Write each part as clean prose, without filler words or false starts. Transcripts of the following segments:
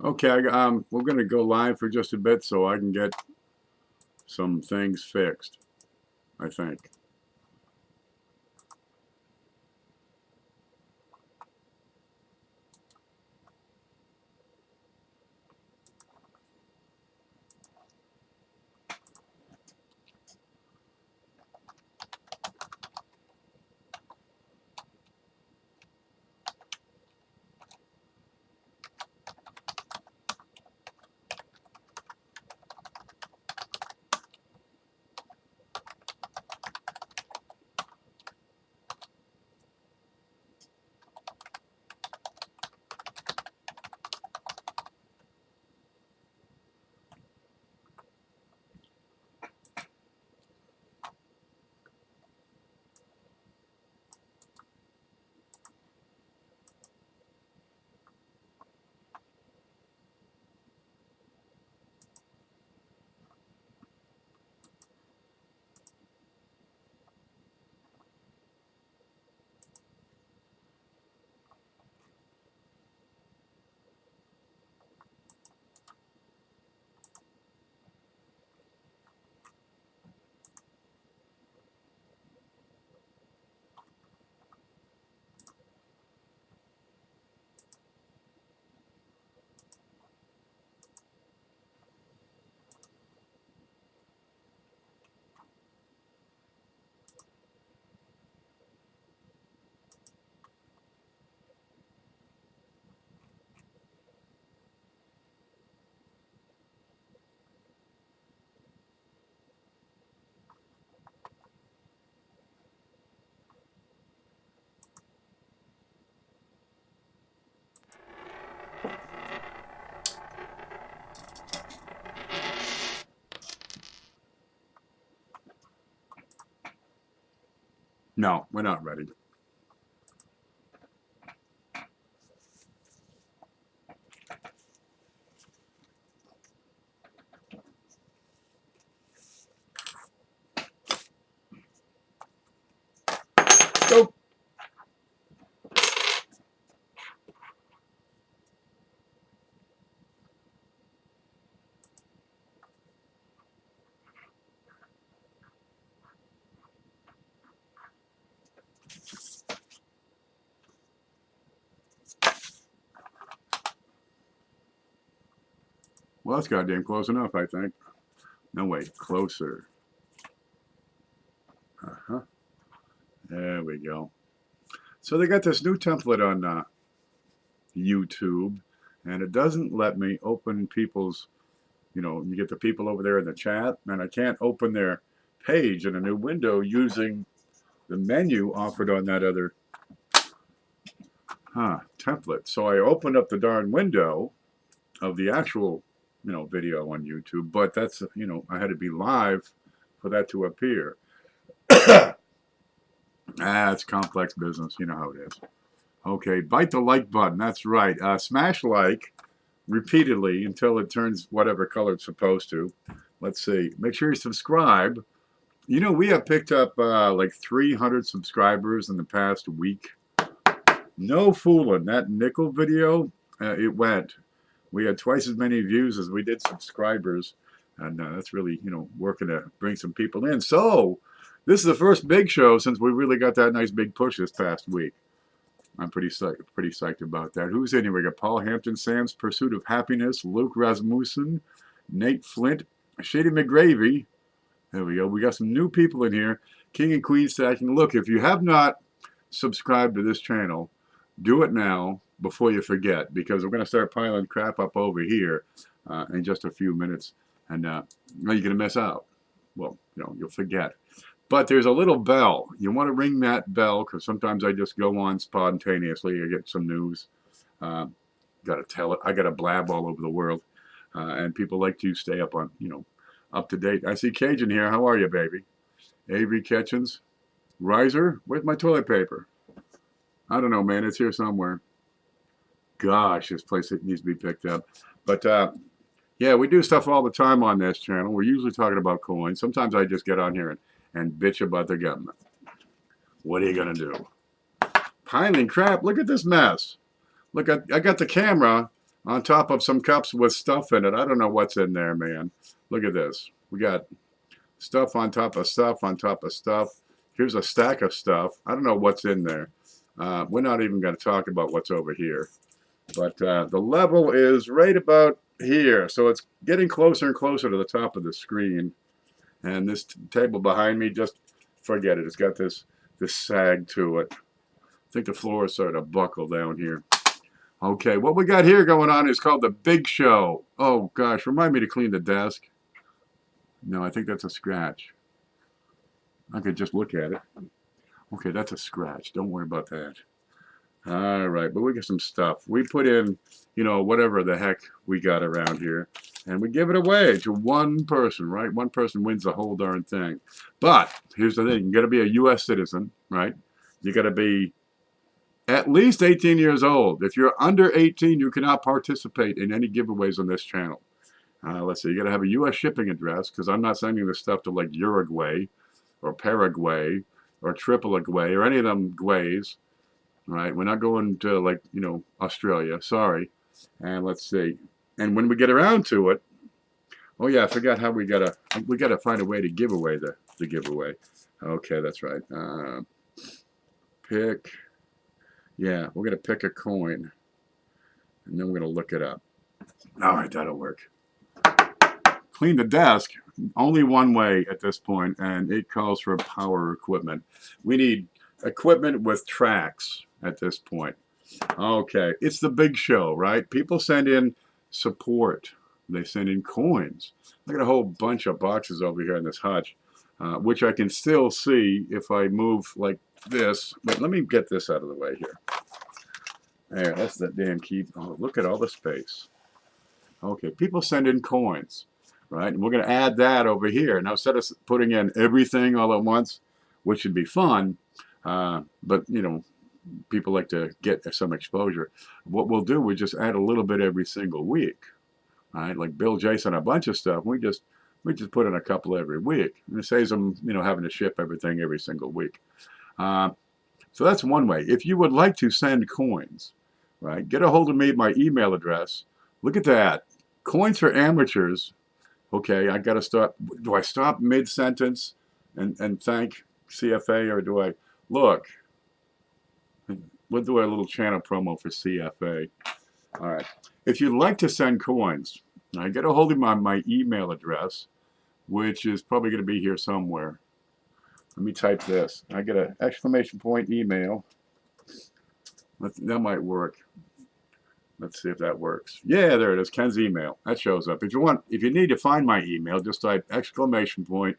Okay, we're going to go live for just a bit so I can get some things fixed, I think. No, we're not ready. Go. Well, that's goddamn close enough, I think. No, wait, closer. Uh-huh. There we go. So they got this new template on YouTube, and it doesn't let me open people's, you get the people over there in the chat, and I can't open their page in a new window using the menu offered on that other template. So I opened up the darn window of the actual, video on YouTube, but that's, I had to be live for that to appear. It's complex business. You know how it is. Okay, bite the like button. That's right. Smash like repeatedly until it turns whatever color it's supposed to. Let's see. Make sure you subscribe. We have picked up like 300 subscribers in the past week. No fooling. That nickel video, it went. We had twice as many views as we did subscribers. And that's really, working to bring some people in. So this is the first big show since we really got that nice big push this past week. I'm pretty psyched about that. Who's in here? We got Paul Hampton, Sam's Pursuit of Happiness, Luke Rasmussen, Nate Flint, Shady McGravy. There we go. We got some new people in here. King and Queen stacking. Look, if you have not subscribed to this channel, do it now before you forget, because we're going to start piling crap up over here in just a few minutes, and you're going to miss out. Well, you'll forget. But there's a little bell. You want to ring that bell, because sometimes I just go on spontaneously. I get some news. Got to tell it. I got to blab all over the world, and people like to stay up on, up to date. I see Cajun here. How are you, baby? Avery Ketchens. Riser, where's my toilet paper? I don't know, man. It's here somewhere. Gosh, this place needs to be picked up. But yeah, we do stuff all the time on this channel. We're usually talking about coins. Sometimes I just get on here and bitch about the government. What are you going to do? Piling crap. Look at this mess. Look, I got the camera on top of some cups with stuff in it. I don't know what's in there, man. Look at this. We got stuff on top of stuff on top of stuff. Here's a stack of stuff. I don't know what's in there. We're not even going to talk about what's over here. But the level is right about here. So it's getting closer and closer to the top of the screen. And this table behind me, just forget it. It's got this sag to it. I think the floor is sort of buckled down here. Okay, what we got here going on is called the Big Show. Oh, gosh, remind me to clean the desk. No, I think that's a scratch. I could just look at it. Okay, that's a scratch. Don't worry about that. All right, but we got some stuff. We put in, you know, whatever the heck we got around here, and we give it away to one person, right? One person wins the whole darn thing. But here's the thing. You got to be a U.S. citizen, right? You got to be at least 18 years old. If you're under 18, you cannot participate in any giveaways on this channel. Let's see, you got to have a U.S. shipping address, because I'm not sending this stuff to like Uruguay or Paraguay or Tripoli or any of them Guays. Right, we're not going to like, you know, Australia. Sorry. And let's see. And when we get around to it, oh yeah, I forgot how we gotta find a way to give away the giveaway. Okay, that's right. Pick. Yeah, we're gonna pick a coin, and then we're gonna look it up. All right, that'll work. Clean the desk. Only one way at this point, and it calls for power equipment. We need equipment with tracks at this point. Okay, it's the Big Show, right? People send in support. They send in coins. I got a whole bunch of boxes over here in this hutch, which I can still see if I move like this. But let me get this out of the way here. There, that's the damn key. Oh, look at all the space. Okay, people send in coins, right? And we're going to add that over here. Now, instead of putting in everything all at once, which would be fun, but, you know, people like to get some exposure. What we'll do, we just add a little bit every single week, right? Like Bill Jason, a bunch of stuff. We just put in a couple every week, and it saves them, you know, having to ship everything every single week. So that's one way. If you would like to send coins, right, get a hold of me at my email address. Look at that, coins for amateurs. Okay, I got to stop. Do I stop mid-sentence and thank CFA, or do I look? We'll do a little channel promo for CFA. All right. If you'd like to send coins, I get a hold of my email address, which is probably going to be here somewhere. Let me type this. I get an exclamation point email. That might work. Let's see if that works. Yeah, there it is. Ken's email. That shows up. If you need to find my email, just type exclamation point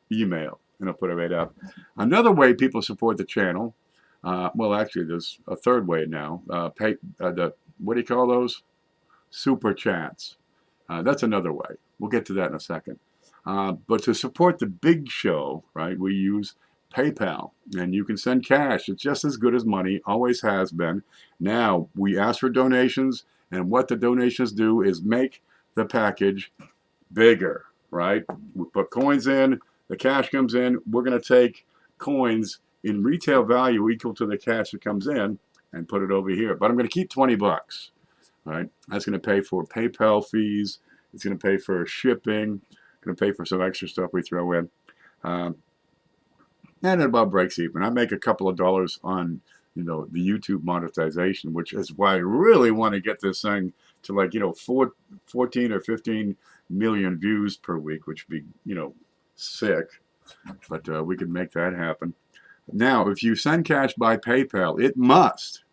email, and I'll put it right up. Another way people support the channel. Well, actually, there's a third way now. What do you call those? Super chats. That's another way. We'll get to that in a second. But to support the Big Show, right, we use PayPal. And you can send cash. It's just as good as money. Always has been. Now, we ask for donations. And what the donations do is make the package bigger, right? We put coins in. The cash comes in. We're going to take coins in retail value equal to the cash that comes in and put it over here. But I'm going to keep 20 bucks. All right, that's going to pay for PayPal fees. It's going to pay for shipping. Going to pay for some extra stuff we throw in. And it about breaks even. I make a couple of dollars on, you know, the YouTube monetization, which is why I really want to get this thing to like, you know, 14 or 15 million views per week, which would be, you know, sick. But we can make that happen. Now, if you send cash by PayPal, it must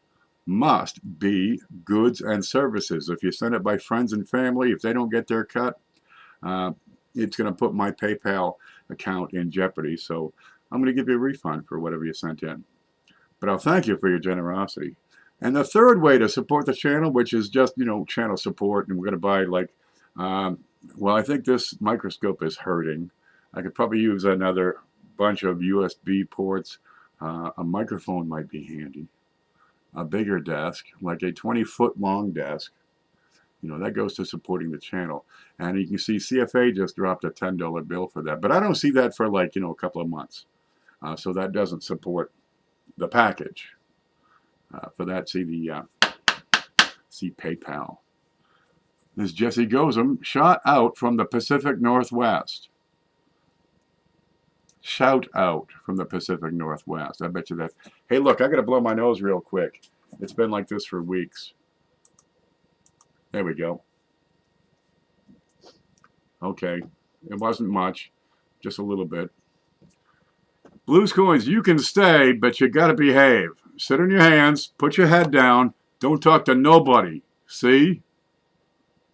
be goods and services. If you send it by friends and family, if they don't get their cut, it's going to put my PayPal account in jeopardy. So I'm going to give you a refund for whatever you sent in. But I'll thank you for your generosity. And the third way to support the channel, which is just, you know, channel support, and we're going to buy like, well, I think this microscope is hurting. I could probably use another bunch of USB ports. A microphone might be handy. A bigger desk, like a 20-foot long desk. You know, that goes to supporting the channel. And you can see CFA just dropped a $10 bill for that. But I don't see that for like, you know, a couple of months. So that doesn't support the package. For that, see PayPal. This Jesse Gozum shot out from the Pacific Northwest. Shout out from the Pacific Northwest. I bet you that. Hey, look, I got to blow my nose real quick. It's been like this for weeks. There we go. Okay. It wasn't much. Just a little bit. Blues Coins, you can stay, but you got to behave. Sit on your hands. Put your head down. Don't talk to nobody. See?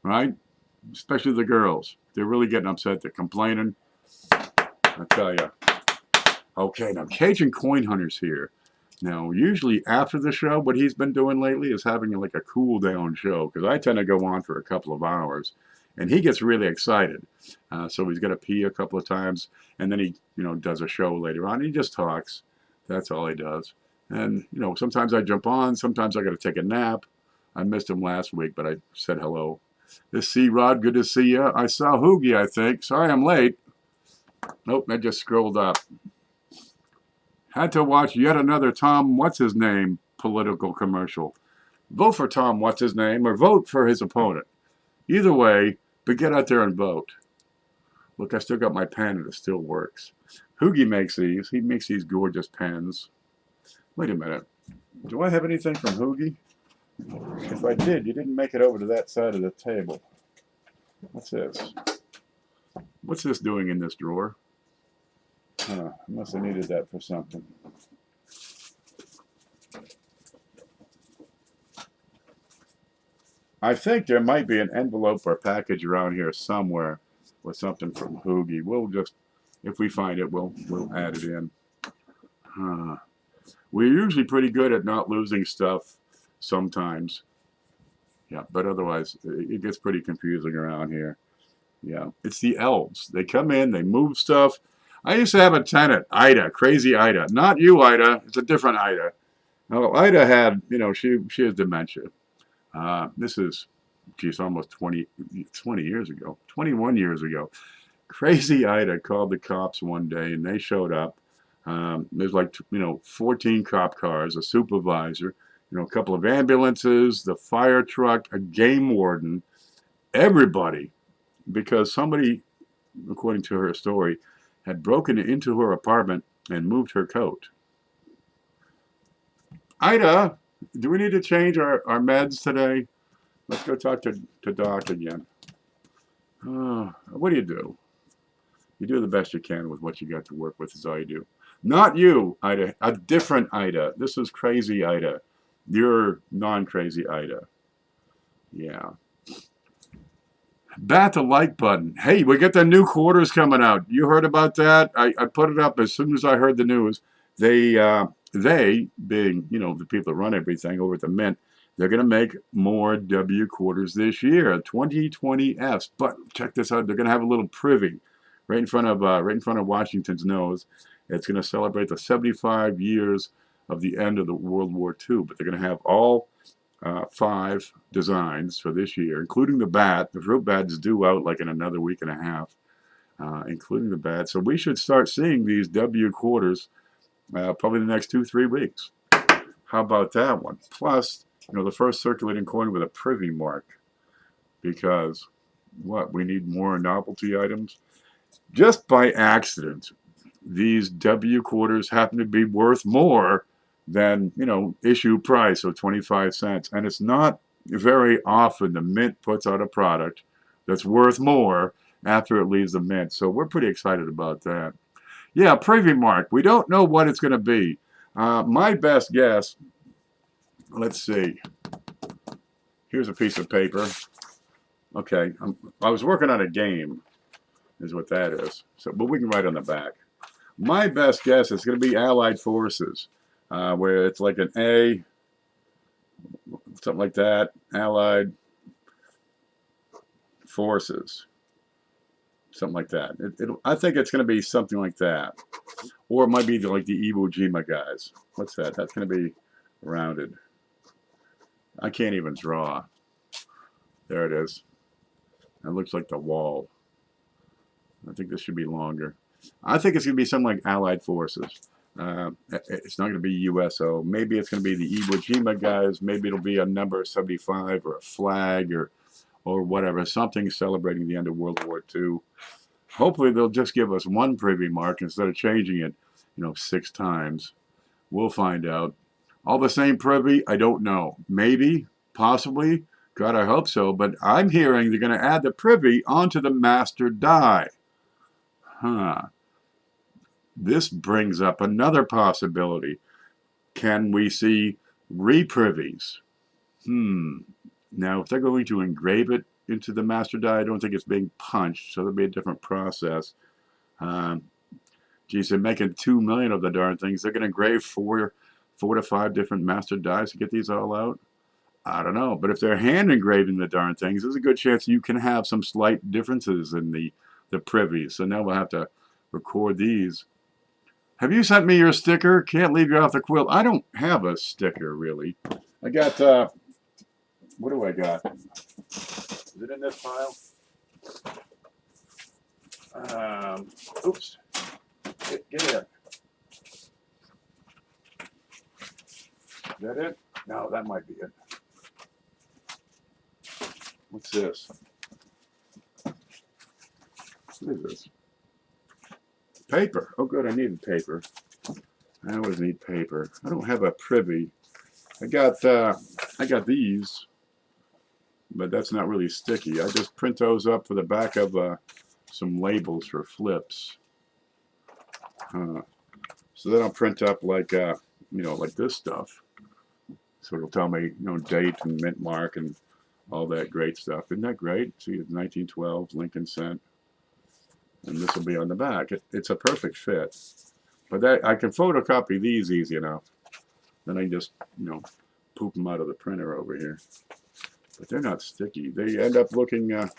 Right? Especially the girls. They're really getting upset. They're complaining. I tell you. Okay, now Cajun Coin Hunter's here. Now, usually after the show, what he's been doing lately is having like a cool down show, because I tend to go on for a couple of hours, and he gets really excited. So he's got to pee a couple of times, and then he, does a show later on. He just talks. That's all he does. And, sometimes I jump on. Sometimes I got to take a nap. I missed him last week, but I said hello. This C-Rod, good to see you. I saw Hoogie, I think. Sorry I'm late. Nope, I just scrolled up. Had to watch yet another Tom What's-His-Name political commercial. Vote for Tom What's-His-Name or vote for his opponent. Either way, but get out there and vote. Look, I still got my pen and it still works. Hoogie makes these. He makes these gorgeous pens. Wait a minute. Do I have anything from Hoogie? If I did, you didn't make it over to that side of the table. What's this? What's this doing in this drawer? I must have needed that for something. I think there might be an envelope or package around here somewhere with something from Hoogie. We'll just, if we find it, we'll add it in. We're usually pretty good at not losing stuff sometimes. Yeah, but otherwise, it gets pretty confusing around here. Yeah, it's the elves. They come in, they move stuff. I used to have a tenant, Ida, crazy Ida. Not you, Ida. It's a different Ida. Now, Ida had, she has dementia. This is, geez, almost 20 years ago, 21 years ago. Crazy Ida called the cops one day, and they showed up. There's like, 14 cop cars, a supervisor, a couple of ambulances, the fire truck, a game warden, everybody, because somebody, according to her story, had broken into her apartment and moved her coat. Ida, do we need to change our meds today? Let's go talk to Doc again. What do? You do the best you can with what you got to work with, as I do. Not you, Ida. A different Ida. This is crazy Ida. You're non-crazy Ida. Yeah. Bat the like button. Hey, we got the new quarters coming out. You heard about that? I put it up as soon as I heard the news. They being, the people that run everything over at the Mint, they're going to make more W quarters this year, 2020s. But check this out. They're going to have a little privy right in front of Washington's nose. It's going to celebrate the 75 years of the end of the World War II. But they're going to have all 5 designs for this year, including the bat. The fruit bat is due out like in another week and a half, including the bat. So we should start seeing these W quarters probably the next 2-3 weeks. How about that one? Plus, the first circulating coin with a privy mark, because we need more novelty items. Just by accident, these W quarters happen to be worth more than, issue price of 25 cents. And it's not very often the Mint puts out a product that's worth more after it leaves the Mint. So we're pretty excited about that. Yeah, privy mark. We don't know what it's going to be. My best guess, let's see. Here's a piece of paper. Okay, I was working on a game, is what that is. So, but we can write on the back. My best guess is going to be Allied Forces, where it's like an A, something like that, Allied Forces, something like that. I think it's going to be something like that. Or it might be like the Iwo Jima guys. What's that? That's going to be rounded. I can't even draw. There it is. That looks like the wall. I think this should be longer. I think it's going to be something like Allied Forces. It's not going to be USO. Maybe it's going to be the Iwo Jima guys. Maybe it'll be a number 75 or a flag or whatever, something celebrating the end of World War II. Hopefully they'll just give us one privy mark instead of changing it, 6 times. We'll find out. All the same privy? I don't know. Maybe, possibly. God, I hope so. But I'm hearing they're going to add the privy onto the master die. This brings up another possibility. Can we see reprivies? Now, if they're going to engrave it into the master die, I don't think it's being punched, so there'll be a different process. Geez, they're making 2 million of the darn things. They're going to engrave 4 to 5 different master dies to get these all out. I don't know, but if they're hand engraving the darn things, there's a good chance you can have some slight differences in the privies. So now we'll have to record these. Have you sent me your sticker? Can't leave you off the quilt. I don't have a sticker, really. I got, what do I got? Is it in this pile? Oops. Get in. Is that it? No, that might be it. What's this? What is this? Paper. Oh, good. I needed paper. I always need paper. I don't have a privy. I got these, but that's not really sticky. I just print those up for the back of some labels for flips. So then I'll print up like like this stuff. So it'll tell me date and mint mark and all that great stuff. Isn't that great? See, it's 1912, Lincoln cent. And this will be on the back. It's a perfect fit. But I can photocopy these easy enough. Then I just, poop them out of the printer over here. But they're not sticky. They end up looking, let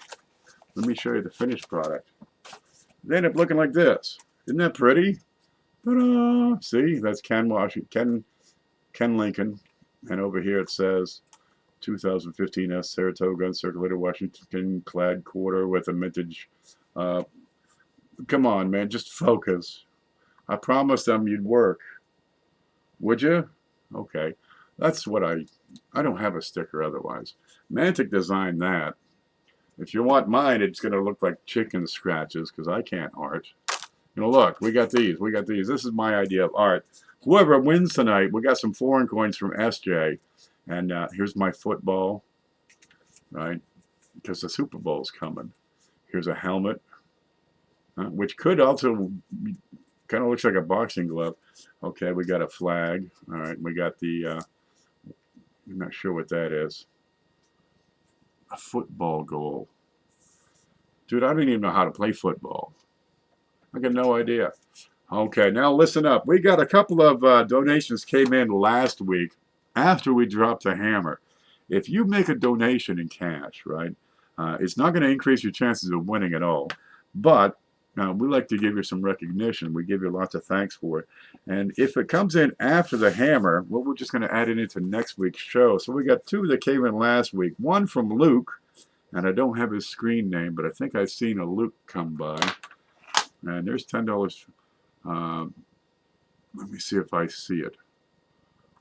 me show you the finished product. They end up looking like this. Isn't that pretty? Ta-da! See, that's Ken Lincoln. And over here it says 2015 S Saratoga Uncirculated Washington clad quarter with a mintage. Come on, man, just focus. I promised them you'd work. Would you? Okay. That's what I don't have a sticker otherwise. Mantic designed that. If you want mine, it's going to look like chicken scratches because I can't art. Look, we got these. We got these. This is my idea of art. Whoever wins tonight, we got some foreign coins from SJ. And here's my football, right? Because the Super Bowl's coming. Here's a helmet, which could also kind of looks like a boxing glove. Okay, we got a flag. All right, we got the, I'm not sure what that is. A football goal. Dude, I don't even know how to play football. I got no idea. Okay, now listen up. We got a couple of donations came in last week after we dropped the hammer. If you make a donation in cash, right, it's not going to increase your chances of winning at all. But we like to give you some recognition. We give you lots of thanks for it. And if it comes in after the hammer, well, we're just going to add it into next week's show. So we got 2 that came in last week. One from Luke, and I don't have his screen name, but I think I've seen a Luke come by. And there's $10. Let me see if I see it.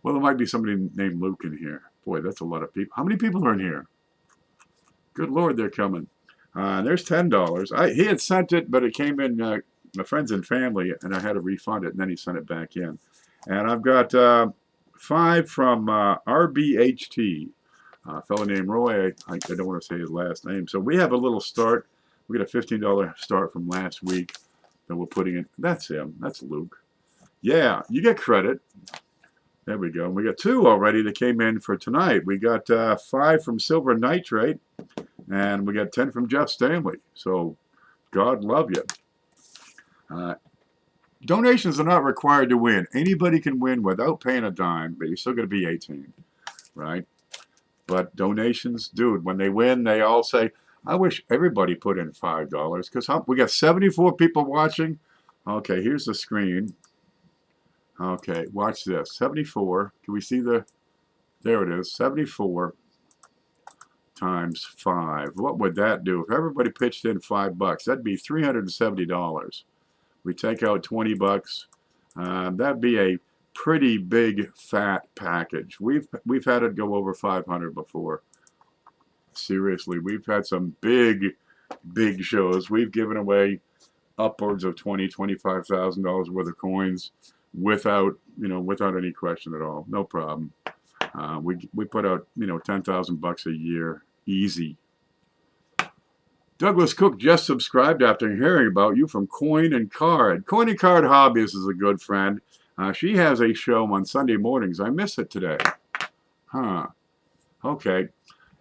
Well, there might be somebody named Luke in here. Boy, that's a lot of people. How many people are in here? Good Lord, they're coming. There's $10. He had sent it, but it came in my friends and family, and I had to refund it, and then he sent it back in. And I've got 5 from RBHT, a fellow named Roy. I don't want to say his last name. So we have a little start. We got a $15 start from last week that we're putting in. That's him. That's Luke. Yeah, you get credit. There we go. We got 2 already that came in for tonight. We got 5 from Silver Nitrate, and we got 10 from Jeff Stanley. So God love you. Donations are not required to win. Anybody can win without paying a dime, but you're still going to be 18, right? But donations, dude, when they win, they all say, I wish everybody put in $5 because we got 74 people watching. Okay, here's the screen. Okay, watch this. 74. Can we see the? There it is. 74 times 5. What would that do? If everybody pitched in $5, that'd be $370. We take out $20. That'd be a pretty big fat package. We've had it go over 500 before. Seriously, we've had some big shows. We've given away upwards of $25,000 worth of coins without any question at all. No problem. We put out 10,000 bucks a year, easy. Douglas Cook just subscribed after hearing about you from Coin and Card. Coin and Card Hobbyist is a good friend. She has a show on Sunday mornings. I miss it today. Huh. Okay.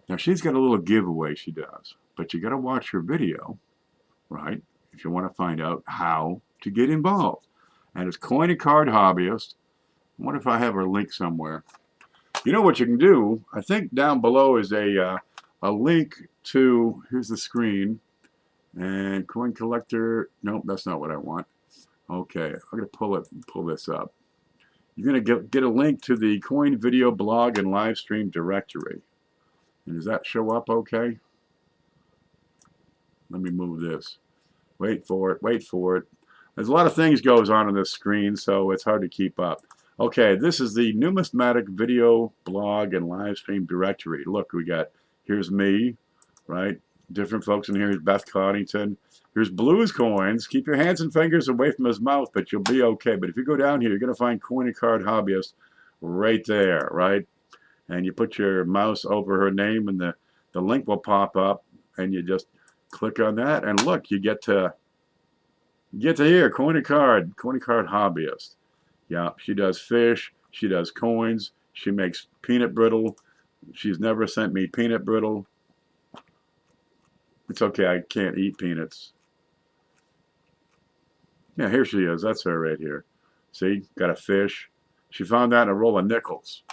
Now she's got a little giveaway she does, but you got to watch her video, right? If you want to find out how to get involved. And it's Coin and Card Hobbyist. I wonder if I have her link somewhere. You know what you can do? I think down below is a link to, here's the screen, and coin collector. Nope, that's not what I want. Okay, I'm going to pull this up. You're going to get a link to the coin video blog and live stream directory. And does that show up okay? Let me move this. Wait for it, wait for it. There's a lot of things goes on this screen, so it's hard to keep up. Okay, this is the numismatic video blog and live stream directory. Look, we got, here's me, right? Different folks in here. Here's Beth Coddington. Here's Blues Coins. Keep your hands and fingers away from his mouth, but you'll be okay. But if you go down here, you're going to find Coin and Card Hobbyist right there, right? And you put your mouse over her name, and the link will pop up, and you just click on that, and look, you get to hear Coin and Card Hobbyist. Yeah, she does fish, she does coins, she makes peanut brittle. She's never sent me peanut brittle. It's okay, I can't eat peanuts. Yeah, here she is. That's her right here. See, got a fish. She found that in a roll of nickels.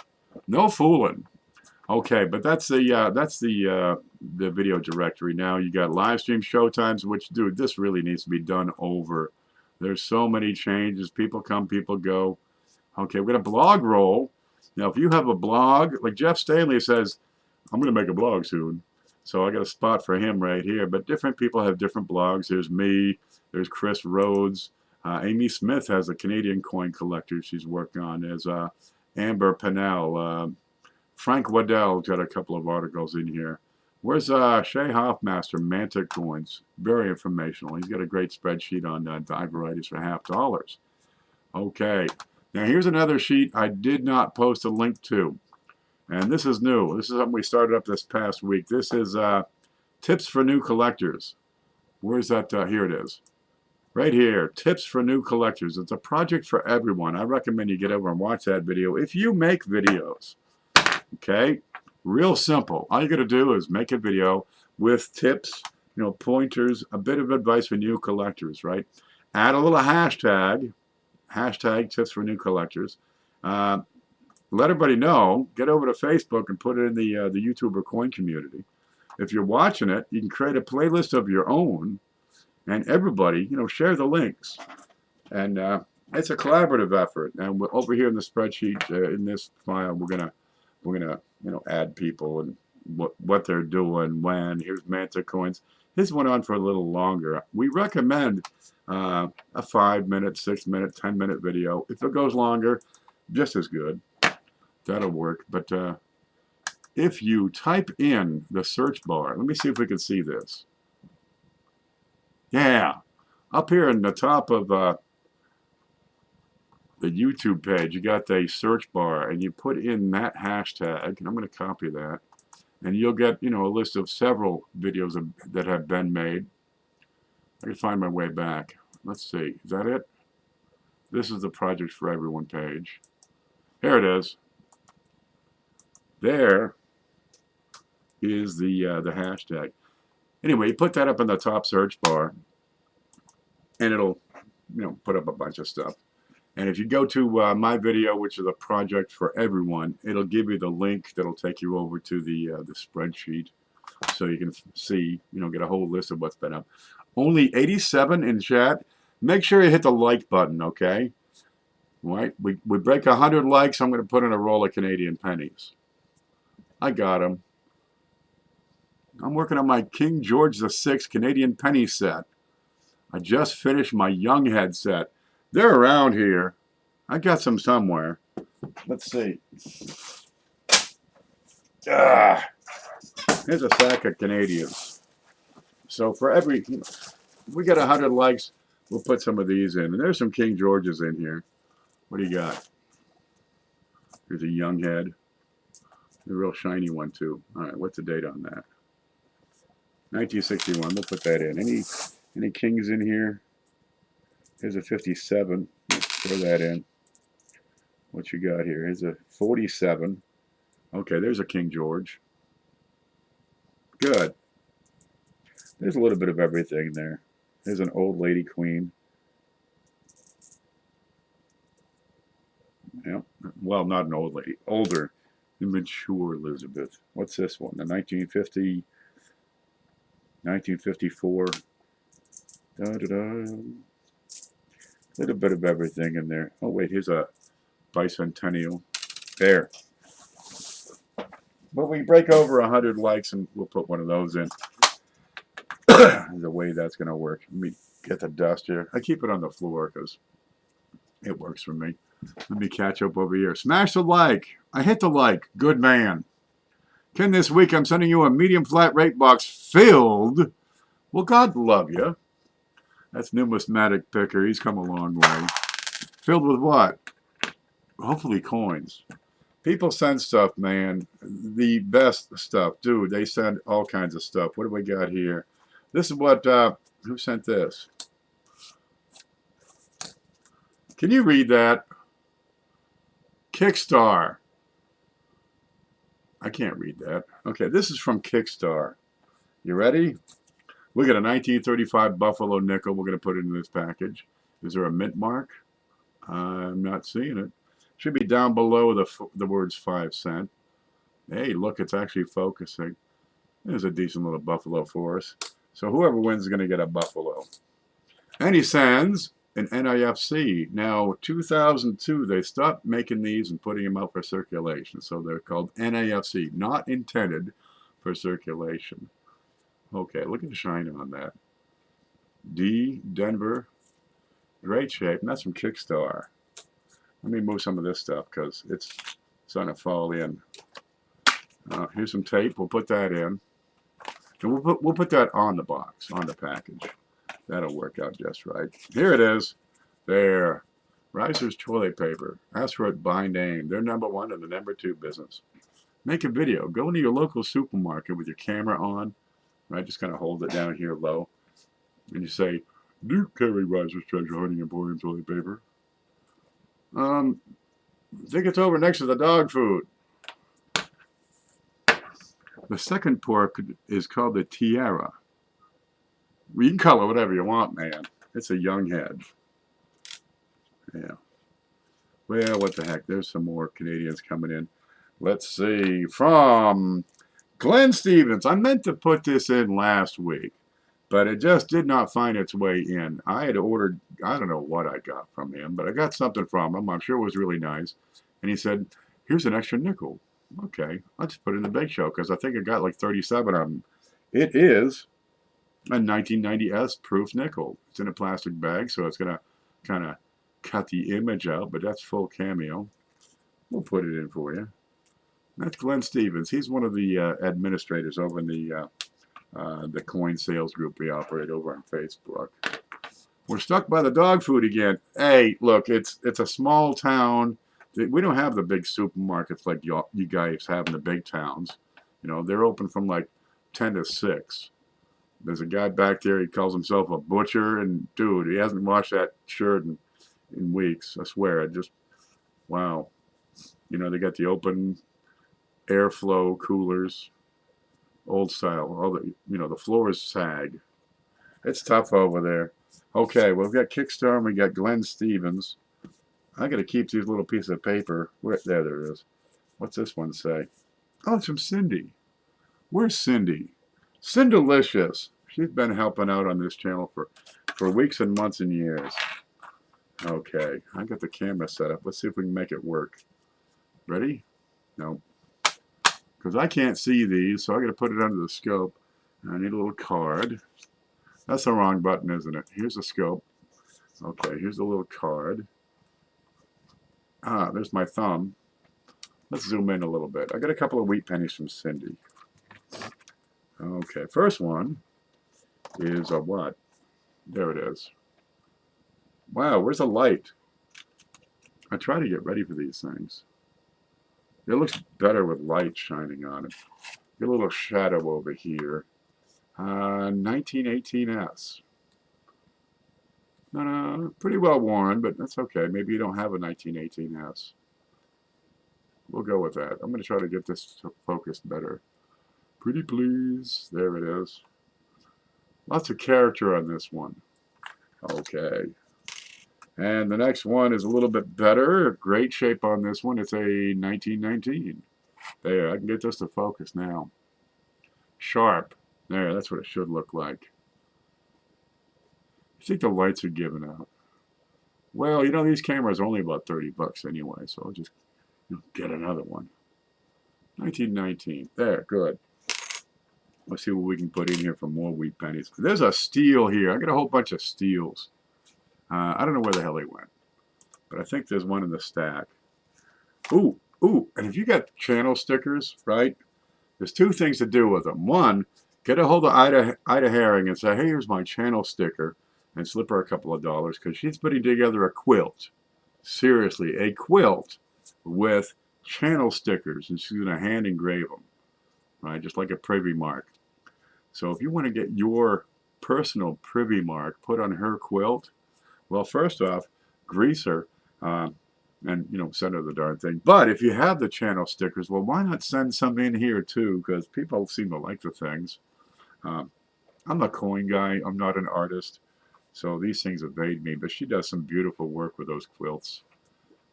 No fooling. Okay, but that's the video directory. Now you got live stream showtimes, which, dude, this really needs to be done over. There's so many changes. People come, people go. Okay, we got a blog roll. Now, if you have a blog, like Jeff Stanley says, I'm going to make a blog soon. So I got a spot for him right here. But different people have different blogs. There's me. There's Chris Rhodes. Amy Smith has a Canadian coin collector she's working on. There's Amber Pennell. Frank Waddell's got a couple of articles in here. Where's Shay Hoffmaster, Manta Coins? Very informational. He's got a great spreadsheet on dye varieties for $50. Okay. Now here's another sheet I did not post a link to. And this is new. This is something we started up this past week. This is tips for new collectors. Where's that? Here it is. Right here. Tips for new collectors. It's a project for everyone. I recommend you get over and watch that video if you make videos. Okay? Real simple. All you got to do is make a video with tips, pointers, a bit of advice for new collectors, right? Add a little hashtag tips for new collectors. Let everybody know. Get over to Facebook and put it in the YouTuber coin community. If you're watching it, you can create a playlist of your own, and everybody, share the links. And it's a collaborative effort. And over here in the spreadsheet, in this file, we're gonna add people and what they're doing, when. Here's Manta Coins. This went on for a little longer. We recommend a 5-minute, 6-minute, 10-minute video. If it goes longer, just as good. That'll work. But if you type in the search bar, let me see if we can see this. Yeah, up here in the top of the YouTube page, you got the search bar, and you put in that hashtag, and I'm going to copy that, and you'll get, a list of several videos that have been made. I can find my way back. Let's see, is that it? This is the Project for Everyone page. There it is. There is the hashtag. Anyway, you put that up in the top search bar, and it'll, put up a bunch of stuff. And if you go to my video, which is a project for everyone, it'll give you the link that'll take you over to the spreadsheet, so you can see, get a whole list of what's been up. Only 87 in chat. Make sure you hit the like button, okay? All right, we break 100 likes. I'm going to put in a roll of Canadian pennies. I got them. I'm working on my King George VI Canadian penny set. I just finished my Young Head set. They're around here. I got some somewhere. Let's see. Here's a sack of Canadians. So for every, if we get 100 likes, we'll put some of these in. And there's some King Georges in here. What do you got? Here's a young head. A real shiny one, too. All right, what's the date on that? 1961. We'll put that in. Any kings in here? Here's a 57. Let's throw that in. What you got here? Here's a 47. Okay, there's a King George. Good. There's a little bit of everything there. There's an old lady queen. Yeah. Well, not an old lady. Older. Mature Elizabeth. What's this one? The 1950, 1954. Da-da-da. Little bit of everything in there. Oh, wait, here's a bicentennial. There. But we break over 100 likes and we'll put one of those in. The way that's going to work. Let me get the dust here. I keep it on the floor because it works for me. Let me catch up over here. Smash the like. I hit the like. Good man. Ken, this week I'm sending you a medium flat rate box filled. Well, God love you. That's numismatic picker. He's come a long way. Filled with what? Hopefully coins. People send stuff, man. The best stuff. Dude, they send all kinds of stuff. What do we got here? This is what, who sent this? Can you read that? Kickstar. I can't read that. Okay, this is from Kickstar. You ready? We got a 1935 Buffalo nickel. We're going to put it in this package. Is there a mint mark? I'm not seeing it. Should be down below the words 5 cent. Hey, look, it's actually focusing. There's a decent little buffalo for us. So whoever wins is going to get a buffalo. And he sends an NIFC. Now, 2002, they stopped making these and putting them out for circulation. So they're called NIFC, not intended for circulation. Okay, look at the shine on that. D, Denver. Great shape. And that's from Kickstar. Let me move some of this stuff because it's going to fall in. Here's some tape. We'll put that in. And we'll put that on the box, on the package. That'll work out just right. Here it is. There. Riser's toilet paper. Ask for it by name. They're #1 in the #2 business. Make a video. Go into your local supermarket with your camera on. Right? Just kind of hold it down here low. And you say, do you carry Riser's Treasure Hunting Emporium toilet paper? I think it's over next to the dog food. The second pork is called the Tiara. You can color whatever you want, man. It's a young head. Yeah. Well, what the heck? There's some more Canadians coming in. Let's see. From Glenn Stevens. I meant to put this in last week, but it just did not find its way in. I had ordered, I don't know what I got from him, but I got something from him. I'm sure it was really nice. And he said, here's an extra nickel. Okay, I'll just put it in the bake show because I think I got like 37 of them. It is a 1990S proof nickel. It's in a plastic bag, so it's going to kind of cut the image out, but that's full cameo. We'll put it in for you. That's Glenn Stevens. He's one of the administrators over in the coin sales group we operate over on Facebook. We're stuck by the dog food again. Hey, look, it's a small town. We don't have the big supermarkets like you guys have in the big towns. You know, they're open from like 10 to 6. There's a guy back there, he calls himself a butcher, and dude, he hasn't washed that shirt in weeks. I swear, wow. You know, they got the open airflow coolers, old style. All the, you know, the floors sag. It's tough over there. Okay, well, we've got Kickstarter and we got Glenn Stevens. I got to keep these little pieces of paper. There it is. What's this one say? Oh, it's from Cindy. Where's Cindy? Cindalicious. She's been helping out on this channel for weeks and months and years. Okay, I got the camera set up. Let's see if we can make it work. Ready? No. Because I can't see these, so I got to put it under the scope. I need a little card. That's the wrong button, isn't it? Here's the scope. Okay, here's the little card. Ah, there's my thumb. Let's zoom in a little bit. I got a couple of wheat pennies from Cindy. Okay, first one is a what? There it is. Wow, where's the light? I try to get ready for these things. It looks better with light shining on it. Get a little shadow over here. 1918S. No, pretty well worn, but that's okay. Maybe you don't have a 1918S. We'll go with that. I'm going to try to get this to focus better. Pretty please. There it is. Lots of character on this one. Okay. And the next one is a little bit better. Great shape on this one. It's a 1919. There, I can get this to focus now. Sharp. There, that's what it should look like. I think the lights are giving out. Well, you know, these cameras are only about 30 bucks anyway, so I'll just get another one. 1919. There, good. Let's see what we can put in here for more wheat pennies. There's a steel here. I got a whole bunch of steels. I don't know where the hell they went, but I think there's one in the stack. Ooh, and if you got channel stickers, right, there's two things to do with them. One, get a hold of Ida Herring and say, hey, here's my channel sticker, and slip her a couple of dollars because she's putting together a quilt. Seriously, a quilt with channel stickers, and she's going to hand engrave them, right, just like a privy mark. So if you want to get your personal privy mark put on her quilt, well, first off, grease her and, you know, send her the darn thing. But if you have the channel stickers, well, why not send some in here too? Because people seem to like the things. I'm a coin guy. I'm not an artist. So these things evade me. But she does some beautiful work with those quilts,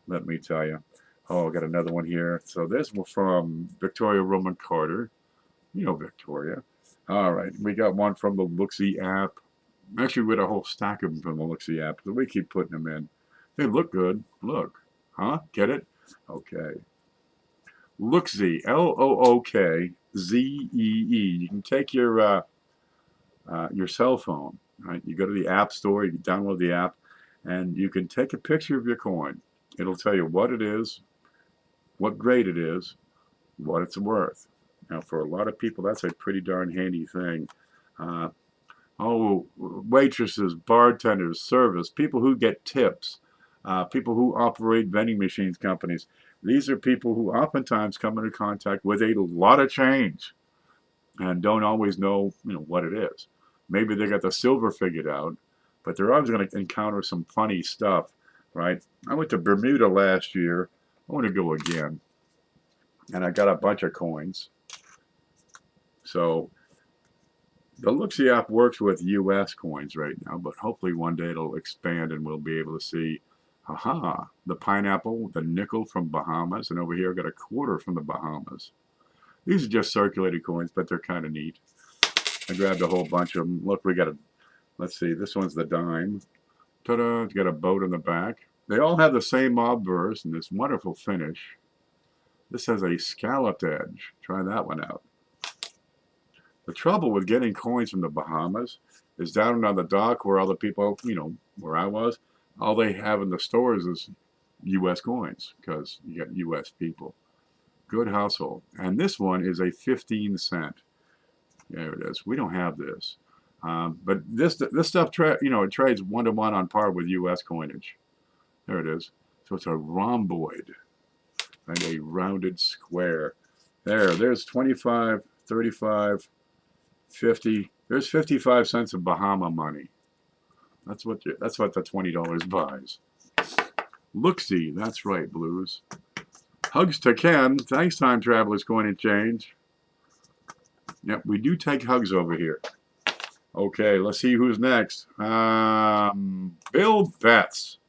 let me tell you. Oh, I got another one here. So this one from Victoria Roman Carter. You know Victoria. All right. We got one from the Looksy app. Actually, we had a whole stack of them from the Looksy app. So we keep putting them in. They look good. Look. Huh? Get it? Okay. Looksy. Lookzee. You can take your cell phone. Right? You go to the app store. You download the app, and you can take a picture of your coin. It'll tell you what it is, what grade it is, what it's worth. Now, for a lot of people, that's a pretty darn handy thing. Waitresses, bartenders, service, people who get tips, people who operate vending machines companies. These are people who oftentimes come into contact with a lot of change and don't always know, you know, what it is. Maybe they got the silver figured out, but they're always going to encounter some funny stuff, right? I went to Bermuda last year. I want to go again. And I got a bunch of coins. So the Looksy app works with U.S. coins right now, but hopefully one day it'll expand and we'll be able to see, aha, the pineapple, the nickel from Bahamas, and over here I've got a quarter from the Bahamas. These are just circulated coins, but they're kind of neat. I grabbed a whole bunch of them. Look, we got a, let's see, this one's the dime. Ta-da, it's got a boat on the back. They all have the same obverse and this wonderful finish. This has a scalloped edge. Try that one out. The trouble with getting coins from the Bahamas is down on the dock where all the people, you know, where I was, all they have in the stores is U.S. coins because you got U.S. people. Good household. And this one is a 15 cent. There it is. We don't have this. But this stuff, you know, it trades 1-to-1 on par with U.S. coinage. There it is. So it's a rhomboid and a rounded square. There's 25, 35, 50. There's 55 cents of Bahama money. That's what the $20 buys. Looksy, that's right, Blues. Hugs to Ken. Thanks, Time Traveler's Coin and Change. Yep, we do take hugs over here. Okay, let's see who's next. Bill Betts.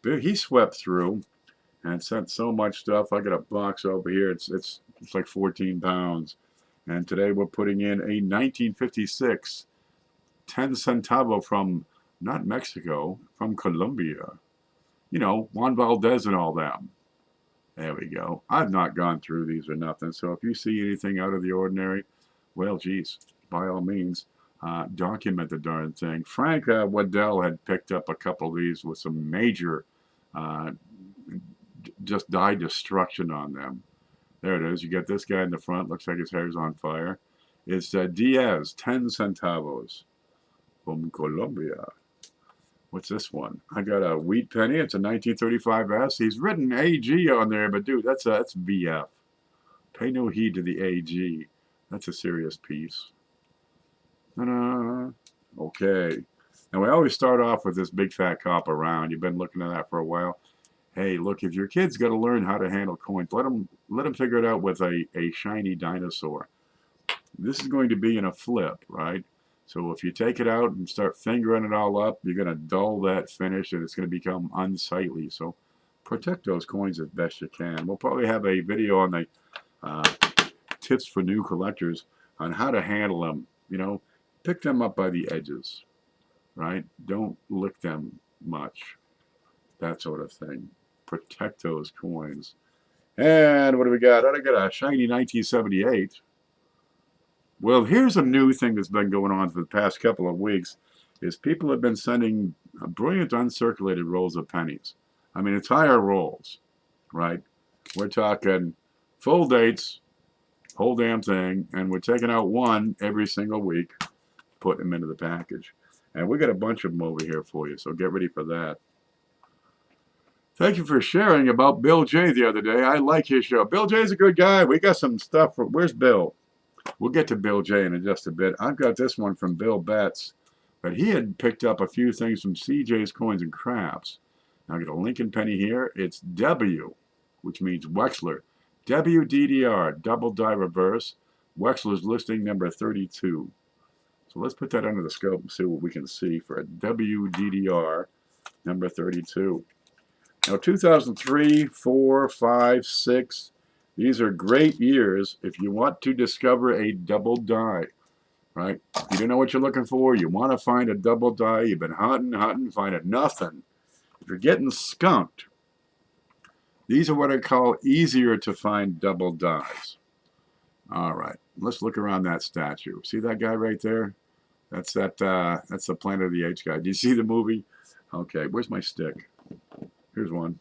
He swept through and sent so much stuff. I got a box over here. It's like 14 pounds. And today we're putting in a 1956 10 centavo from, not Mexico, from Colombia. You know, Juan Valdez and all them. There we go. I've not gone through these or nothing. So if you see anything out of the ordinary, well, geez, by all means, document the darn thing. Frank Waddell had picked up a couple of these with some major just die destruction on them. There it is. You got this guy in the front. Looks like his hair's on fire. It's Diaz, 10 centavos from Colombia. What's this one? I got a wheat penny. It's a 1935S. He's written AG on there, but dude, that's VF. Pay no heed to the AG. That's a serious piece. Ta-da. Okay. Now we always start off with this big fat copper round. You've been looking at that for a while. Hey, look, if your kid's got to learn how to handle coins, let them figure it out with a shiny dinosaur. This is going to be in a flip, right? So if you take it out and start fingering it all up, you're going to dull that finish and it's going to become unsightly. So protect those coins as best you can. We'll probably have a video on the tips for new collectors on how to handle them. You know, pick them up by the edges, right? Don't lick them much. That sort of thing. Protect those coins. And what do we got? I got a shiny 1978. Well, here's a new thing that's been going on for the past couple of weeks is people have been sending brilliant uncirculated rolls of pennies. I mean, entire rolls, right? We're talking full dates, whole damn thing, and we're taking out one every single week, putting them into the package. And we got a bunch of them over here for you, so get ready for that. Thank you for sharing about Bill J the other day. I like his show. Bill J's a good guy. We got some stuff. Where's Bill? We'll get to Bill J in just a bit. I've got this one from Bill Betts, but he had picked up a few things from CJ's Coins and Crafts. Now I got a Lincoln penny here. It's W, which means Wexler. WDDR, double die reverse. Wexler's listing number 32. So let's put that under the scope and see what we can see for a WDDR number 32. Now 2003, 4, 5, 6. These are great years if you want to discover a double die, right? You don't know what you're looking for. You want to find a double die. You've been hunting, finding nothing. If you're getting skunked, these are what I call easier to find double dies. All right, let's look around that statue. See that guy right there? That's the Planet of the Apes guy. Do you see the movie? Okay, where's my stick? Here's one.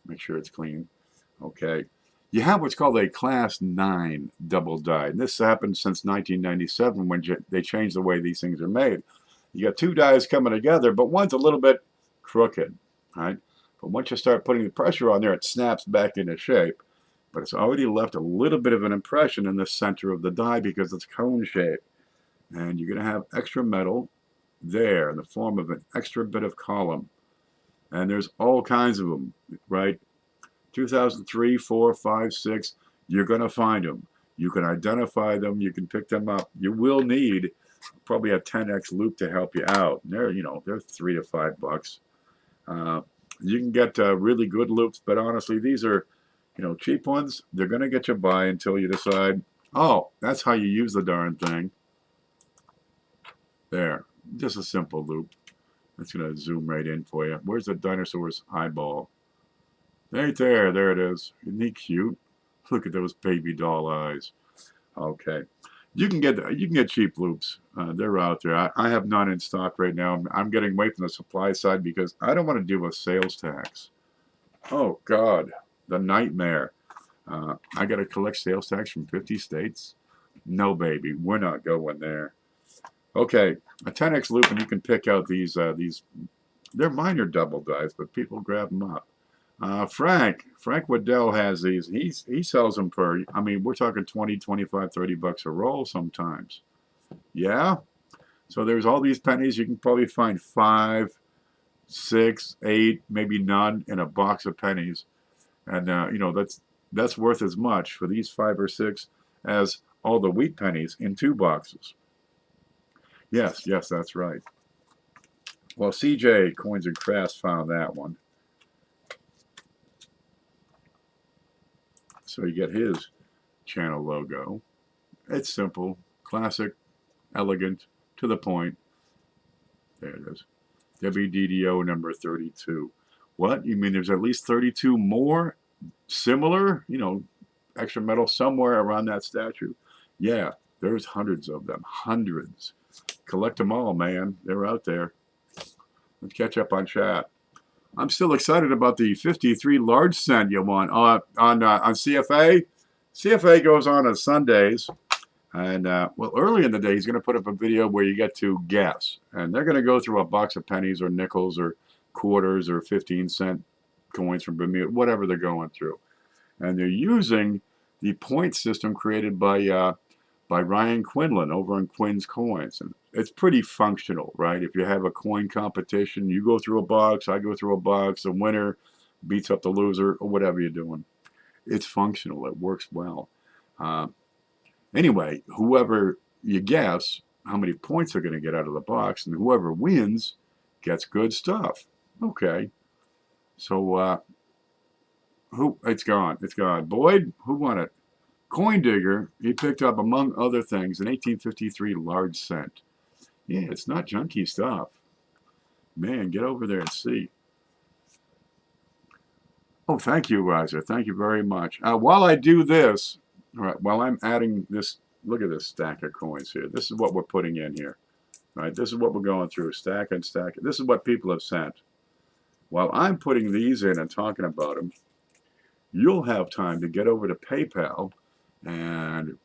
Make sure it's clean. Okay. You have what's called a Class 9 double die. And this happened since 1997 when they changed the way these things are made. You got two dies coming together, but one's a little bit crooked, right? But once you start putting the pressure on there, it snaps back into shape. But it's already left a little bit of an impression in the center of the die because it's cone shaped. And you're going to have extra metal there in the form of an extra bit of column. And there's all kinds of them, right? 2003, 4, 5, 6, you're going to find them. You can identify them. You can pick them up. You will need probably a 10x loop to help you out. And they're $3 to $5. You can get really good loops, but honestly, these are, cheap ones. They're going to get you by until you decide, oh, that's how you use the darn thing. There, just a simple loop. That's going to zoom right in for you. Where's the dinosaur's eyeball? Right there. There it is. Isn't he cute? Look at those baby doll eyes. Okay. You can get cheap loops. They're out there. I have none in stock right now. I'm getting away from the supply side because I don't want to deal with sales tax. Oh, God. The nightmare. I got to collect sales tax from 50 states? No, baby. We're not going there. Okay. A 10x loop, and you can pick out these. They're minor double dies, but people grab them up. Frank Waddell has these. He sells them for, we're talking 20, 25, 30 bucks a roll sometimes. Yeah. So there's all these pennies. You can probably find 5, 6, 8, maybe none in a box of pennies. And, that's worth as much for these 5 or 6 as all the wheat pennies in 2 boxes. Yes, that's right. Well, CJ Coins and Crafts found that one. So you get his channel logo. It's simple, classic, elegant, to the point. There it is. WDDO number 32. What? You mean there's at least 32 more similar, extra metal somewhere around that statue? Yeah, there's hundreds of them. Hundreds. Collect them all, man. They're out there. Let's catch up on chat. I'm still excited about the 53 large cent you want on CFA. CFA goes on Sundays. And well, early in the day, he's going to put up a video where you get to guess, and they're going to go through a box of pennies or nickels or quarters or 15-cent coins from Bermuda, whatever they're going through, and they're using the point system created by Ryan Quinlan over on Quinn's Coins, and it's pretty functional, right? If you have a coin competition, you go through a box, I go through a box, the winner beats up the loser, or whatever you're doing. It's functional. It works well. Uh, Anyway, whoever you guess how many points they're going to get out of the box, and whoever wins gets good stuff. Okay, so who? It's gone. It's gone. Boyd, who won it? Coin Digger. He picked up, among other things, an 1853 large cent. Yeah, it's not junky stuff. Man, get over there and see. Oh, thank you, Riser. Thank you very much. While I do this, all right, while I'm adding this, look at this stack of coins here. This is what we're putting in here. All right, this is what we're going through, stack and stack. This is what people have sent. While I'm putting these in and talking about them, you'll have time to get over to PayPal, and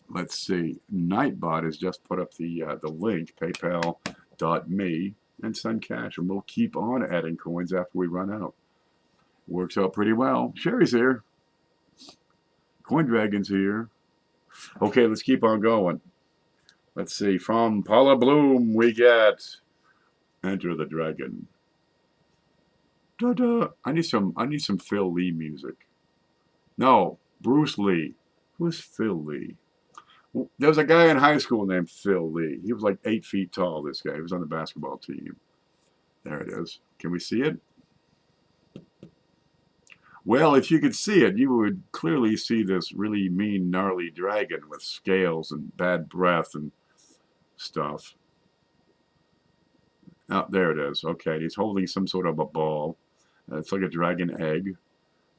let's see, Nightbot has just put up the link, paypal.me, and send cash, and we'll keep on adding coins after we run out. Works out pretty well. Sherry's here. Coin Dragon's here. Okay, let's keep on going. Let's see. From Paula Bloom, we get Enter the Dragon. Da-da. I need some Phil Lee music. No, Bruce Lee. Who's Phil Lee? There was a guy in high school named Phil Lee. He was like 8 feet tall, this guy. He was on the basketball team. There it is. Can we see it? Well, if you could see it, you would clearly see this really mean, gnarly dragon with scales and bad breath and stuff. Oh, there it is. Okay, he's holding some sort of a ball. It's like a dragon egg.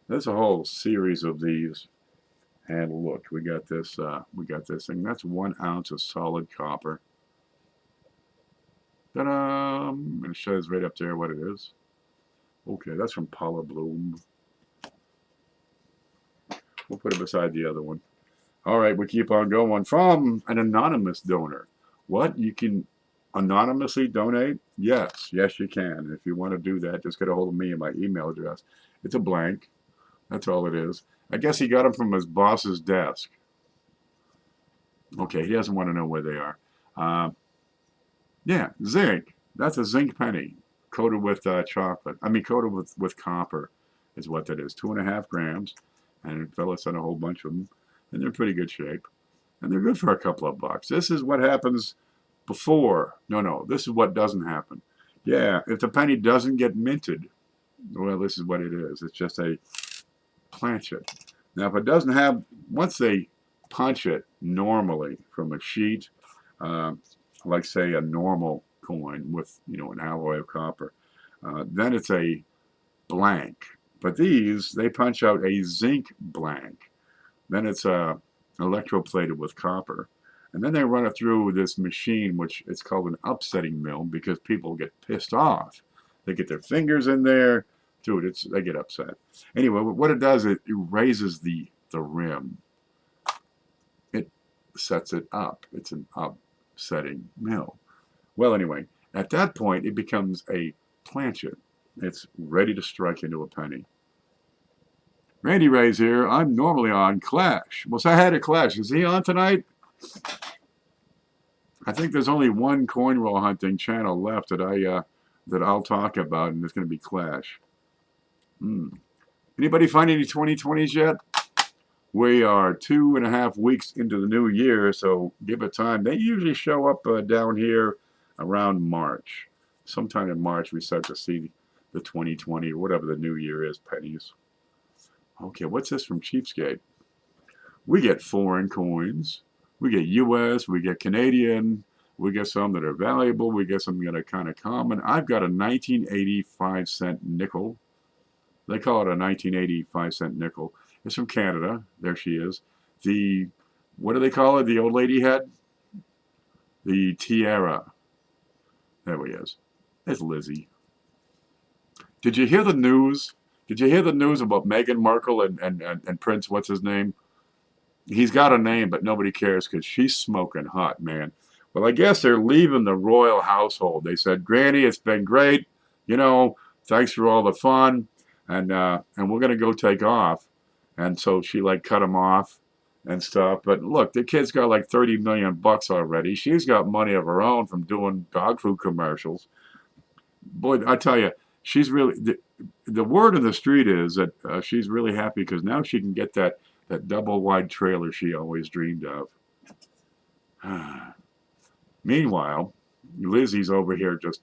There's a whole series of these. And look, we got this thing. That's 1 ounce of solid copper. Ta-da! And it shows right up there what it is. Okay, that's from Paula Bloom. We'll put it beside the other one. All right, we keep on going. From an anonymous donor. What? You can anonymously donate? Yes, yes you can. If you want to do that, just get a hold of me and my email address. It's a blank. That's all it is. I guess he got them from his boss's desk. Okay, he doesn't want to know where they are. Yeah, zinc. That's a zinc penny coated with chocolate. I mean, coated with copper is what that is. 2.5 grams. And fella sent a whole bunch of them. And they're in pretty good shape. And they're good for a couple of bucks. This is what happens before. No, this is what doesn't happen. Yeah, if the penny doesn't get minted, well, this is what it is. It's just a planchet. Now, if it doesn't have, once they punch it normally from a sheet, like say a normal coin with, an alloy of copper, then it's a blank. But these, they punch out a zinc blank. Then it's electroplated with copper. And then they run it through this machine, which it's called an upsetting mill, because people get pissed off. They get their fingers in there. Dude, they get upset. Anyway, what it does, it raises the rim. It sets it up. It's an upsetting mill. Well, anyway, at that point, it becomes a planchet. It's ready to strike into a penny. Randy Ray's here. I'm normally on Clash. Well, so I had a Clash. Is he on tonight? I think there's only one coin roll hunting channel left that I'll talk about, and it's going to be Clash. Anybody find any 2020s yet? We are 2.5 weeks into the new year, so give it time. They usually show up down here around March. Sometime in March, we start to see the 2020 or whatever the new year is, pennies. Okay, what's this from Cheapskate? We get foreign coins. We get U.S., we get Canadian, we get some that are valuable, we get some that are kind of common. I've got a 1985-cent nickel. They call it a 1985-cent nickel. It's from Canada. There she is. What do they call it? The old lady head? The tiara. There he is. It's Lizzie. Did you hear the news? Did you hear the news about Meghan Markle and Prince, what's his name? He's got a name, but nobody cares because she's smoking hot, man. Well, I guess they're leaving the royal household. They said, Granny, it's been great. You know, thanks for all the fun. And we're going to go take off. And so she like cut him off and stuff. But look, the kid's got like 30 million bucks already. She's got money of her own from doing dog food commercials. Boy, I tell you, she's really, the word on the street is that she's really happy because now she can get that double wide trailer she always dreamed of. Meanwhile, Lizzie's over here just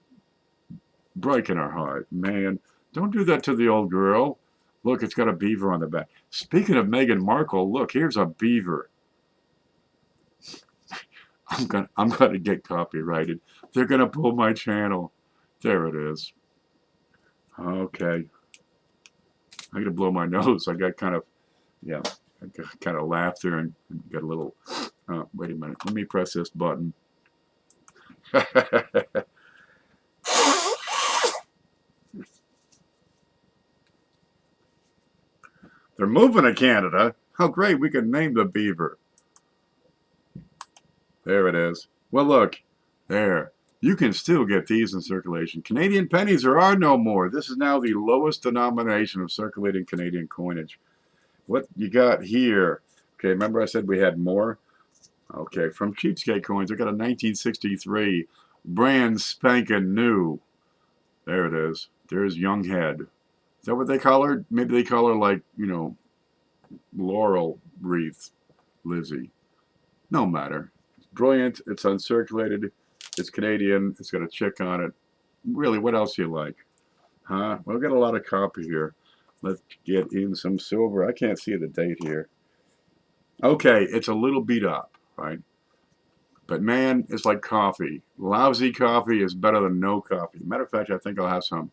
breaking her heart. Man, don't do that to the old girl. Look, it's got a beaver on the back. Speaking of Meghan Markle, look, here's a beaver. I'm gonna get copyrighted. They're gonna pull my channel. There it is. Okay. I gotta blow my nose. I got kind of, yeah, I got kind of laughter and got a little. Wait a minute. Let me press this button. They're moving to Canada. How great. We could name the beaver. There it is. Well, look. There. You can still get these in circulation. Canadian pennies, there are no more. This is now the lowest denomination of circulating Canadian coinage. What you got here? Okay, remember I said we had more? Okay, from cheapskate coins, I got a 1963 brand spanking new. There it is. There's Young Head. Is that what they call her? Maybe they call her like, you know, Laurel Wreath Lizzie. No matter. It's brilliant. It's uncirculated. It's Canadian. It's got a chick on it. Really, what else do you like? Huh? Well, we've got a lot of copper here. Let's get in some silver. I can't see the date here. Okay, it's a little beat up, right? But man, it's like coffee. Lousy coffee is better than no coffee. Matter of fact, I think I'll have some.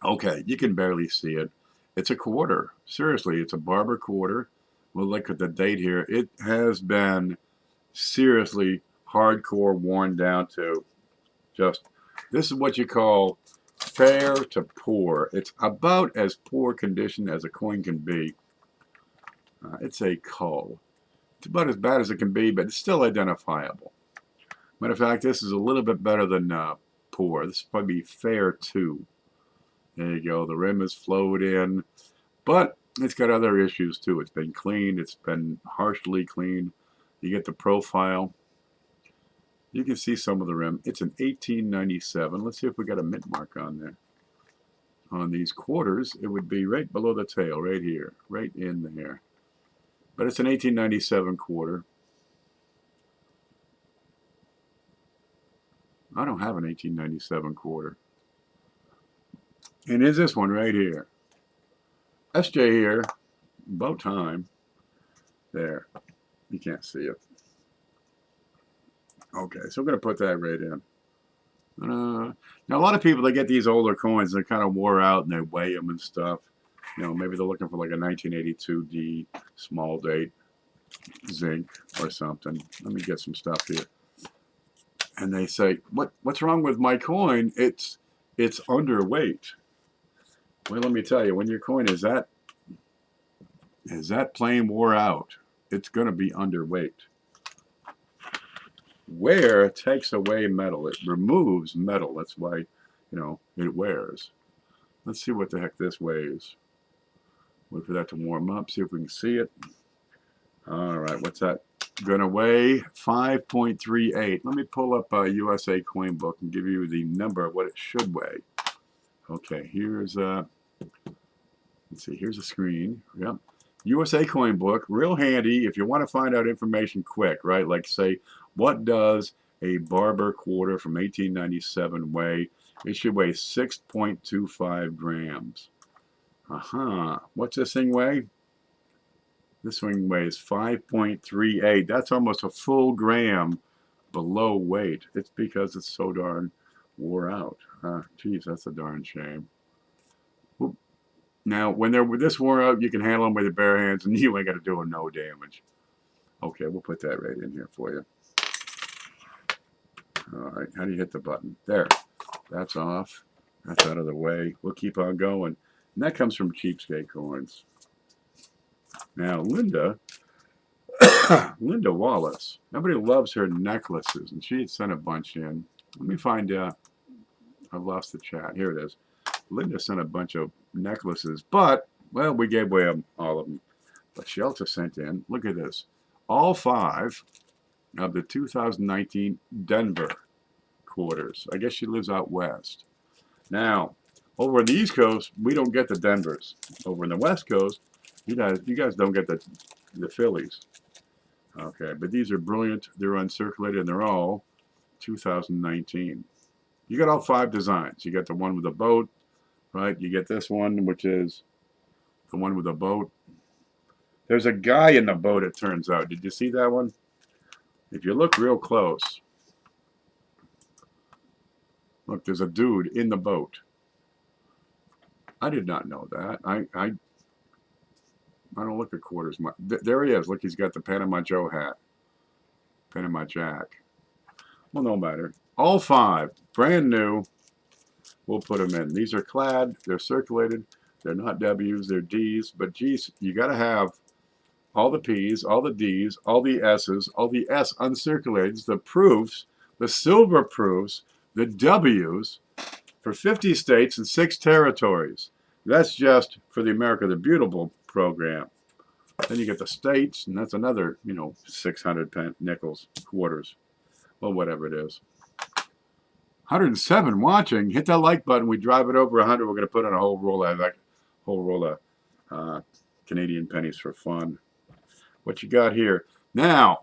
Okay, you can barely see it. It's a quarter. Seriously, it's a Barber quarter. We'll look at the date here. It has been seriously hardcore worn down to just, this is what you call fair to poor. It's about as poor condition as a coin can be. It's a cull. It's about as bad as it can be, but it's still identifiable. Matter of fact, this is a little bit better than poor. This is probably fair too. There you go. The rim is flowed in, but it's got other issues too. It's been cleaned. It's been harshly cleaned. You get the profile. You can see some of the rim. It's an 1897. Let's see if we got a mint mark on there. On these quarters, it would be right below the tail, right here, right in there. But it's an 1897 quarter. I don't have an 1897 quarter. And is this one right here. SJ here, about time. There, you can't see it. Okay, so I'm going to put that right in. Now, a lot of people, they get these older coins, they're kind of wore out, and they weigh them and stuff. You know, maybe they're looking for like a 1982D small date zinc or something. Let me get some stuff here. And they say, what's wrong with my coin? It's underweight. Well, let me tell you, when your coin is that plain wore out, it's going to be underweight. Wear takes away metal. It removes metal. That's why, you know, it wears. Let's see what the heck this weighs. Wait for that to warm up, see if we can see it. All right, what's that going to weigh? 5.38. Let me pull up a USA coin book and give you the number of what it should weigh. Okay, here's let's see, here's a screen. Yep. USA coin book, real handy if you want to find out information quick, right? Like say, what does a Barber quarter from 1897 weigh? It should weigh 6.25 grams. What's this thing weigh? This thing weighs 5.38. That's almost a full gram below weight. It's because it's so darn wore out. Geez, that's a darn shame. Whoop. Now, when they're this wore out, you can handle them with your bare hands, and you ain't got to do no damage. Okay, we'll put that right in here for you. All right, how do you hit the button? There. That's off. That's out of the way. We'll keep on going. And that comes from cheapskate coins. Now, Linda Wallace. Everybody loves her necklaces, and she had sent a bunch in. Let me find out. I've lost the chat. Here it is. Linda sent a bunch of necklaces, but, well, we gave away all of them. But she also sent in, look at this, all 5 of the 2019 Denver quarters. I guess she lives out west. Now, over on the East Coast, we don't get the Denvers. Over in the West Coast, you guys don't get the Phillies. Okay, but these are brilliant. They're uncirculated, and they're all 2019. You got all 5 designs. You got the one with the boat, right? You get this one, which is the one with the boat. There's a guy in the boat, it turns out. Did you see that one? If you look real close, look, there's a dude in the boat. I did not know that. I don't look at quarters much. There he is. Look, he's got the Panama Joe hat. Panama Jack. Well, no matter. All 5, brand new. We'll put them in. These are clad. They're circulated. They're not W's. They're D's. But, geez, you got to have all the P's, all the D's, all the S's, all the S uncirculated, the proofs, the silver proofs, the W's for 50 states and 6 territories. That's just for the America the Beautiful program. Then you get the states, and that's another, 600 nickels, quarters, well, whatever it is. 107 watching. Hit that like button. We drive it over 100. We're going to put in a whole roll of Canadian pennies for fun. What you got here? Now,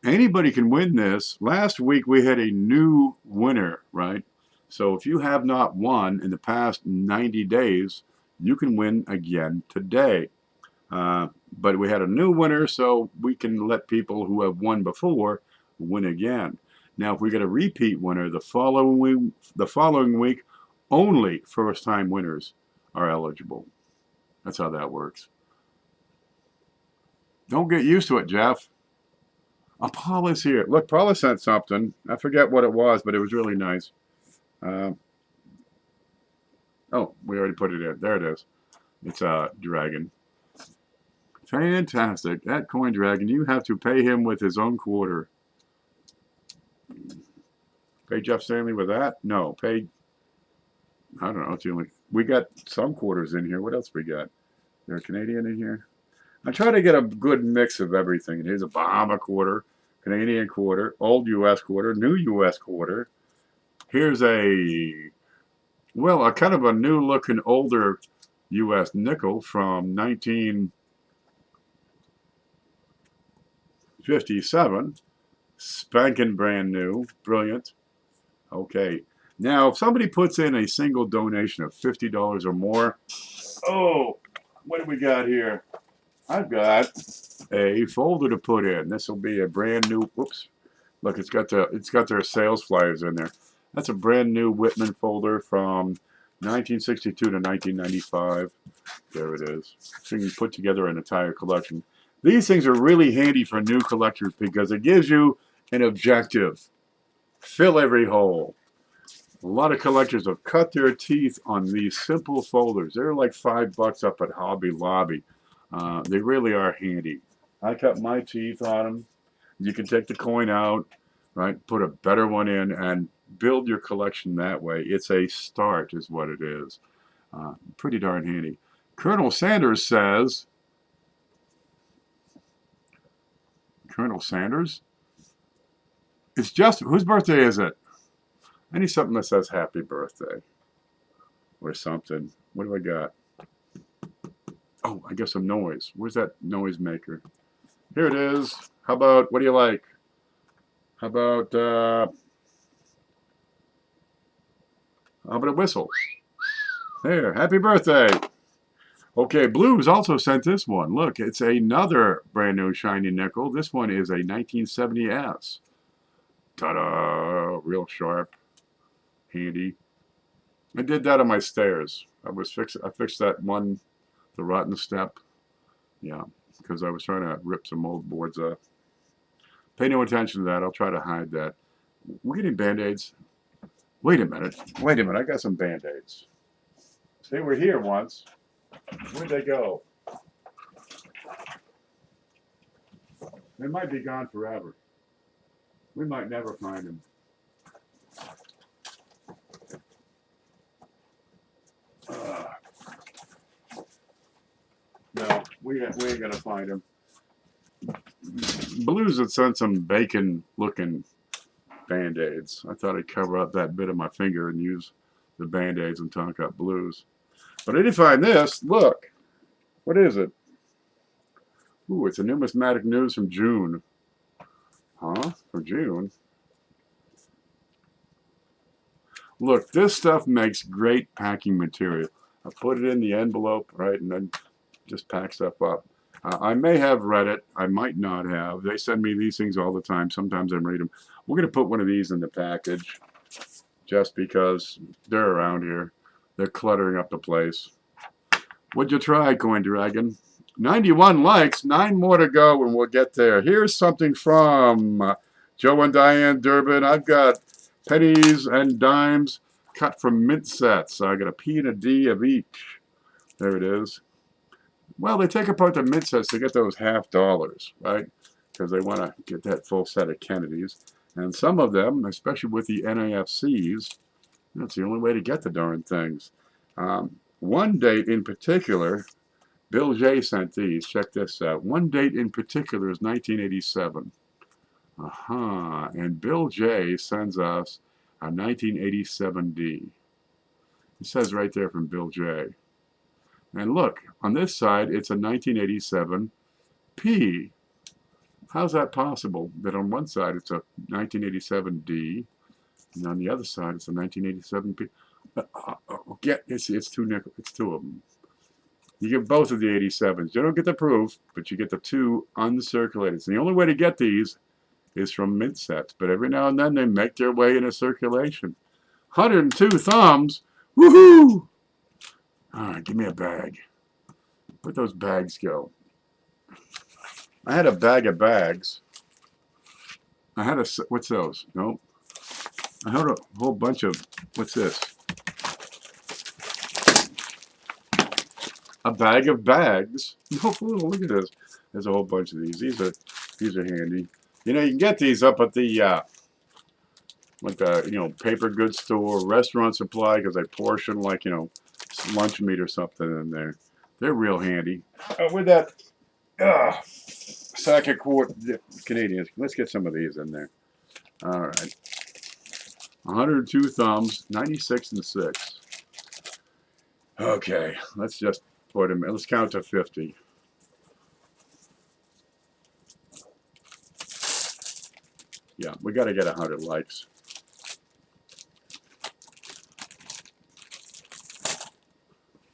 anybody can win this. Last week we had a new winner, right? So if you have not won in the past 90 days, you can win again today. But we had a new winner, so we can let people who have won before win again. Now, if we get a repeat winner the following week, only first-time winners are eligible. That's how that works. Don't get used to it, Jeff. Oh, Paula's here. Look, Paula sent something. I forget what it was, but it was really nice. Oh, we already put it in. There it is. It's a dragon. Fantastic. That coin dragon, you have to pay him with his own quarter. Pay Jeff Stanley with that? No. Pay, I don't know. It's the only, we got some quarters in here. What else we got? There a Canadian in here? I try to get a good mix of everything. Here's a Bahama quarter, Canadian quarter, old U.S. quarter, new U.S. quarter. Here's a kind of a new-looking, older U.S. nickel from 1957. Spanking brand new. Brilliant. Okay. Now, if somebody puts in a single donation of $50 or more, oh, what do we got here? I've got a folder to put in. This will be a brand new, whoops, look, it's got their sales flyers in there. That's a brand new Whitman folder from 1962 to 1995. There it is. So you can put together an entire collection. These things are really handy for new collectors because it gives you an objective. Fill every hole. A lot of collectors have cut their teeth on these simple folders. They're like $5 up at Hobby Lobby. They really are handy. I cut my teeth on them. You can take the coin out, right? Put a better one in and build your collection that way. It's a start is what it is. Pretty darn handy. Colonel Sanders says, Colonel Sanders? It's just, whose birthday is it? I need something that says happy birthday or something. What do I got? Oh, I guess some noise. Where's that noise maker? Here it is. How about, what do you like? How about a whistle? There, happy birthday. Okay, Blues also sent this one. Look, it's another brand new shiny nickel. This one is a 1970S. Ta-da! Real sharp. Handy. I did that on my stairs. I fixed that one, the rotten step. Yeah, because I was trying to rip some old boards up. Pay no attention to that. I'll try to hide that. We're getting Band-Aids. Wait a minute. I got some Band-Aids. They were here once. Where'd they go? They might be gone forever. We might never find them. No, we ain't gonna find them. Blues had sent some bacon-looking Band-Aids. I thought I'd cover up that bit of my finger and use the Band-Aids and talk up blues. But I didn't find this. Look. What is it? Ooh, it's a numismatic news from June. Huh? From June? Look, this stuff makes great packing material. I put it in the envelope, right, and then just pack stuff up. I may have read it. I might not have. They send me these things all the time. Sometimes I read them. We're going to put one of these in the package just because they're around here. They're cluttering up the place. What'd you try, Coin Dragon? 91 likes. 9 more to go and we'll get there. Here's something from Joe and Diane Durbin. I've got pennies and dimes cut from mint sets. I got a P and a D of each. There it is. Well, they take apart the mint sets to get those $half, right? Because they want to get that full set of Kennedys. And some of them, especially with the NAFCs, that's the only way to get the darn things. One date in particular, Bill J sent these. Check this out. One date in particular is 1987. And Bill J sends us a 1987D. It says right there from Bill J. And look, on this side, it's a 1987P. How's that possible? That on one side, it's a 1987D, and on the other side, it's a 1987P. It's two nickels. It's two of them. You get both of the 87s. You don't get the proof, but you get the two uncirculated. So the only way to get these is from mint sets, but every now and then they make their way into circulation. 102 thumbs. Woohoo! All right, give me a bag. Where'd those bags go? I had a bag of bags. I had what's those? Nope. I had a whole bunch of, what's this? A bag of bags. Oh, look at this. There's a whole bunch of these. These are handy. You know, you can get these up at the paper goods store, restaurant supply, because they portion like, lunch meat or something in there. They're real handy. With that sack of Canadians, let's get some of these in there. All right. 102 thumbs, 96 and 6. Okay, let's just put them in. Let's count to 50. Yeah, we got to get 100 likes.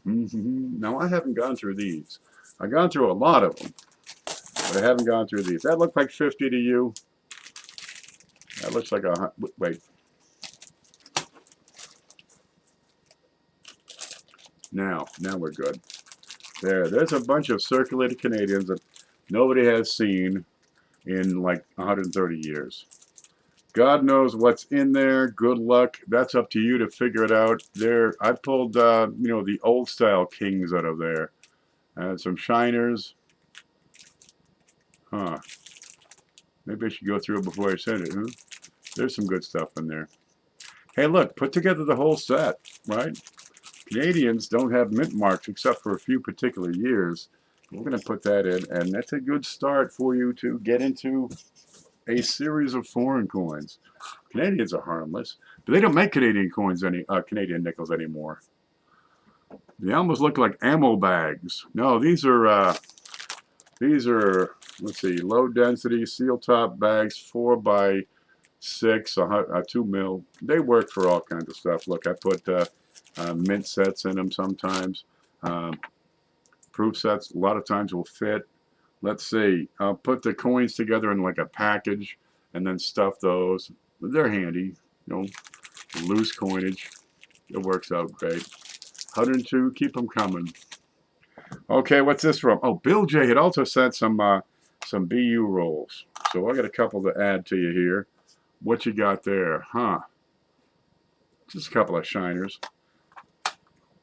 Now, I haven't gone through these. I've gone through a lot of them, but I haven't gone through these. That looked like 50 to you. That looks like a... Wait. Now we're good. There's a bunch of circulated Canadians that nobody has seen in like 130 years. God knows what's in there. Good luck. That's up to you to figure it out. I pulled, the old style kings out of there. And some shiners. Huh. Maybe I should go through it before I send it, huh? There's some good stuff in there. Hey, look, put together the whole set, right? Canadians don't have mint marks except for a few particular years. We're going to put that in, and that's a good start for you to get into a series of foreign coins. Canadians are harmless, but they don't make Canadian coins Canadian nickels anymore. They almost look like ammo bags. No, these are let's see, low density seal top bags, 4x6, 2 mil. They work for all kinds of stuff. Look, I put mint sets in them sometimes. Proof sets a lot of times will fit. Let's see, I'll put the coins together in like a package and then stuff those. They're handy, loose coinage. It works out great. 102, keep them coming. Okay, what's this from? Oh, Bill J had also sent some BU rolls. So I got a couple to add to you here. What you got there? Just a couple of shiners.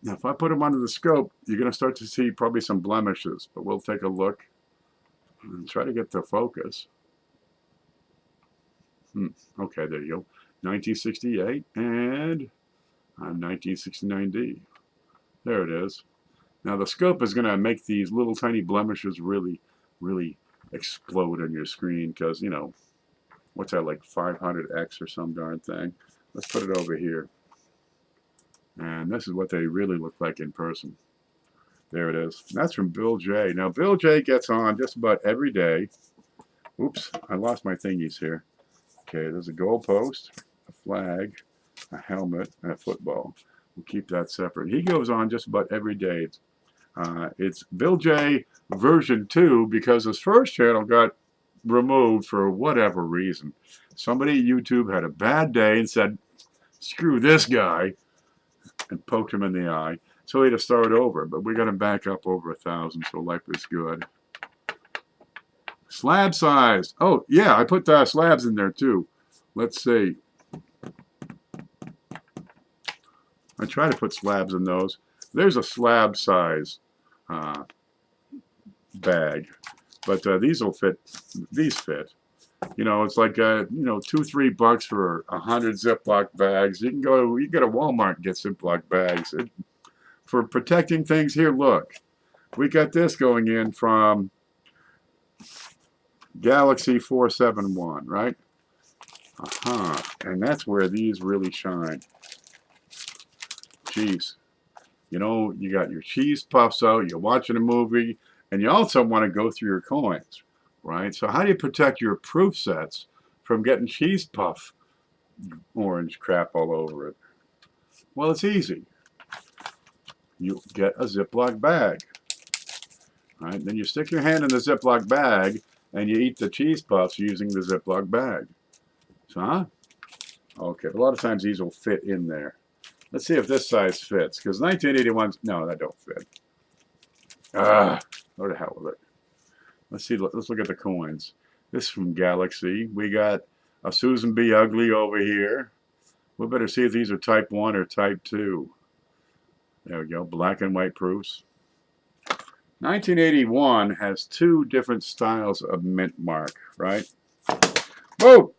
Now, if I put them under the scope, you're going to start to see probably some blemishes, but we'll take a look and try to get the focus. Okay, there you go. 1968 and 1969D. There it is. Now the scope is going to make these little tiny blemishes really, really explode on your screen because, you know, what's that, like 500x or some darn thing? Let's put it over here. And this is what they really look like in person. There it is. That's from Bill J. Now, Bill J gets on just about every day. Oops, I lost my thingies here. Okay, there's a goalpost, a flag, a helmet, and a football. We'll keep that separate. He goes on just about every day. It's Bill J version 2 because his first channel got removed for whatever reason. Somebody at YouTube had a bad day and said, screw this guy, and poked him in the eye. So he had to start over, but we got him back up over 1,000, so life is good. Slab size. Oh, yeah, I put slabs in there too. Let's see. I try to put slabs in those. There's a slab size bag, but these will fit. These fit. You know, it's like you know, $2-3 for 100 Ziploc bags. You can go to Walmart and get Ziploc bags for protecting things. Here, look, we got this going in from Galaxy 471, right? And that's where these really shine. Cheese. You know, you got your cheese puffs out, you're watching a movie, and you also want to go through your coins, right? So how do you protect your proof sets from getting cheese puff orange crap all over it? Well, it's easy. You get a Ziploc bag, right? Then you stick your hand in the Ziploc bag and you eat the cheese puffs using the Ziploc bag. So, okay, a lot of times these will fit in there. Let's see if this size fits, because 1981's, no, that don't fit. Go to hell with it. Let's see, let's look at the coins. This is from Galaxy. We got a Susan B. Ugly over here. We better see if these are type 1 or type 2. There we go, black and white proofs. 1981 has 2 different styles of mint mark, right? Whoa!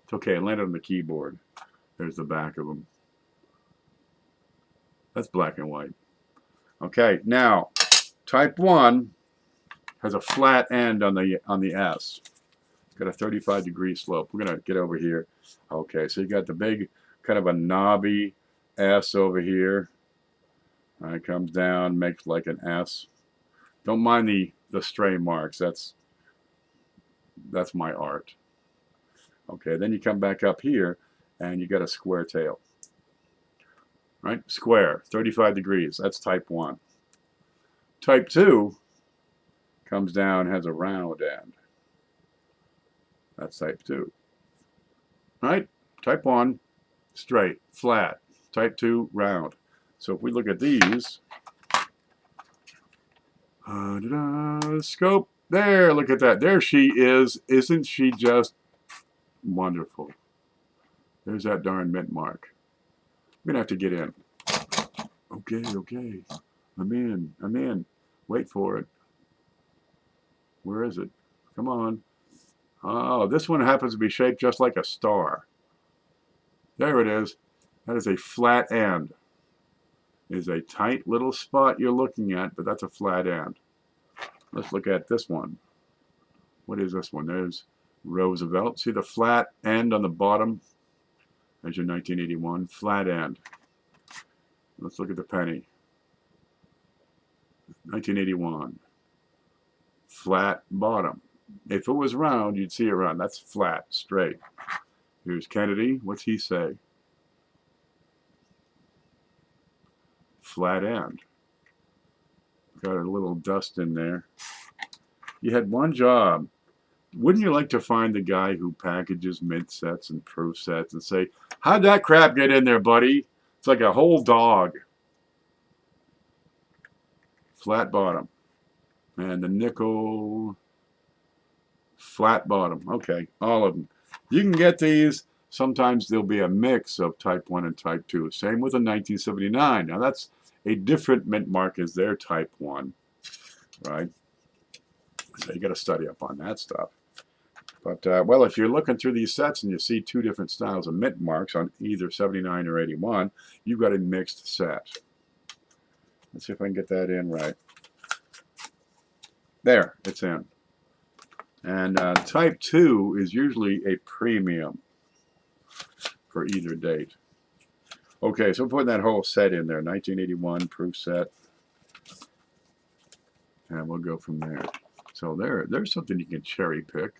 It's okay, it landed on the keyboard. There's the back of them. That's black and white. Okay, now, type 1 has a flat end on the S. It's got a 35-degree slope. We're going to get over here. Okay, so you got the big, kind of a knobby S over here. It comes down, makes like an S. Don't mind the stray marks. That's my art. Okay, then you come back up here, and you got a square tail. Right? Square, 35 degrees. That's type 1. Type 2 comes down, has a round end. That's type 2. Right? Type 1, straight, flat. Type 2, round. So if we look at these, scope, there, look at that. There she is. Isn't she just wonderful? There's that darn mint mark. I'm going to have to get in. Okay. I'm in. Wait for it. Where is it? Come on. Oh, this one happens to be shaped just like a star. There it is. That is a flat end. It is a tight little spot you're looking at, but that's a flat end. Let's look at this one. What is this one? There's Roosevelt. See the flat end on the bottom? There's your 1981 flat end. Let's look at the penny. 1981. Flat bottom. If it was round, you'd see it round. That's flat, straight. Here's Kennedy. What's he say? Flat end. Got a little dust in there. You had one job. Wouldn't you like to find the guy who packages mint sets and proof sets and say, how'd that crap get in there, buddy? It's like a whole dog. Flat bottom. And the nickel, flat bottom. Okay, all of them. You can get these. Sometimes there'll be a mix of type 1 and type 2. Same with a 1979. Now that's a different mint mark as their type 1, right? So you got to study up on that stuff. But, well, if you're looking through these sets and you see two different styles of mint marks on either 79 or 81, you've got a mixed set. Let's see if I can get that in right. There, it's in. And type 2 is usually a premium for either date. Okay, so we're putting that whole set in there, 1981 proof set. And we'll go from there. So there's something you can cherry pick.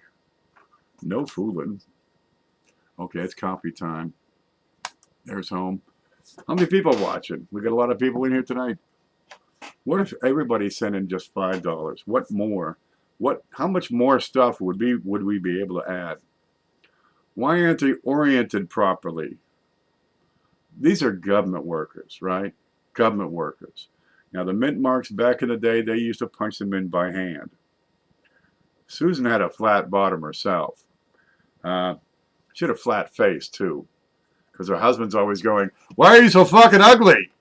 No fooling. Okay, it's coffee time. There's home. How many people watching? We got a lot of people in here tonight. What if everybody sent in just $5? What more? How much more stuff would we be able to add? Why aren't they oriented properly? These are government workers, right? Government workers. Now the mint marks back in the day, they used to punch them in by hand. Susan had a flat bottom herself. She had a flat face too, because her husband's always going, "Why are you so fucking ugly?"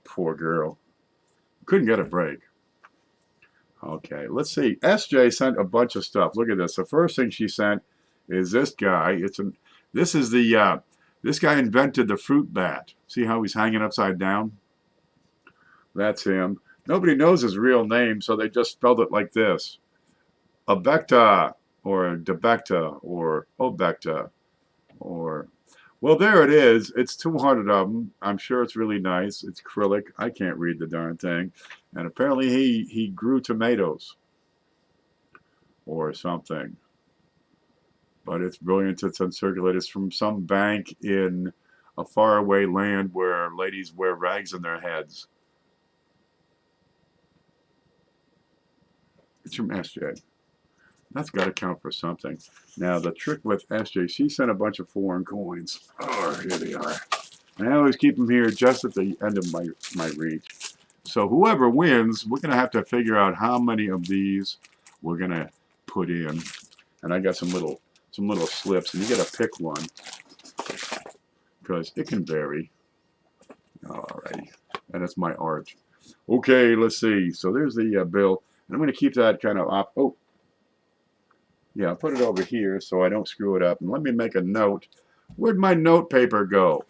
Poor girl. Couldn't get a break. Okay, let's see. SJ sent a bunch of stuff. Look at this. The first thing she sent is this guy. This guy invented the fruit bat. See how he's hanging upside down? That's him. Nobody knows his real name, so they just spelled it like this. Abecta, or Debecta, or Obecta, or... Well, there it is. It's 200 of them. I'm sure it's really nice. It's acrylic. I can't read the darn thing. And apparently he grew tomatoes or something. But it's brilliant. It's uncirculated. It's from some bank in a faraway land where ladies wear rags on their heads. It's from SJ. That's got to count for something. Now, the trick with SJ, she sent a bunch of foreign coins. Oh, here they are. And I always keep them here just at the end of my reach. So whoever wins, we're going to have to figure out how many of these we're going to put in. And I got some little slips, and you got to pick one because it can vary. Alrighty. And it's my art. Okay, let's see. So there's the bill. And I'm going to keep that kind of off. Oh. Yeah, I'll put it over here so I don't screw it up. And let me make a note. Where'd my note paper go?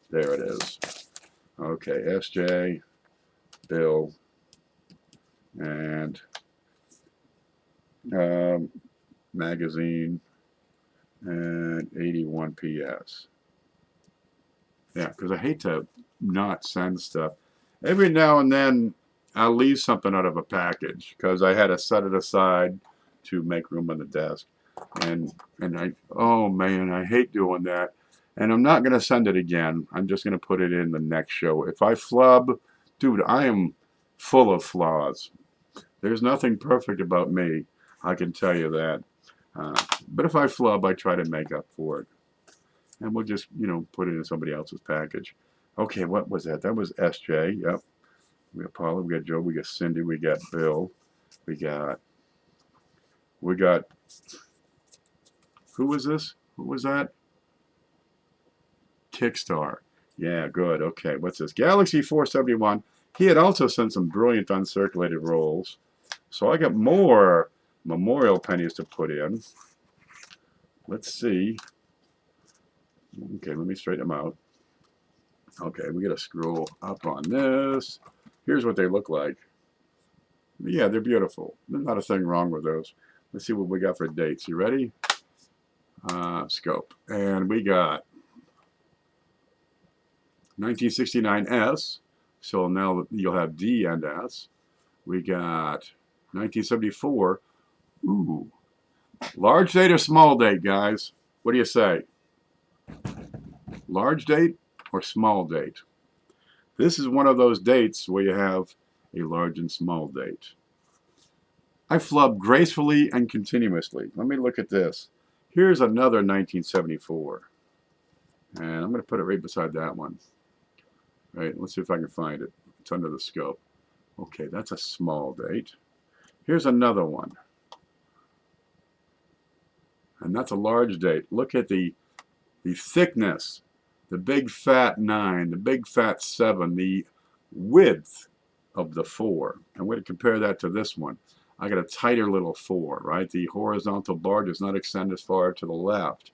There it is. Okay, SJ, bill, and magazine, and 81 PS. Yeah, because I hate to not send stuff. Every now and then I'll leave something out of a package because I had to set it aside to make room on the desk, and oh man, I hate doing that, and I'm not gonna send it again. I'm just gonna put it in the next show. If I flub, dude, I am full of flaws. There's nothing perfect about me, I can tell you that. But if I flub, I try to make up for it, and we'll just put it in somebody else's package. Okay, what was that? That was SJ. Yep. We got Paula, we got Joe, we got Cindy, we got Bill, we got. Who was this? Who was that? Kickstar. Yeah, good. Okay, what's this? Galaxy 471. He had also sent some brilliant uncirculated rolls. So I got more memorial pennies to put in. Let's see. Okay, let me straighten them out. Okay, we got to scroll up on this. Here's what they look like. Yeah, they're beautiful. There's not a thing wrong with those. Let's see what we got for dates. You ready? Scope. And we got 1969 S. So now you'll have D and S. We got 1974. Ooh. Large date or small date, guys? What do you say? Large date or small date? This is one of those dates where you have a large and small date. I flub gracefully and continuously. Let me look at this. Here's another 1974. And I'm going to put it right beside that one. All right, let's see if I can find it. It's under the scope. Okay, that's a small date. Here's another one. And that's a large date. Look at the thickness, the big fat 9, the big fat 7, the width of the 4. I'm going to compare that to this one. I got a tighter little 4, right? The horizontal bar does not extend as far to the left.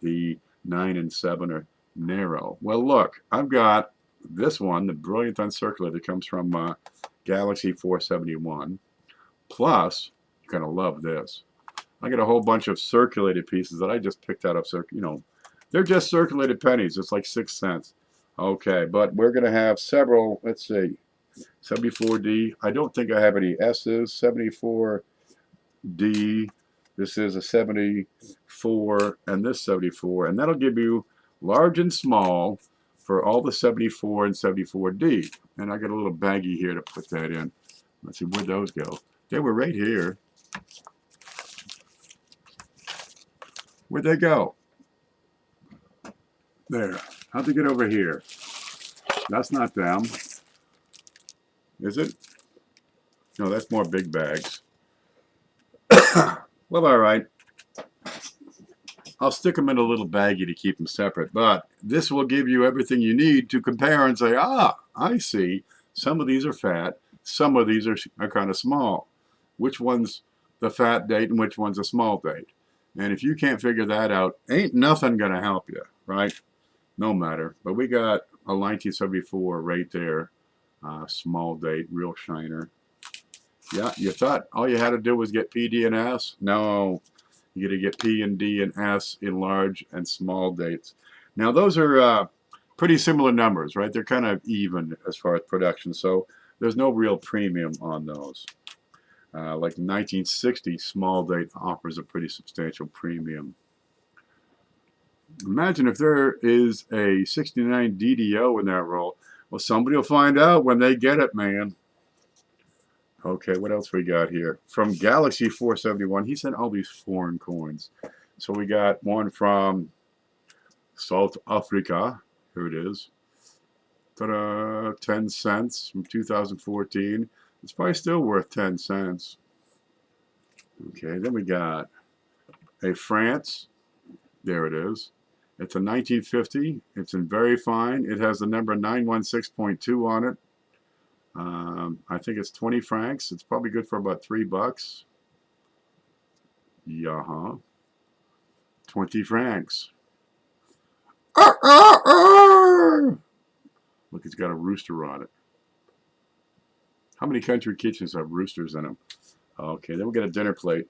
The 9 and 7 are narrow. Well, look, I've got this one, the Brilliant Uncirculated, comes from Galaxy 471. Plus, you're going to love this. I got a whole bunch of circulated pieces that I just picked out of, they're just circulated pennies. It's like 6 cents. Okay, but we're going to have several, let's see, 74D. I don't think I have any S's. 74D. This is a 74 and this 74. And that'll give you large and small for all the 74 and 74D. And I got a little baggie here to put that in. Let's see, where'd those go? They were right here. Where'd they go? There. How'd they get over here? That's not them. Is it? No, that's more big bags. Well, all right. I'll stick them in a little baggie to keep them separate. But this will give you everything you need to compare and say, ah, I see. Some of these are fat. Some of these are kind of small. Which one's the fat date and which one's a small date? And if you can't figure that out, ain't nothing going to help you, right? No matter. But we got a 1974 right there. Small date, real shiner. Yeah, you thought all you had to do was get P, D, and S? No. You got to get P and D and S in large and small dates. Now, those are pretty similar numbers, right? They're kind of even as far as production, so there's no real premium on those. Like 1960, small date offers a pretty substantial premium. Imagine if there is a 69 DDO in that roll. Well, somebody will find out when they get it, man. Okay, what else we got here? From Galaxy 471, he sent all these foreign coins. So we got one from South Africa. Here it is. Ta-da, 10 cents from 2014. It's probably still worth 10 cents. Okay, then we got a France. There it is. It's a 1950. It's in very fine. It has the number 916.2 on it. I think it's 20 francs. It's probably good for about $3. Yeah, 20 francs. Look, it's got a rooster on it. How many country kitchens have roosters in them? Okay, then we got a dinner plate.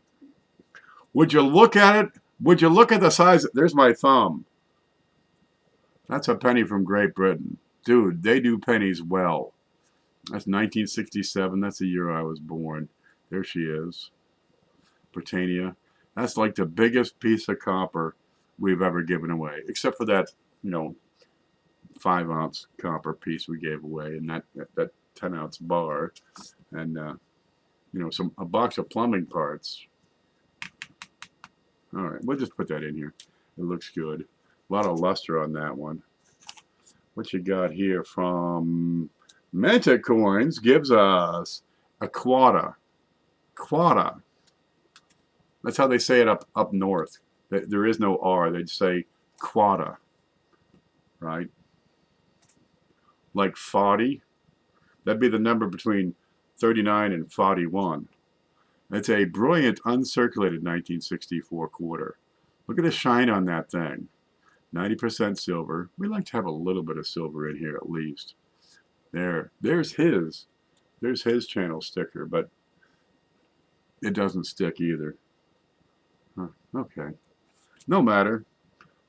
Would you look at it? Would you look at the size? There's my thumb. That's a penny from Great Britain. Dude, they do pennies well. That's 1967. That's the year I was born. There she is. Britannia. That's like the biggest piece of copper we've ever given away. Except for that, 5-ounce copper piece we gave away. And that 10-ounce bar. And, a box of plumbing parts. All right, we'll just put that in here. It looks good. A lot of luster on that one. What you got here from Meta Coins gives us a quota. Quota. That's how they say it up north. There is no R. They'd say quota. Right? Like 40. That'd be the number between 39 and 41. It's a brilliant uncirculated 1964 quarter. Look at the shine on that thing. 90% silver. We like to have a little bit of silver in here at least. There's his channel sticker, but it doesn't stick either. Huh, okay. No matter.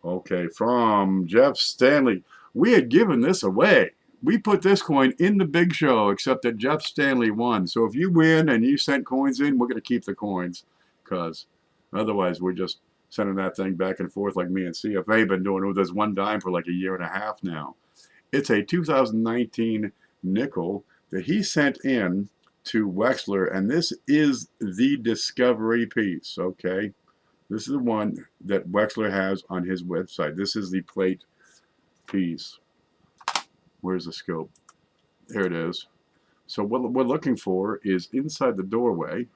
Okay, from Jeff Stanley. We had given this away. We put this coin in the big show, except that Jeff Stanley won. So if you win and you sent coins in, we're going to keep the coins, because otherwise we're just sending that thing back and forth like me and CFA have been doing with this one dime for like a year and a half now. It's a 2019 nickel that he sent in to Wexler, and this is the discovery piece, okay? This is the one that Wexler has on his website. This is the plate piece. Where's the scope? There it is. So what we're looking for is inside the doorway,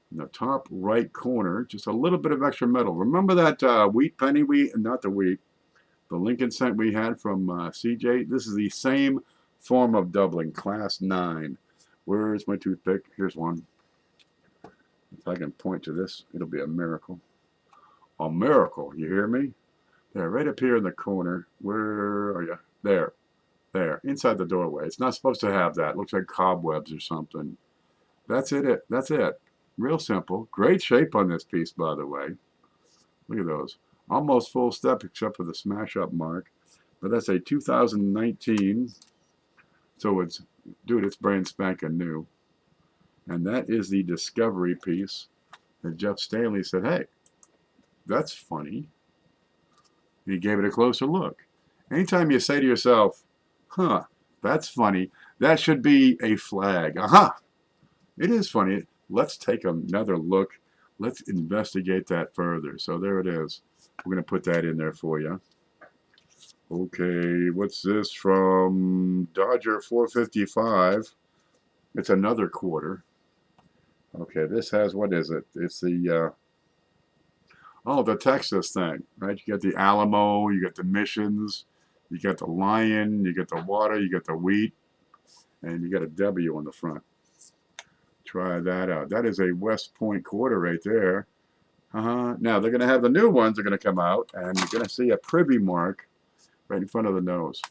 in the top right corner, just a little bit of extra metal. Remember that wheat penny not the wheat, the Lincoln cent we had from CJ? This is the same form of doubling, class 9. Where's my toothpick? Here's one. If I can point to this, it'll be a miracle. A miracle, you hear me? There, right up here in the corner. Where are you? There, there, inside the doorway. It's not supposed to have that. It looks like cobwebs or something. That's it. That's it. Real simple. Great shape on this piece, by the way. Look at those. Almost full step except for the smash up mark. But that's a 2019. So it's, dude, it's brand spanking new. And that is the discovery piece that Jeff Stanley said, hey, that's funny. He gave it a closer look. Anytime you say to yourself, huh, that's funny, that should be a flag. Aha! It is funny. Let's take another look. Let's investigate that further. So there it is. We're going to put that in there for you. Okay, what's this from Dodger 455? It's another quarter. Okay, this has, what is it? It's the, oh, the Texas thing, right? You got the Alamo, you got the Missions, you got the Lion, you got the water, you got the wheat, and you got a W on the front. Try that out. That is a West Point quarter right there. Now, they're going to have the new ones are going to come out, and you're going to see a privy mark right in front of the nose.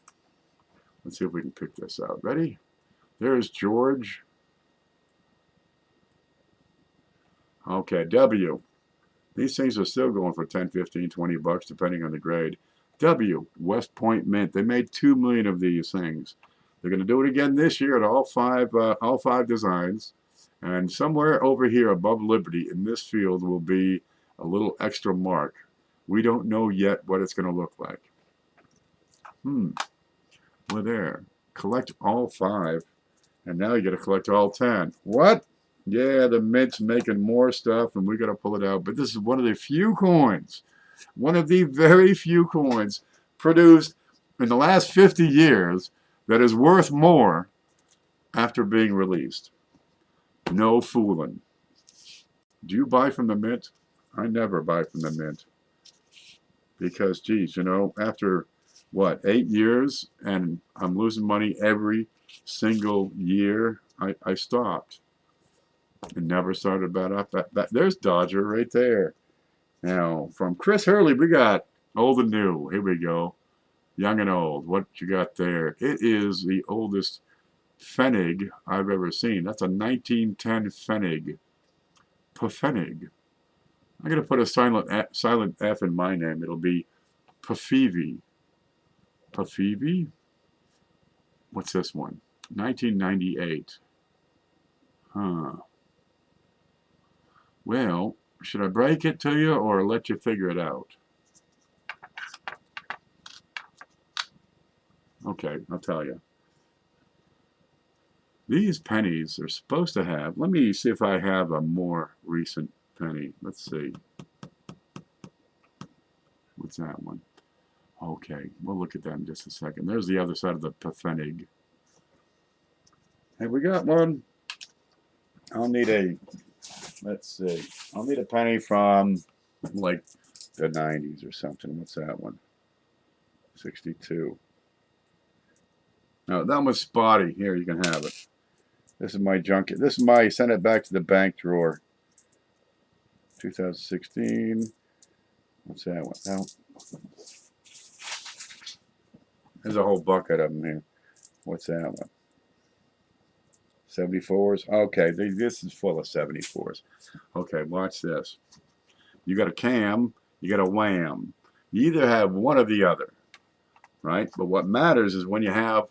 Let's see if we can pick this out. Ready? There's George. Okay, W. These things are still going for 10, 15, 20 bucks, depending on the grade. W, West Point Mint. They made 2 million of these things. They're going to do it again this year at all five designs. And somewhere over here above Liberty in this field will be a little extra mark. We don't know yet what it's going to look like. Well, there. Collect all 5. And now you got to collect all 10. What? Yeah, the Mint's making more stuff, and we got to pull it out. But this is one of the few coins, one of the very few coins produced in the last 50 years that is worth more after being released. No fooling. Do you buy from the Mint? I never buy from the Mint. Because, geez, you know, after, what, 8 years, and I'm losing money every single year, I stopped. And never started back up. There's Dodger right there. Now, from Chris Hurley, we got old and new. Here we go. Young and old. What you got there? It is the oldest Pfennig I've ever seen. That's a 1910 Pfennig. Pfennig. I'm going to put a silent F in my name. It'll be Pfevi. Pfevi? What's this one? 1998. Huh. Well, should I break it to you or let you figure it out? Okay, I'll tell you. These pennies are supposed to have, let me see if I have a more recent penny. Let's see. What's that one? Okay, we'll look at that in just a second. There's the other side of the Pfennig. Hey, we got one. I'll need a, let's see. I'll need a penny from like the 90s or something. What's that one? 62. No, that was spotty. Here, you can have it. This is my junk. This is my send it back to the bank drawer. 2016. What's that one? Now, there's a whole bucket of them here. What's that one? 74s. Okay, this is full of 74s. Okay, watch this. You got a cam, you got a wham. You either have one or the other, right? But what matters is when you have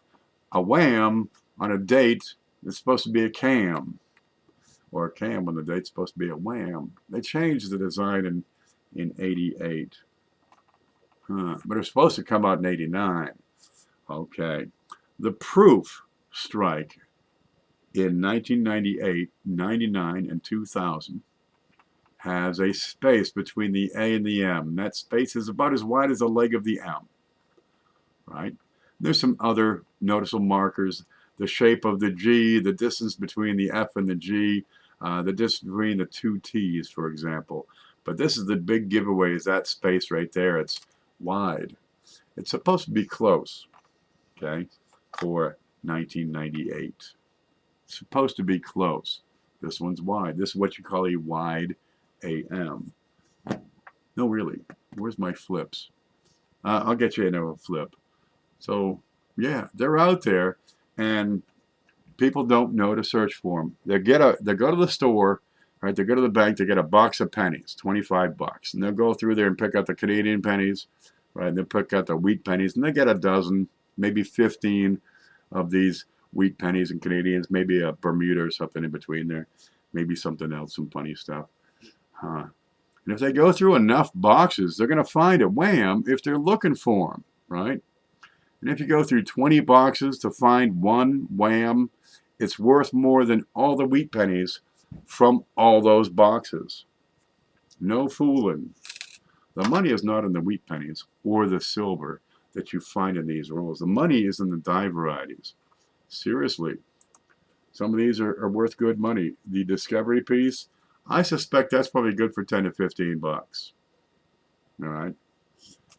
a wham on a date, it's supposed to be a cam, or a cam when the date's supposed to be a wham. They changed the design in 88. But it's supposed to come out in 89. Okay. The proof strike in 1998, 99, and 2000 has a space between the A and the M. That space is about as wide as the leg of the M, right? There's some other noticeable markers. The shape of the G, the distance between the F and the G, the distance between the two T's, for example. But this is the big giveaway, is that space right there. It's wide. It's supposed to be close, okay, for 1998. It's supposed to be close. This one's wide. This is what you call a wide AM. No, really. Where's my flips? I'll get you another flip. So, yeah, they're out there, and people don't know to search for them. They go to the store, right? They go to the bank. They get a box of pennies, $25, and they'll go through there and pick out the Canadian pennies, right? And they pick out the wheat pennies, and they get a dozen, maybe 15 of these wheat pennies and Canadians, maybe a Bermuda or something in between there, maybe something else, some funny stuff. And if they go through enough boxes, they're going to find a wham if they're looking for them, right? And if you go through 20 boxes to find one wham, it's worth more than all the wheat pennies from all those boxes. No fooling. The money is not in the wheat pennies or the silver that you find in these rolls. The money is in the die varieties. Seriously. Some of these are worth good money. The Discovery piece, I suspect that's probably good for 10 to 15 bucks. All right.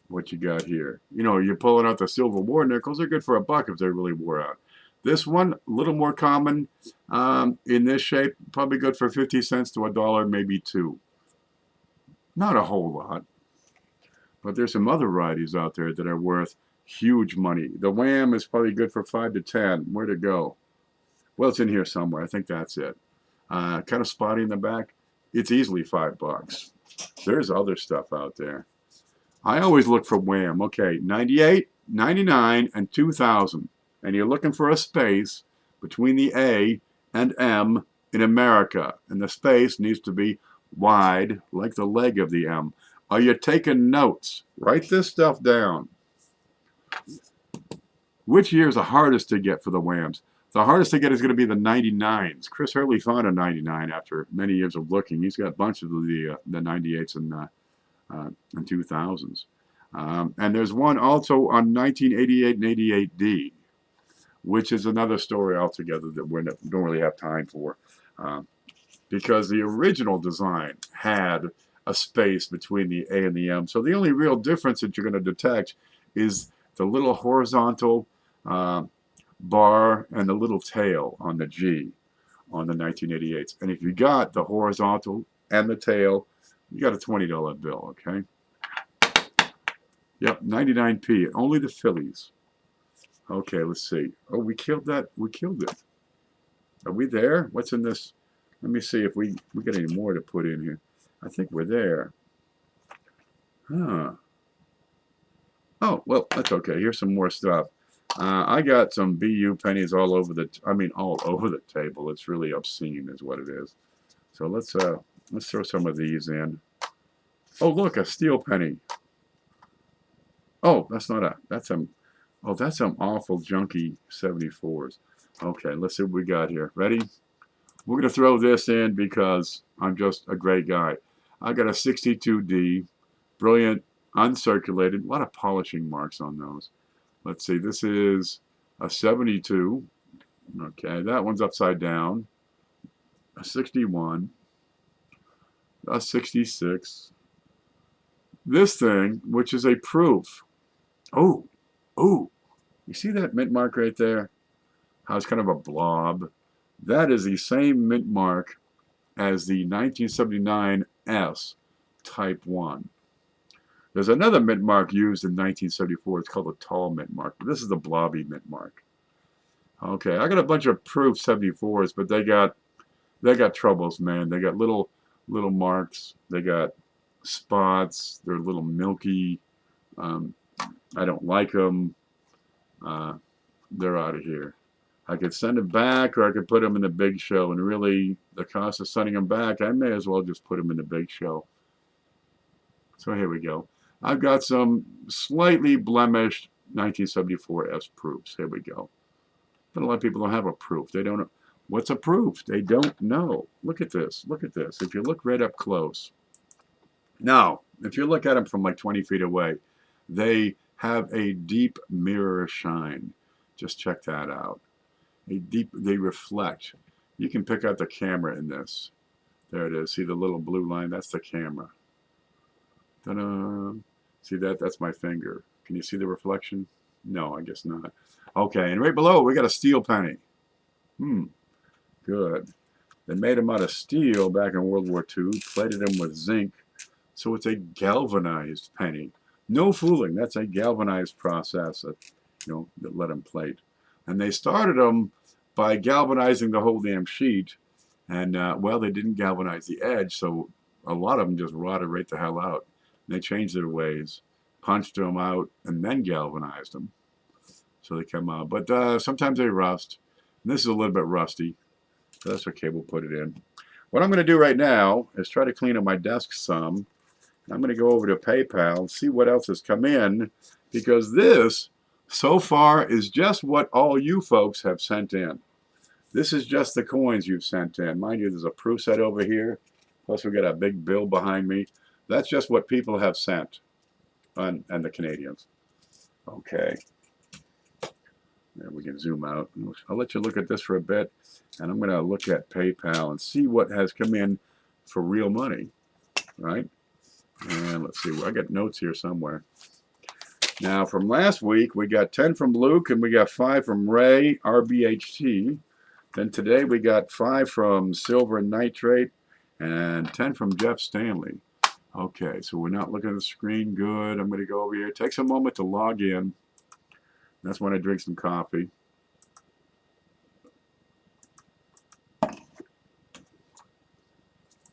What you got here? You know, you're pulling out the silver war nickels. They're good for $1 if they really wore out. This one, a little more common in this shape, probably good for 50 cents to $1, maybe $2. Not a whole lot. But there's some other varieties out there that are worth huge money. The wham is probably good for 5 to 10. Where'd it go? Well, it's in here somewhere. I think that's it. Kind of spotty in the back. It's easily $5. There's other stuff out there. I always look for wham. Okay, 98, 99, and 2000. And you're looking for a space between the A and M in America. And the space needs to be wide, like the leg of the M. Are you taking notes? Write this stuff down. Which year is the hardest to get for the whams? The hardest to get is going to be the 99s. Chris Hurley found a 99 after many years of looking. He's got a bunch of the 98s and 2000s. And there's one also on 1988 and 88D, which is another story altogether that we don't really have time for. Because the original design had a space between the A and the M. So the only real difference that you're going to detect is the little horizontal bar and the little tail on the G on the 1988s. And if you got the horizontal and the tail, you got a $20 bill, okay? Yep, 99p, only the Phillies. Okay, let's see. Oh, we killed that. We killed it. Are we there? What's in this? Let me see if we got any more to put in here. I think we're there. Huh. Oh, well, that's okay. Here's some more stuff. I got some BU pennies all over all over the table. It's really obscene is what it is. So let's throw some of these in. Oh, look, a steel penny. Oh, that's some awful junky 74s. Okay, let's see what we got here. Ready? We're going to throw this in because I'm just a great guy. I got a 62D, brilliant, uncirculated, a lot of polishing marks on those. Let's see, this is a 72. Okay, that one's upside down. A 61. A 66. This thing, which is a proof. Oh, you see that mint mark right there? How it's kind of a blob. That is the same mint mark as the 1979 S Type 1. There's another mint mark used in 1974. It's called the tall mint mark. But this is the blobby mint mark. Okay, I got a bunch of proof 74s, but they got troubles, man. They got little marks. They got spots. They're a little milky. I don't like them. They're out of here. I could send them back, or I could put them in the big show. And really, the cost of sending them back, I may as well just put them in the big show. So here we go. I've got some slightly blemished 1974 S proofs. Here we go. But a lot of people don't have a proof. They don't know. What's a proof? They don't know. Look at this. Look at this. If you look right up close. Now, if you look at them from like 20 feet away, they have a deep mirror shine. Just check that out. They reflect. You can pick out the camera in this. There it is. See the little blue line? That's the camera. Ta-da! See that? That's my finger. Can you see the reflection? No, I guess not. Okay, and right below we got a steel penny. Good. They made them out of steel back in World War II, plated them with zinc, so it's a galvanized penny. No fooling, that's a galvanized process that, that let them plate. And they started them by galvanizing the whole damn sheet, and well, they didn't galvanize the edge, so a lot of them just rotted right the hell out. And they changed their ways, punched them out, and then galvanized them. So they come out. But sometimes they rust. And this is a little bit rusty. So that's okay, we'll put it in. What I'm going to do right now is try to clean up my desk some. I'm going to go over to PayPal and see what else has come in, because this, so far, is just what all you folks have sent in. This is just the coins you've sent in. Mind you, there's a proof set over here. Plus, we got a big bill behind me. That's just what people have sent, and the Canadians. Okay. There, we can zoom out. I'll let you look at this for a bit, and I'm going to look at PayPal and see what has come in for real money, right? And let's see, I got notes here somewhere. Now, from last week, we got 10 from Luke, and we got 5 from Ray, RBHT. Then today, we got 5 from Silver Nitrate, and 10 from Jeff Stanley. Okay, so we're not looking at the screen. Good. I'm going to go over here. It takes a moment to log in. That's when I drink some coffee.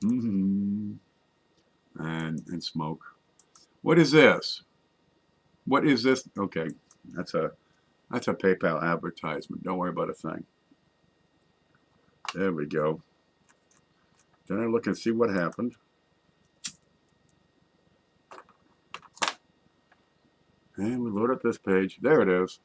And smoke. What is this? What is this? Okay, that's a PayPal advertisement. Don't worry about a thing. There we go. Then I look and see what happened. And we load up this page. There it is.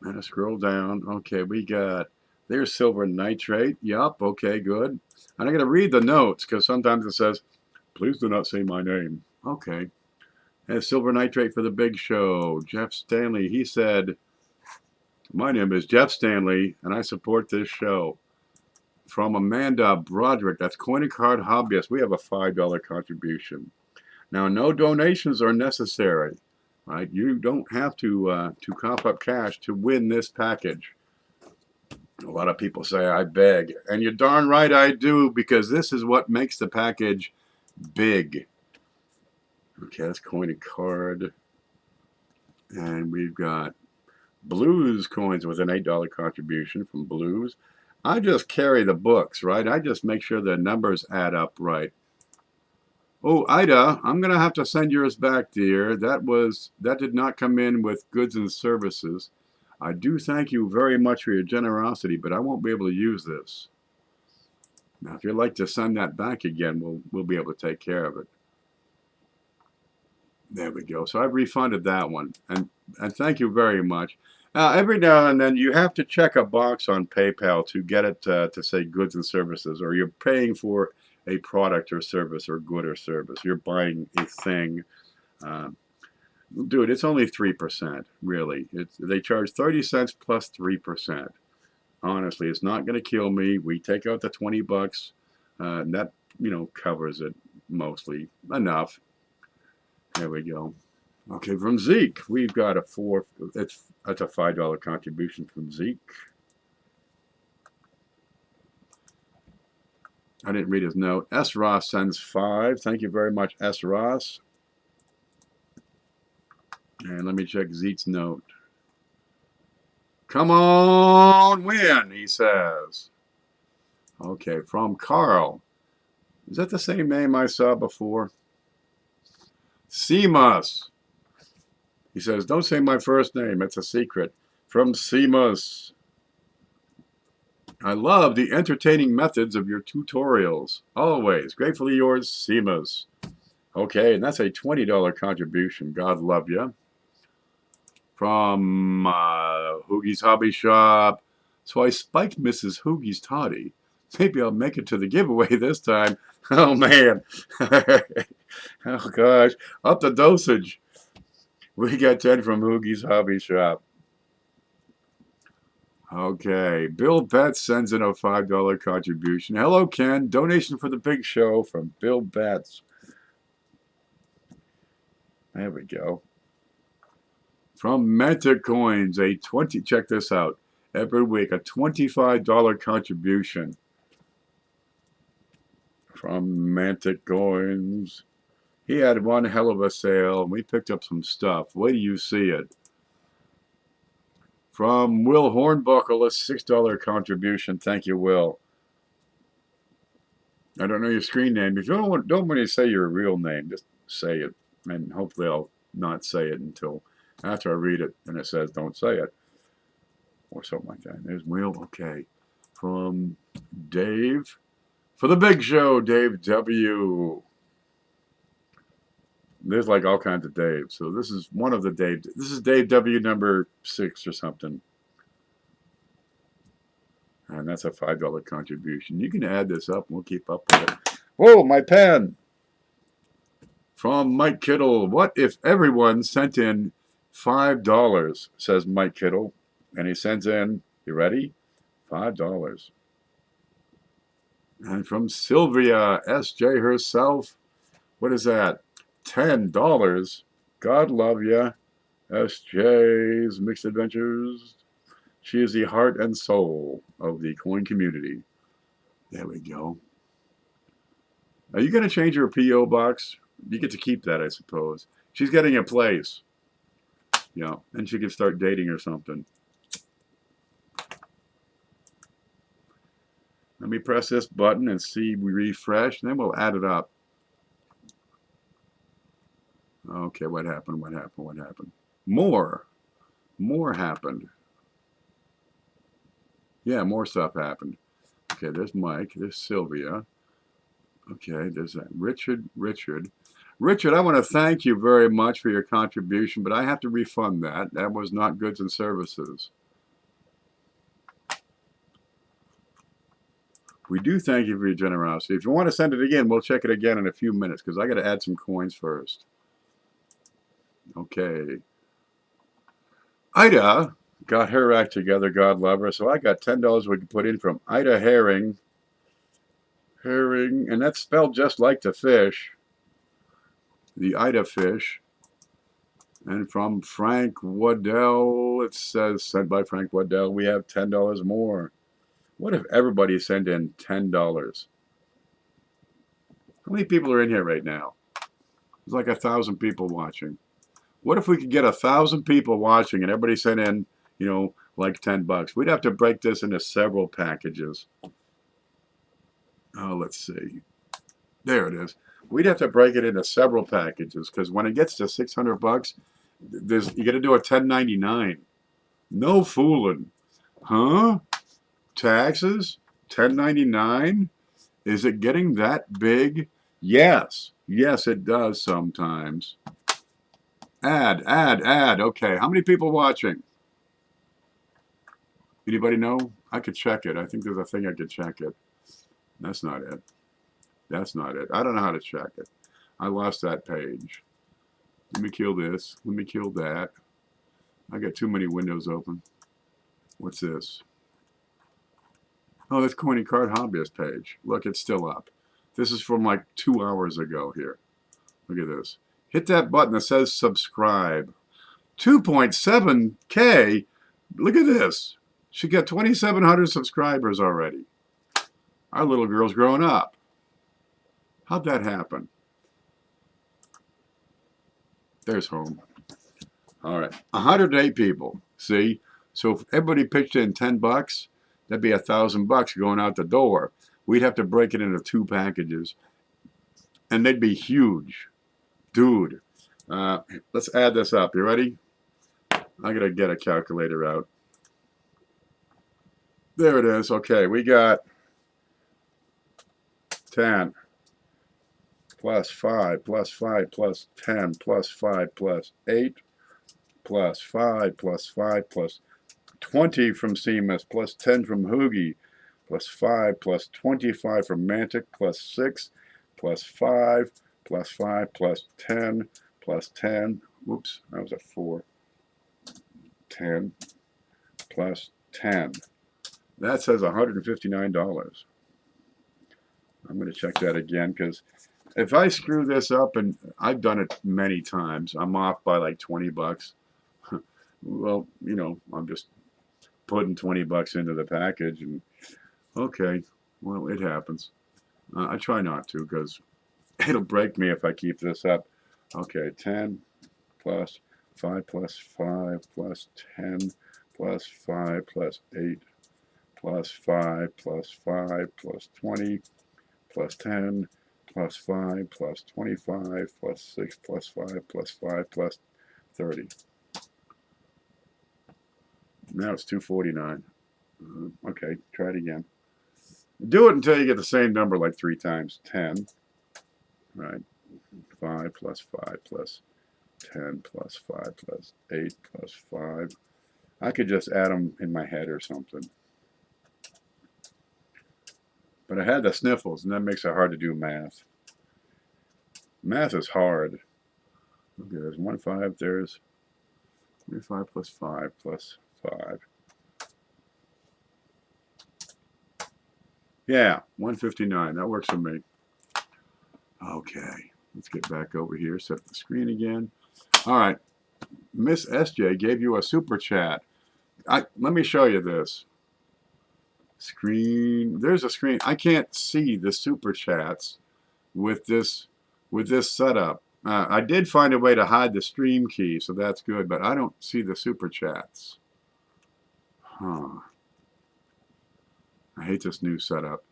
And I scroll down. Okay, we got, there's Silver Nitrate. Yup, okay, good. And I'm going to read the notes, because sometimes it says, please do not say my name. Okay. And Silver Nitrate for the big show. Jeff Stanley, he said, my name is Jeff Stanley, and I support this show. From Amanda Broderick, that's Coin and Card Hobbyist, we have a $5 contribution. Now, no donations are necessary, right? You don't have to cough up cash to win this package. A lot of people say, I beg. And you're darn right I do, because this is what makes the package big. Okay, that's Coin and Card. And we've got Blues coins with an $8 contribution from Blues. I just carry the books, right? I just make sure the numbers add up right. Oh, Ida, I'm going to have to send yours back, dear. That did not come in with goods and services. I do thank you very much for your generosity, but I won't be able to use this. Now, if you'd like to send that back again, we'll be able to take care of it. There we go. So I've refunded that one, and thank you very much. Every now and then you have to check a box on PayPal to get it to say goods and services, or you're paying for a product or service or good or service. You're buying a thing. Dude, it's only 3%, really. They charge 30 cents plus 3%. Honestly, it's not going to kill me. We take out the 20 bucks. And that, covers it mostly. Enough. There we go. Okay, from Zeke, we've got that's a $5 contribution from Zeke. I didn't read his note. S. Ross sends 5. Thank you very much, S. Ross. And let me check Zeke's note. Come on, win, he says. Okay, from Carl. Is that the same name I saw before? Seamus. He says, don't say my first name. It's a secret. From Seamus. I love the entertaining methods of your tutorials. Always. Gratefully yours, Seamus. Okay, and that's a $20 contribution. God love you. From Hoogie's Hobby Shop. So I spiked Mrs. Hoogie's toddy. Maybe I'll make it to the giveaway this time. Oh, man. Oh, gosh. Up the dosage. We got 10 from Hoogie's Hobby Shop. Okay. Bill Betts sends in a $5 contribution. Hello, Ken. Donation for the big show from Bill Betts. There we go. From Mantic Coins, check this out, every week, a $25 contribution. From Mantic Coins. He had one hell of a sale, and we picked up some stuff. Wait till you see it. From Will Hornbuckle, a $6 contribution. Thank you, Will. I don't know your screen name. If you don't want me to say your real name, just say it. And hopefully I'll not say it until after I read it and it says don't say it. Or something like that. There's Will. Okay. From Dave. For the big show, Dave W. There's like all kinds of Dave. So this is one of the Dave. This is Dave W number 6 or something. And that's a $5 contribution. You can add this up and we'll keep up with it. Whoa, my pen! From Mike Kittle. What if everyone sent in $5, says Mike Kittle. And he sends in, you ready? $5. And from Sylvia SJ herself, what is that? $10. God love ya. SJ's Mixed Adventures. She is the heart and soul of the coin community. There we go. Are you going to change her P.O. box? You get to keep that, I suppose. She's getting a place. Yeah, and she can start dating or something. Let me press this button and see we refresh, and then we'll add it up. Okay, what happened? What happened? What happened? More happened. Yeah, more stuff happened. Okay, there's Mike. There's Sylvia. Okay, there's that. Richard, I want to thank you very much for your contribution, but I have to refund that. That was not goods and services. We do thank you for your generosity. If you want to send it again, we'll check it again in a few minutes because I got to add some coins first. Okay. Ida got her act together, God love her. So I got $10 we can put in from Ida Herring. And that's spelled just like the fish. The Ida fish. And from Frank Waddell, it says, sent by Frank Waddell, we have $10 more. What if everybody sent in $10? How many people are in here right now? There's like 1,000 people watching. What if we could get 1,000 people watching and everybody sent in, you know, like $10? We'd have to break this into several packages. Oh, let's see. There it is. We'd have to break it into several packages because when it gets to $600, you got to do a 1099. No fooling. Huh? Taxes? 1099? Is it getting that big? Yes. Yes, it does sometimes. Add. Okay, how many people watching? Anybody know? I could check it. I think there's a thing I could check it. That's not it. That's not it. I don't know how to check it. I lost that page. Let me kill this. Let me kill that. I got too many windows open. What's this? Oh, that's Coin and Card Hobbyist page. Look, it's still up. This is from like 2 hours ago here. Look at this. Hit that button that says subscribe. 2.7K. Look at this. She got 2,700 subscribers already. Our little girl's growing up. How'd that happen? There's home. All right. 108 people. See? So if everybody pitched in $10, that'd be $1,000 going out the door. We'd have to break it into 2 packages. And they'd be huge. Dude. Let's add this up. You ready? I gotta get a calculator out. There it is. Okay, we got 10 plus 5 plus 5 plus 10 plus 5 plus 8 plus 5 plus 5 plus 20 from Seamus plus 10 from Hoogie plus 5 plus 25 from Mantic plus 6 plus 5 plus 5 plus 10 plus 10. Whoops, that was a 4. 10 plus 10. That says $159. I'm going to check that again because if I screw this up, and I've done it many times, I'm off by like $20. well, you know, I'm just putting 20 bucks into the package, and okay, well, it happens. I try not to because it'll break me if I keep this up. Okay, 10 plus 5 plus 5 plus 10 plus 5 plus 8 plus 5 plus 5 plus 20 plus 10 plus 5 plus 25 plus 6 plus 5 plus 5 plus 30. Now it's 249. Okay, try it again. Do it until you get the same number like 3 times. 10, right? 5 plus 5 plus 10 plus 5 plus 8 plus 5. I could just add them in my head or something. But I had the sniffles, and that makes it hard to do math. Math is hard. Okay, there's 1 5, there's 5 plus 5 plus 5. Yeah, 159. That works for me. Okay, let's get back over here, set the screen again. All right, Miss SJ gave you a super chat. Let me show you this. Screen, there's a screen. I can't see the super chats with this setup. I did find a way to hide the stream key, so that's good, but I don't see the super chats. Huh. I hate this new setup.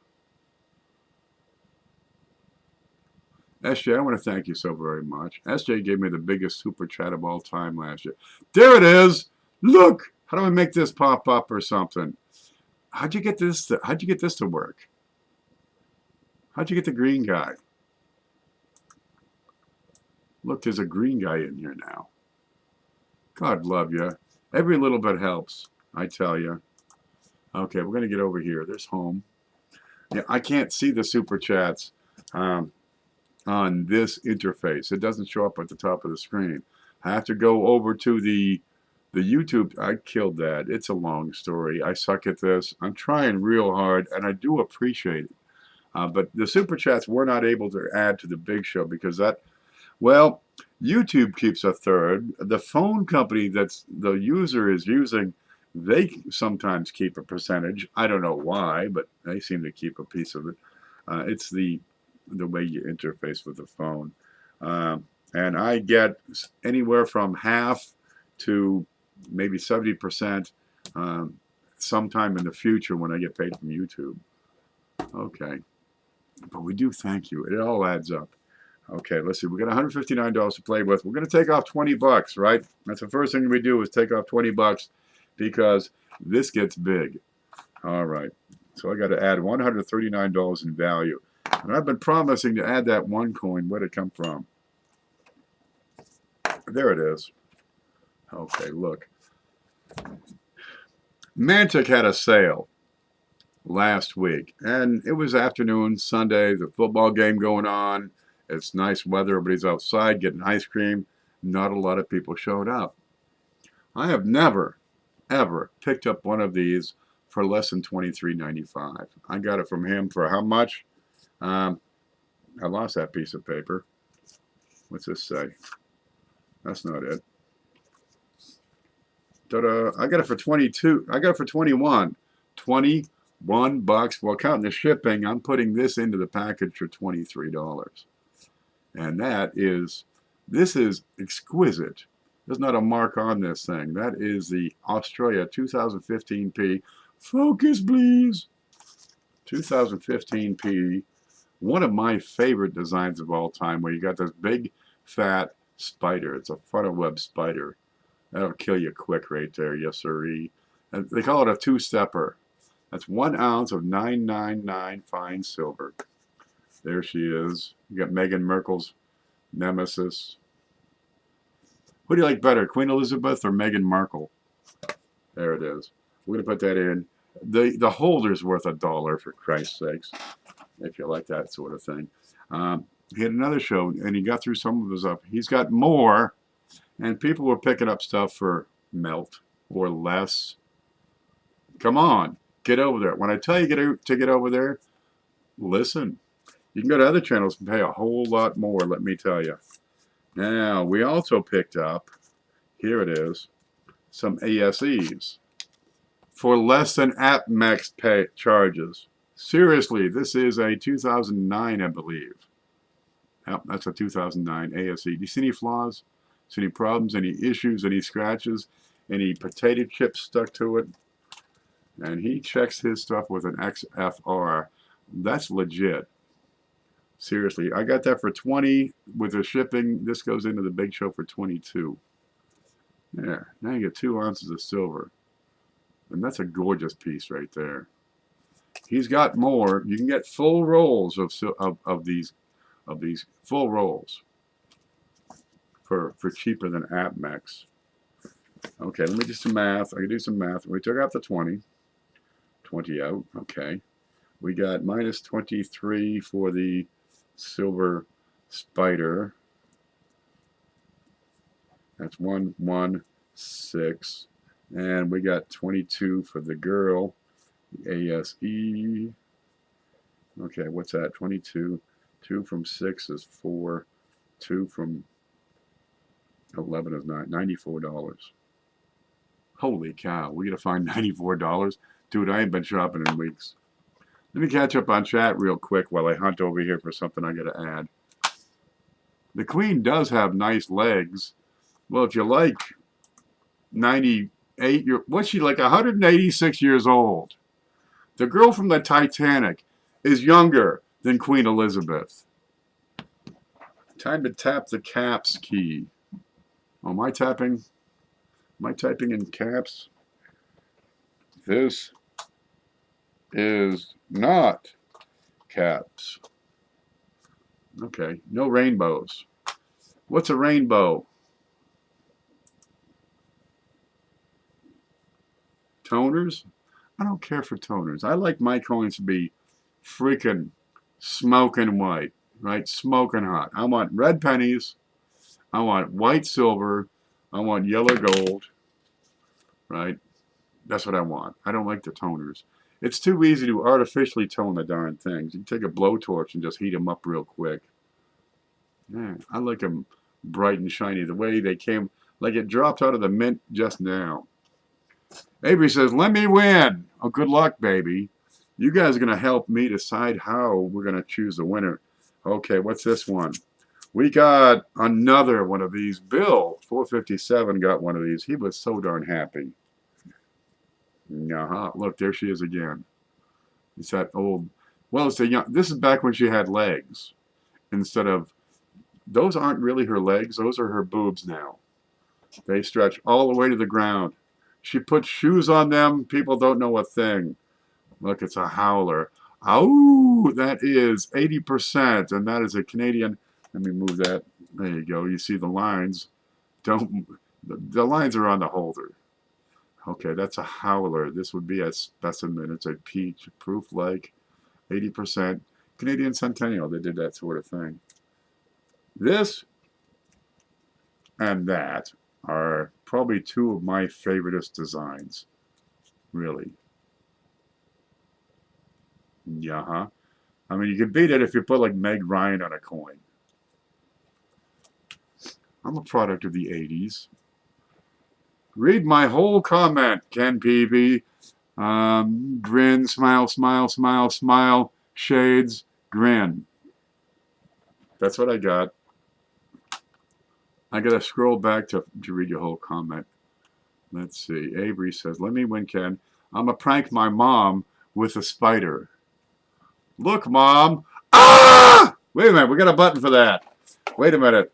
SJ, I want to thank you so very much. SJ gave me the biggest super chat of all time last year. There it is. Look. How do I make this pop up or something? How'd you get this to work? How'd you get the green guy? Look, there's a green guy in here now. God love you. Every little bit helps, I tell you. Okay, we're going to get over here. There's home. Yeah, I can't see the super chats on this interface. It doesn't show up at the top of the screen. I have to go over to the YouTube. I killed that. It's a long story. I suck at this. I'm trying real hard, and I do appreciate it. But the super chats we're not able to add to the big show because that, well, YouTube keeps a third. The phone company that's the user is using, they sometimes keep a percentage. I don't know why, but they seem to keep a piece of it. It's the way you interface with the phone. And I get anywhere from half to maybe 70% sometime in the future when I get paid from YouTube. Okay. But we do thank you. It all adds up. Okay, let's see. We got $159 to play with. We're going to take off 20 bucks, right? That's the first thing we do is take off 20 bucks because this gets big. All right. So I got to add $139 in value. And I've been promising to add that one coin. Where'd it come from? There it is. Okay, look. Mantic had a sale last week, and it was afternoon, Sunday, the football game going on. It's nice weather. Everybody's outside getting ice cream. Not a lot of people showed up. I have never, ever picked up one of these for less than $23.95. I got it from him for how much? I lost that piece of paper. What's this say? That's not it. Ta-da. I got it for 22. I got it for 21. 21 bucks. Well, counting the shipping, I'm putting this into the package for $23. And this is exquisite. There's not a mark on this thing. That is the Australia 2015P. Focus, please. 2015P. One of my favorite designs of all time where you got this big, fat spider. It's a funnel web spider. That'll kill you quick right there. Yes, sirree. And they call it a two-stepper. That's 1 ounce of 999 fine silver. There she is. You got Meghan Markle's nemesis. Who do you like better, Queen Elizabeth or Meghan Markle? There it is. We're going to put that in. The holder's worth $1, for Christ's sakes, if you like that sort of thing. He had another show, and he got through some of his up. He's got more, and people were picking up stuff for melt or less. Come on, get over there. When I tell you to get over there, listen. You can go to other channels and pay a whole lot more, let me tell you. Now, we also picked up, here it is, some ASEs for less than AppMax pay charges. Seriously, this is a 2009, I believe. Yep, that's a 2009 ASE. Do you see any flaws? See any problems, any issues, any scratches, any potato chips stuck to it? And he checks his stuff with an XFR. That's legit. Seriously, I got that for 20 with the shipping. This goes into the big show for 22. There, now you get 2 ounces of silver. And that's a gorgeous piece right there. He's got more. You can get full rolls of these full rolls for cheaper than AppMax. Okay, let me do some math. I can do some math. We took out the 20 out. Okay, we got minus 23 for the silver spider. That's 116, and we got 22 for the girl, the ASE. Okay, what's that? 22. 2 from 6 is 4. 2 from 11 is 9. $94. Holy cow! We gotta find $94, dude. I ain't been shopping in weeks. Let me catch up on chat real quick while I hunt over here for something I gotta add. The queen does have nice legs. Well, if you like 98, what's she like? 186 years old. The girl from the Titanic is younger than Queen Elizabeth. Time to tap the caps key. Oh, am I typing in caps? This is not caps. Okay, no rainbows. What's a rainbow? Toners? I don't care for toners. I like my coins to be freaking smoking white, right? Smoking hot. I want red pennies. I want white silver. I want yellow gold, right? That's what I want. I don't like the toners. It's too easy to artificially tone the darn things. You can take a blowtorch and just heat them up real quick. Yeah, I like them bright and shiny. The way they came, like it dropped out of the mint just now. Avery says, let me win. Oh, good luck, baby. You guys are going to help me decide how we're going to choose the winner. Okay, what's this one? We got another one of these. Bill, 457, got one of these. He was so darn happy. Look, there she is again. It's that old, well, it's a young, this is back when she had legs. Instead of, those aren't really her legs. Those are her boobs now. They stretch all the way to the ground. She puts shoes on them. People don't know a thing. Look, it's a howler. Oh, that is 80%, and that is a Canadian. Let me move that. There you go. You see the lines. The lines are on the holder. Okay, that's a howler. This would be a specimen. It's a peach, proof like 80%. Canadian Centennial, they did that sort of thing. This and that are probably 2 of my favoriteest designs. Really. Yeah. I mean, you could beat it if you put like Meg Ryan on a coin. I'm a product of the 80s. Read my whole comment, Ken Peavy. Grin, smile, smile, smile, smile, shades, grin. That's what I got. I gotta scroll back to read your whole comment. Let's see. Avery says, let me win, Ken. I'm gonna prank my mom with a spider. Look, Mom. Ah! Wait a minute. We got a button for that. Wait a minute.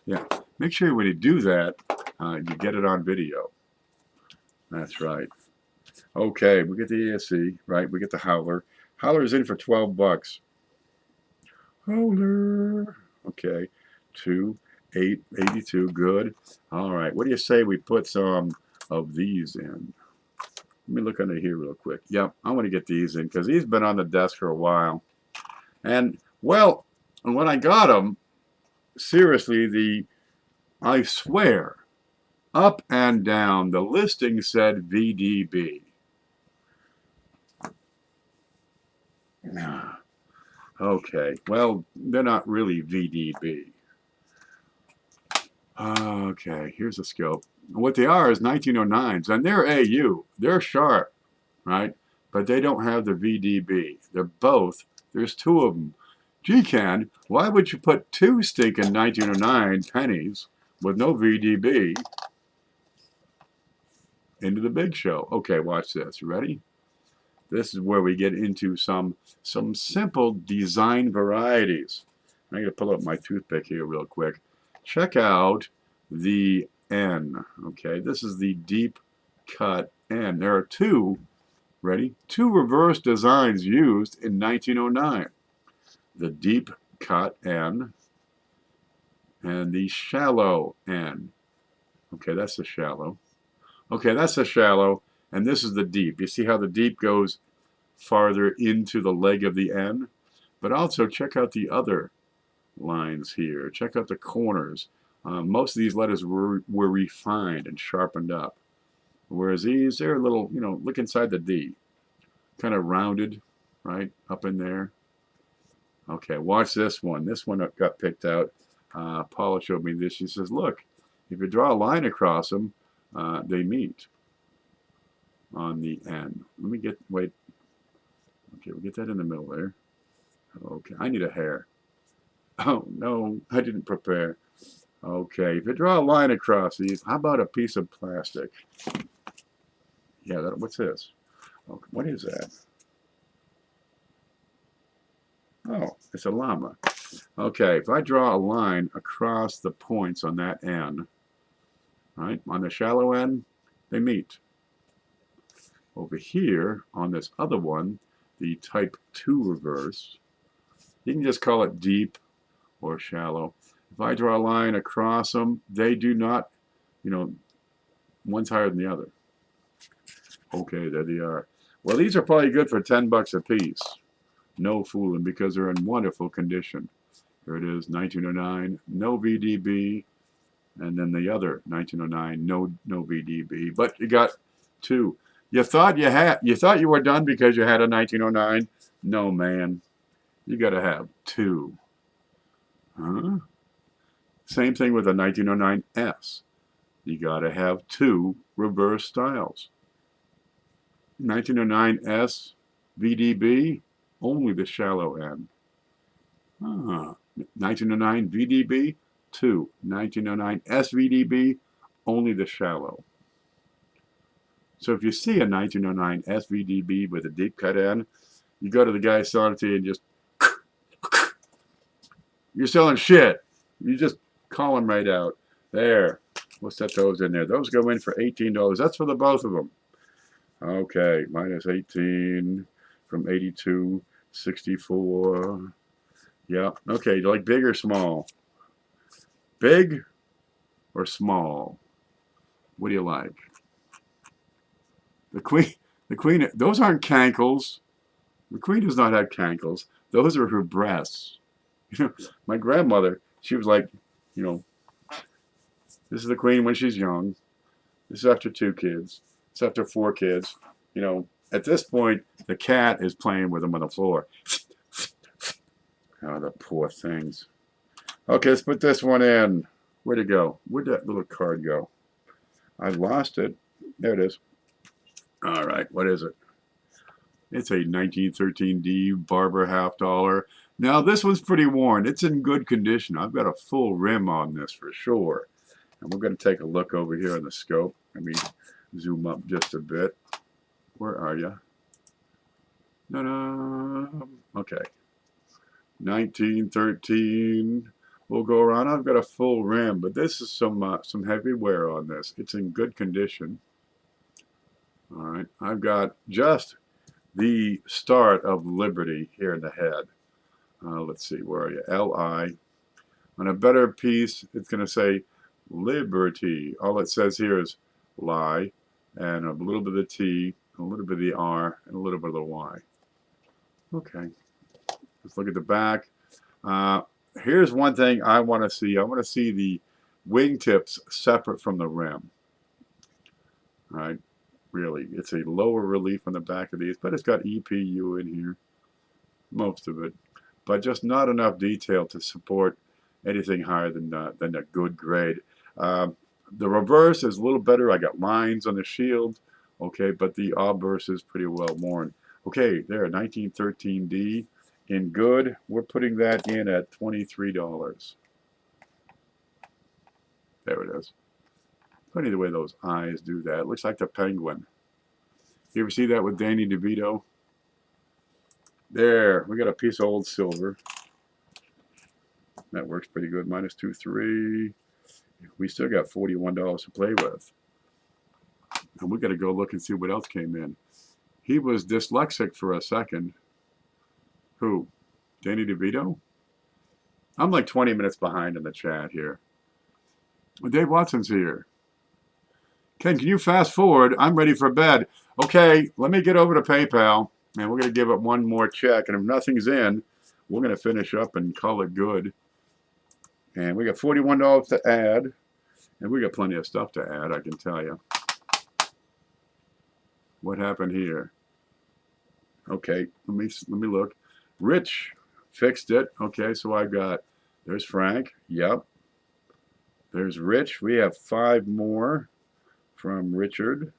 Yeah. Make sure when you do that, you get it on video. That's right. Okay. We get the ASE, right? We get the howler. Howler's in for 12 bucks. Howler. Okay. 2, 8, 82. Good. All right. What do you say we put some of these in? Let me look under here real quick. Yep, I want to get these in because he's been on the desk for a while. And, well, when I got them, seriously, I swear, up and down, the listing said VDB. Okay, well, they're not really VDB. Okay, here's a scope. What they are is 1909s, and they're AU. They're sharp, right? But they don't have the VDB. They're both. There's two of them. GCAN, why would you put two stinking 1909 pennies with no VDB into the big show? Okay, watch this. You ready? This is where we get into some simple design varieties. I'm going to pull up my toothpick here real quick. Check out the N. Okay, this is the deep cut N. There are two, ready? Two reverse designs used in 1909. The deep cut N and the shallow N. Okay, that's the shallow. Okay, that's the shallow, and this is the deep. You see how the deep goes farther into the leg of the N? But also check out the other lines here. Check out the corners. Most of these letters were refined and sharpened up. Whereas these, they're a little, look inside the D. Kind of rounded, right, up in there. Okay, watch this one. This one got picked out. Paula showed me this. She says, look, if you draw a line across them, they meet on the N. Let me wait. Okay, we'll get that in the middle there. Okay, I need a hair. Oh, no, I didn't prepare. Okay, if you draw a line across these, how about a piece of plastic? Yeah, what's this? Okay, what is that? Oh, it's a llama. Okay, if I draw a line across the points on that N, right, on the shallow end, they meet. Over here, on this other one, the type 2 reverse, you can just call it deep or shallow. If I draw a line across them, they do not, one's higher than the other. Okay, there they are. Well, these are probably good for 10 bucks a piece. No fooling, because they're in wonderful condition. Here it is, 1909, no VDB, and then the other 1909, no VDB. But you got two. You thought you were done because you had a 1909? No, man. You got to have two. Huh? Same thing with a 1909S. You got to have two reverse styles. 1909S VDB, only the shallow end. 1909 VDB, 2. 1909 SVDB, only the shallow. So if you see a 1909 SVDB with a deep cut end, you go to the guy selling it to you and just, you're selling shit. You just call them right out. There. We'll set those in there. Those go in for $18. That's for the both of them. Okay, minus 18 from 82, 64. Yeah, okay, you like big or small? Big or small? What do you like? The queen, those aren't cankles. The queen does not have cankles. Those are her breasts. My grandmother, she was like, this is the queen when she's young. This is after 2 kids. It's after 4 kids. At this point, the cat is playing with them on the floor. Oh, the poor things. Okay, let's put this one in. Where'd it go? Where'd that little card go? I lost it. There it is. All right, what is it? It's a 1913D Barber $50. Now, this one's pretty worn. It's in good condition. I've got a full rim on this for sure. And we're going to take a look over here on the scope. Let me zoom up just a bit. Where are you? No. Okay. 1913. We'll go around. I've got a full rim, but this is some heavy wear on this. It's in good condition. All right. I've got just the start of Liberty here in the head. Let's see. Where are you? L-I. On a better piece, it's going to say Liberty. All it says here is lie, and a little bit of the T, a little bit of the R, and a little bit of the Y. Okay. Let's look at the back. Here's one thing I want to see. I want to see the wingtips separate from the rim. All right. Really, it's a lower relief on the back of these, but it's got EPU in here, most of it, but just not enough detail to support anything higher than a good grade. The reverse is a little better. I got lines on the shield. Okay, but the obverse is pretty well worn. Okay, there, 1913D. In good, we're putting that in at $23. There it is. Funny the way those eyes do that. It looks like the penguin. You ever see that with Danny DeVito? There, we got a piece of old silver. That works pretty good. Minus 2.3. We still got $41 to play with. And we got to go look and see what else came in. He was dyslexic for a second. Who? Danny DeVito? I'm like 20 minutes behind in the chat here. Well, Dave Watson's here. Ken, can you fast forward? I'm ready for bed. Okay, let me get over to PayPal, and we're going to give it one more check. And if nothing's in, we're going to finish up and call it good. And we got $41 to add. And we got plenty of stuff to add, I can tell you. What happened here? Okay, let me look. Rich fixed it. Okay, so I got, there's Frank. Yep. There's Rich. We have 5 more from Richard.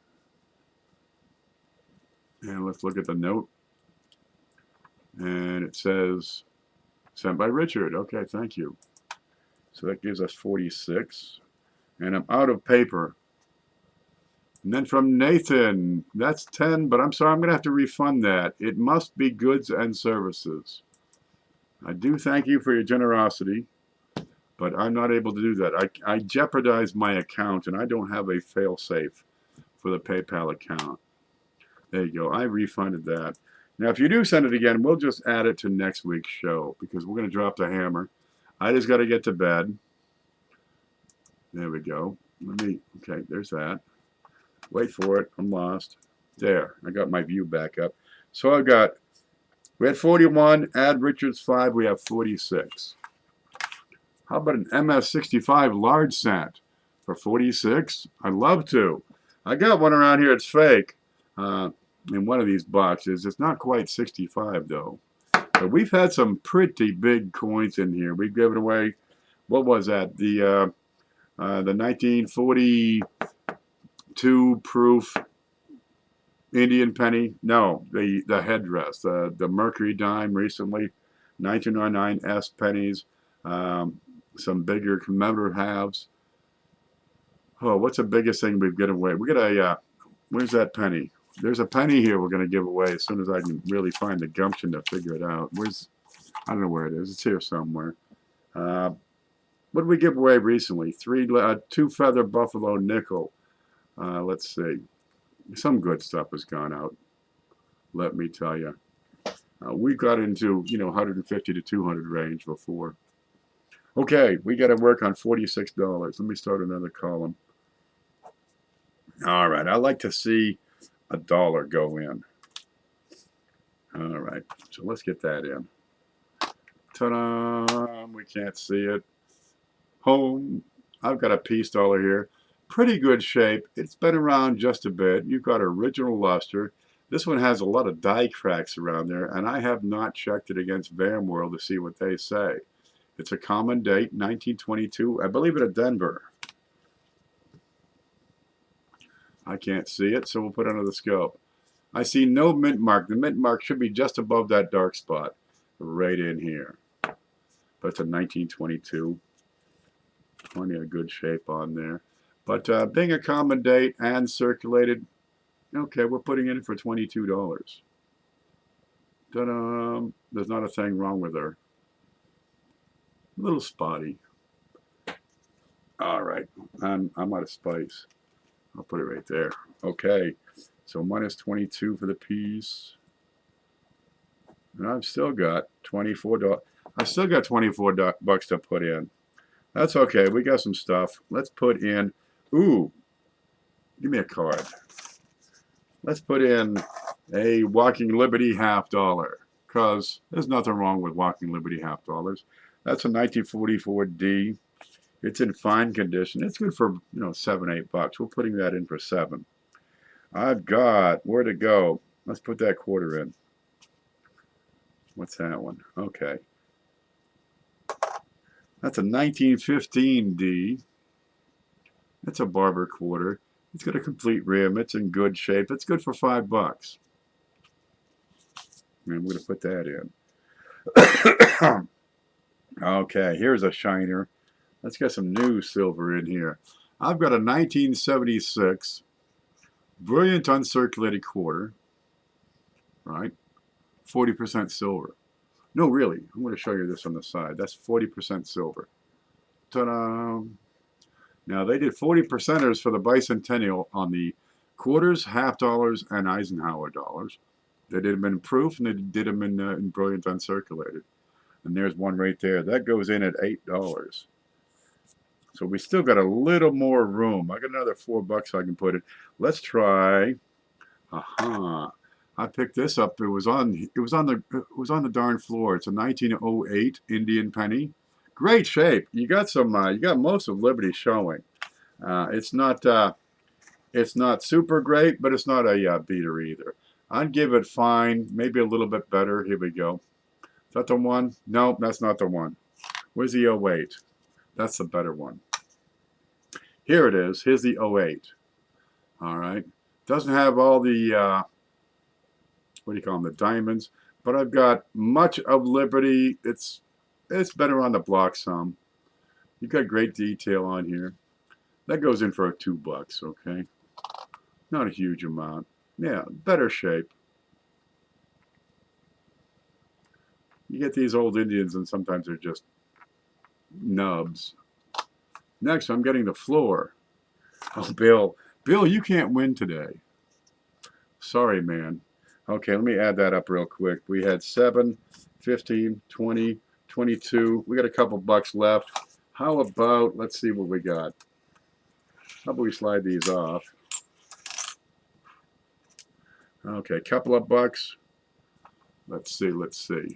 And let's look at the note. And it says, sent by Richard. Okay, thank you. So that gives us 46. And I'm out of paper. And then from Nathan, that's 10, but I'm sorry, I'm going to have to refund that. It must be goods and services. I do thank you for your generosity, but I'm not able to do that. I jeopardized my account, and I don't have a fail-safe for the PayPal account. There you go. I refunded that. Now, if you do send it again, we'll just add it to next week's show because we're going to drop the hammer. I just got to get to bed. There we go. Okay, there's that. Wait for it. I'm lost. There. I got my view back up. So we had 41. Add Richard's 5. We have 46. How about an MS65 large set for 46? I'd love to. I got one around here. It's fake in one of these boxes. It's not quite 65 though. But we've had some pretty big coins in here. We've given away, what was that? The 1942 proof Indian penny. No, the headdress, the Mercury dime recently, 1999 S pennies, some bigger commemorative halves. Oh, what's the biggest thing we've given away? We got a, where's that penny? There's a penny here we're going to give away as soon as I can really find the gumption to figure it out. I don't know where it is. It's here somewhere. What did we give away recently? 2 feather buffalo nickel. Let's see. Some good stuff has gone out. Let me tell you. We got into, 150 to 200 range before. Okay, we got to work on $46. Let me start another column. All right, I like to see $1 go in. All right, so let's get that in. Ta-da! We can't see it. Home. I've got a peace dollar here. Pretty good shape. It's been around just a bit. You've got original luster. This one has a lot of die cracks around there, and I have not checked it against VMworld to see what they say. It's a common date, 1922. I believe it at Denver. I can't see it, so we'll put it under the scope. I see no mint mark. The mint mark should be just above that dark spot, right in here. But it's a 1922. Plenty of good shape on there. But being a common date and circulated, okay, we're putting it in for $22. Ta-da! There's not a thing wrong with her. A little spotty. All right, I'm out of spice. I'll put it right there. Okay, so minus 22 for the piece. And I've still got $24. I still got $24 to put in. That's okay. We got some stuff. Let's put in. Ooh, give me a card. Let's put in a Walking Liberty $50, because there's nothing wrong with Walking Liberty $50. That's a 1944 D. It's in fine condition. It's good for, $7, $8. We're putting that in for 7. I've got where to go. Let's put that quarter in. What's that one? Okay. That's a 1915 D. It's a barber quarter. It's got a complete rim. It's in good shape. It's good for $5. And I'm going to put that in. Okay, here's a shiner. Let's get some new silver in here. I've got a 1976 brilliant uncirculated quarter, right? 40% silver. No, really, I'm going to show you this on the side. That's 40% silver. Ta-da! Now, they did 40%ers for the bicentennial on the quarters, half dollars, and Eisenhower dollars. They did them in proof, and they did them in brilliant uncirculated. And there's one right there. That goes in at $8. So we still got a little more room. I got another $4 I can put in. Let's try. Aha! I picked this up. It was on the darn floor. It's a 1908 Indian penny. Great shape. You got some. You got most of Liberty showing. It's not super great, but it's not a beater either. I'd give it fine, maybe a little bit better. Here we go. Is that the one? No, that's not the one. Where's the 08? That's the better one. Here it is. Here's the 08. All right. Doesn't have all the, what do you call them, the diamonds. But I've got much of Liberty. It's better on the block some. You got great detail on here. That goes in for $2, okay? Not a huge amount. Yeah, better shape. You get these old Indians and sometimes they're just nubs. Next, I'm getting the floor. Oh, Bill. Bill, you can't win today. Sorry, man. Okay, let me add that up real quick. We had 7, 15, 20, 22. We got a couple bucks left. How about, let's see what we got. How about we slide these off? Okay, couple of bucks. Let's see, let's see.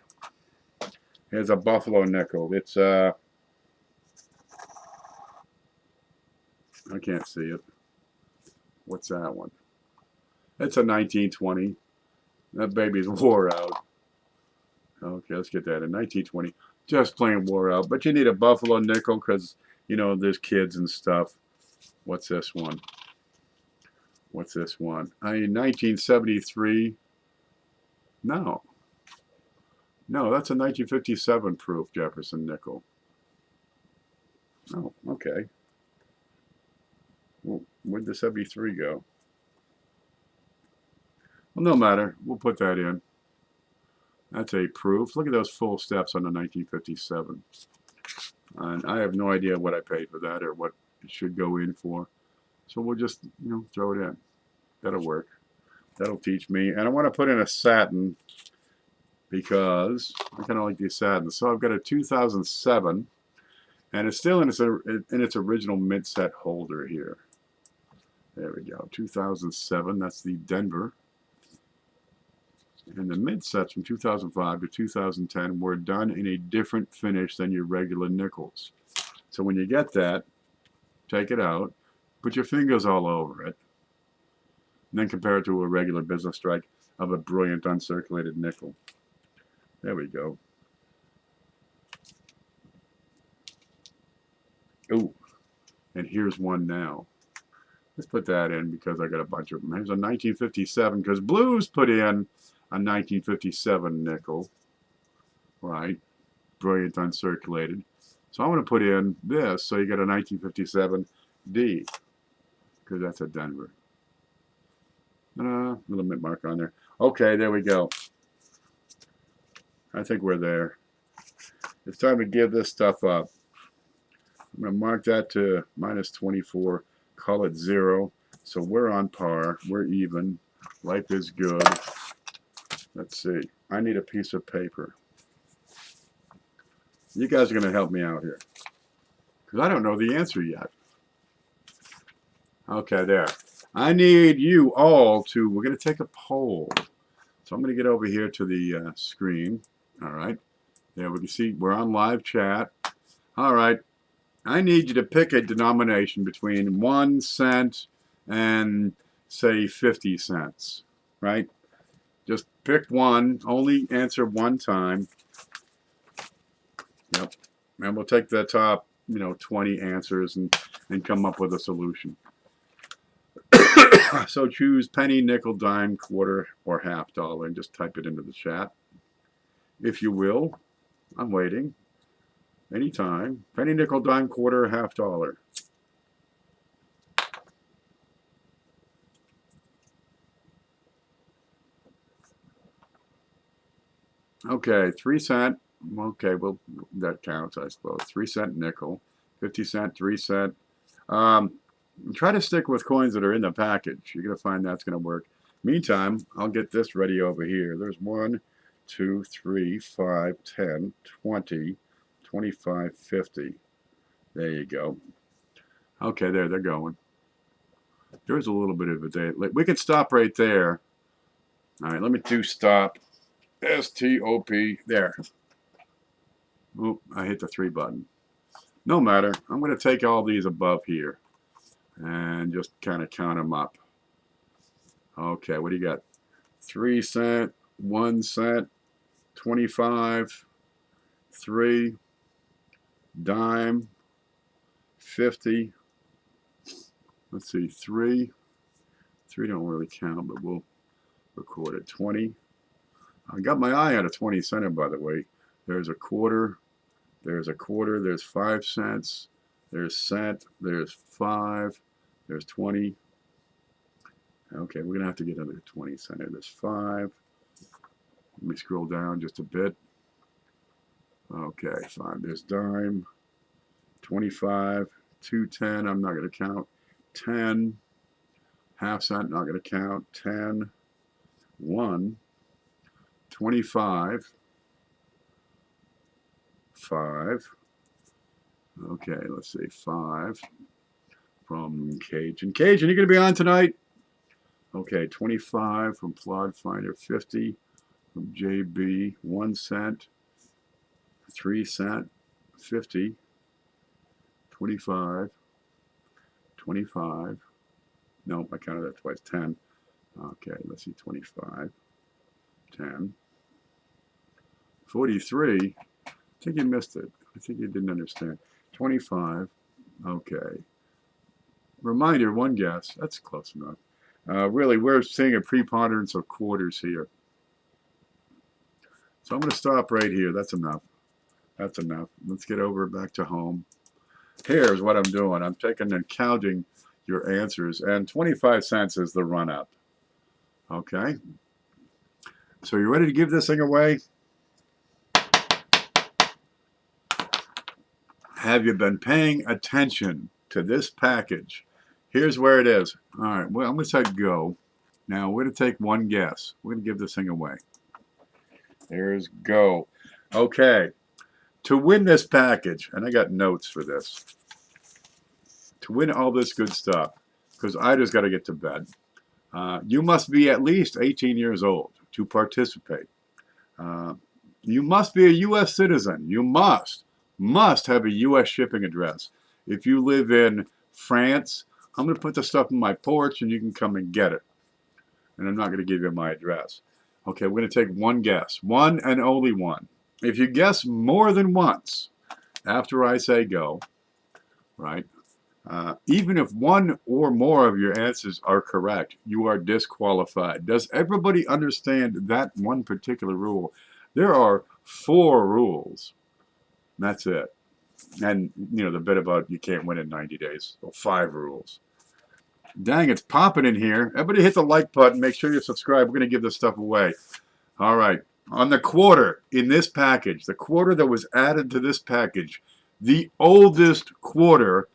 Here's a buffalo nickel. It's I can't see it. What's that one? It's a 1920. That baby's wore out. Okay, let's get that in 1920. Just plain wore out. But you need a buffalo nickel because, you know, there's kids and stuff. What's this one? What's this one? 1973. No. No, that's a 1957 proof Jefferson nickel. Oh, okay. Well, where'd the 73 go? Well, no matter. We'll put that in. That's a proof. Look at those full steps on the 1957. And I have no idea what I paid for that or what it should go in for. So we'll just, you know, throw it in. That'll work. That'll teach me. And I want to put in a satin because I kind of like these satins. So I've got a 2007, and it's still in its original mint set holder here. There we go. 2007. That's the Denver. And the mint sets from 2005 to 2010 were done in a different finish than your regular nickels. So when you get that, take it out, put your fingers all over it, and then compare it to a regular business strike of a brilliant uncirculated nickel. There we go. Ooh, and here's one now. Let's put that in because I got a bunch of them. Here's a 1957 because Blues put in a 1957 nickel, right? Brilliant uncirculated. So I'm going to put in this so you get a 1957 D because that's a Denver. Little mint mark on there. Okay, there we go. I think we're there. It's time to give this stuff up. I'm going to mark that to -24. Call it 0. So we're on par. We're even. Life is good. Let's see. I need a piece of paper. You guys are going to help me out here because I don't know the answer yet. Okay, there. I need you all to, we're going to take a poll. So I'm going to get over here to the screen. All right. There we can see we're on live chat. All right. I need you to pick a denomination between 1 cent and, say, 50 cents. Right? Just pick one. Only answer one time. Yep. And we'll take the top, 20 answers. And and come up with a solution. So choose penny, nickel, dime, quarter, or half dollar, and just type it into the chat. If you will, I'm waiting. Anytime. Penny, nickel, dime, quarter, half dollar. Okay, 3 cent. Okay, well, that counts, I suppose. 3 cent nickel, 50 cent, 3 cent. Try to stick with coins that are in the package. You're going to find that's going to work. Meantime, I'll get this ready over here. There's 1, 2, 3, 5, 10, 20, 25, 50. There you go. Okay, there, they're going. There's a little bit of a day. We can stop right there. All right, let me do stop. S-T-O-P. There. Oop, I hit the 3 button. No matter. I'm going to take all these above here and just kind of count them up. Okay, what do you got? 3 cent, 1 cent, 25, 3, dime, 50. Let's see, 3. 3 don't really count, but we'll record it. 20. I got my eye on a 20 center, by the way. There's a quarter. There's a quarter. There's 5 cents. There's cent. There's 5. There's 20. Okay, we're going to have to get another 20 center. There's 5. Let me scroll down just a bit. Okay, 5. There's dime. 25. 210. I'm not going to count. 10. Half cent. Not going to count. 10. 1. 25. 5. Okay, let's see. 5. From Cajun. Cajun, you going to be on tonight? Okay, 25 from Plod Finder. 50 from JB. 1 cent. 3 cent. 50. 25. 25. No, I counted that twice. 10. Okay, let's see. 25. 10. 43. I think you missed it. I think you didn't understand. 25. Okay. Reminder, 1 guess. That's close enough. Really, we're seeing a preponderance of quarters here. So I'm going to stop right here. That's enough. That's enough. Let's get over back to home. Here's what I'm doing. I'm taking and counting your answers, and 25 cents is the run-up. Okay? So you ready to give this thing away? Have you been paying attention to this package? Here's where it is. All right, well, I'm going to say go. Now, we're going to take 1 guess. We're going to give this thing away. There's go. Okay. To win this package, and I got notes for this. To win all this good stuff, because I just got to get to bed, you must be at least 18 years old to participate. You must be a U.S. citizen. You must have a U.S. shipping address. If you live in France, I'm going to put the stuff in my porch and you can come and get it. And I'm not going to give you my address. Okay, we're going to take 1 guess. 1 and only 1. If you guess more than once after I say go, right, even if 1 or more of your answers are correct, you are disqualified. Does everybody understand that one particular rule? There are 4 rules. That's it. And, you know, the bit about you can't win in 90 days. So 5 rules. Dang, it's popping in here. Everybody hit the like button. Make sure you subscribe. We're going to give this stuff away. All right. On the quarter in this package, the quarter that was added to this package, the oldest quarter,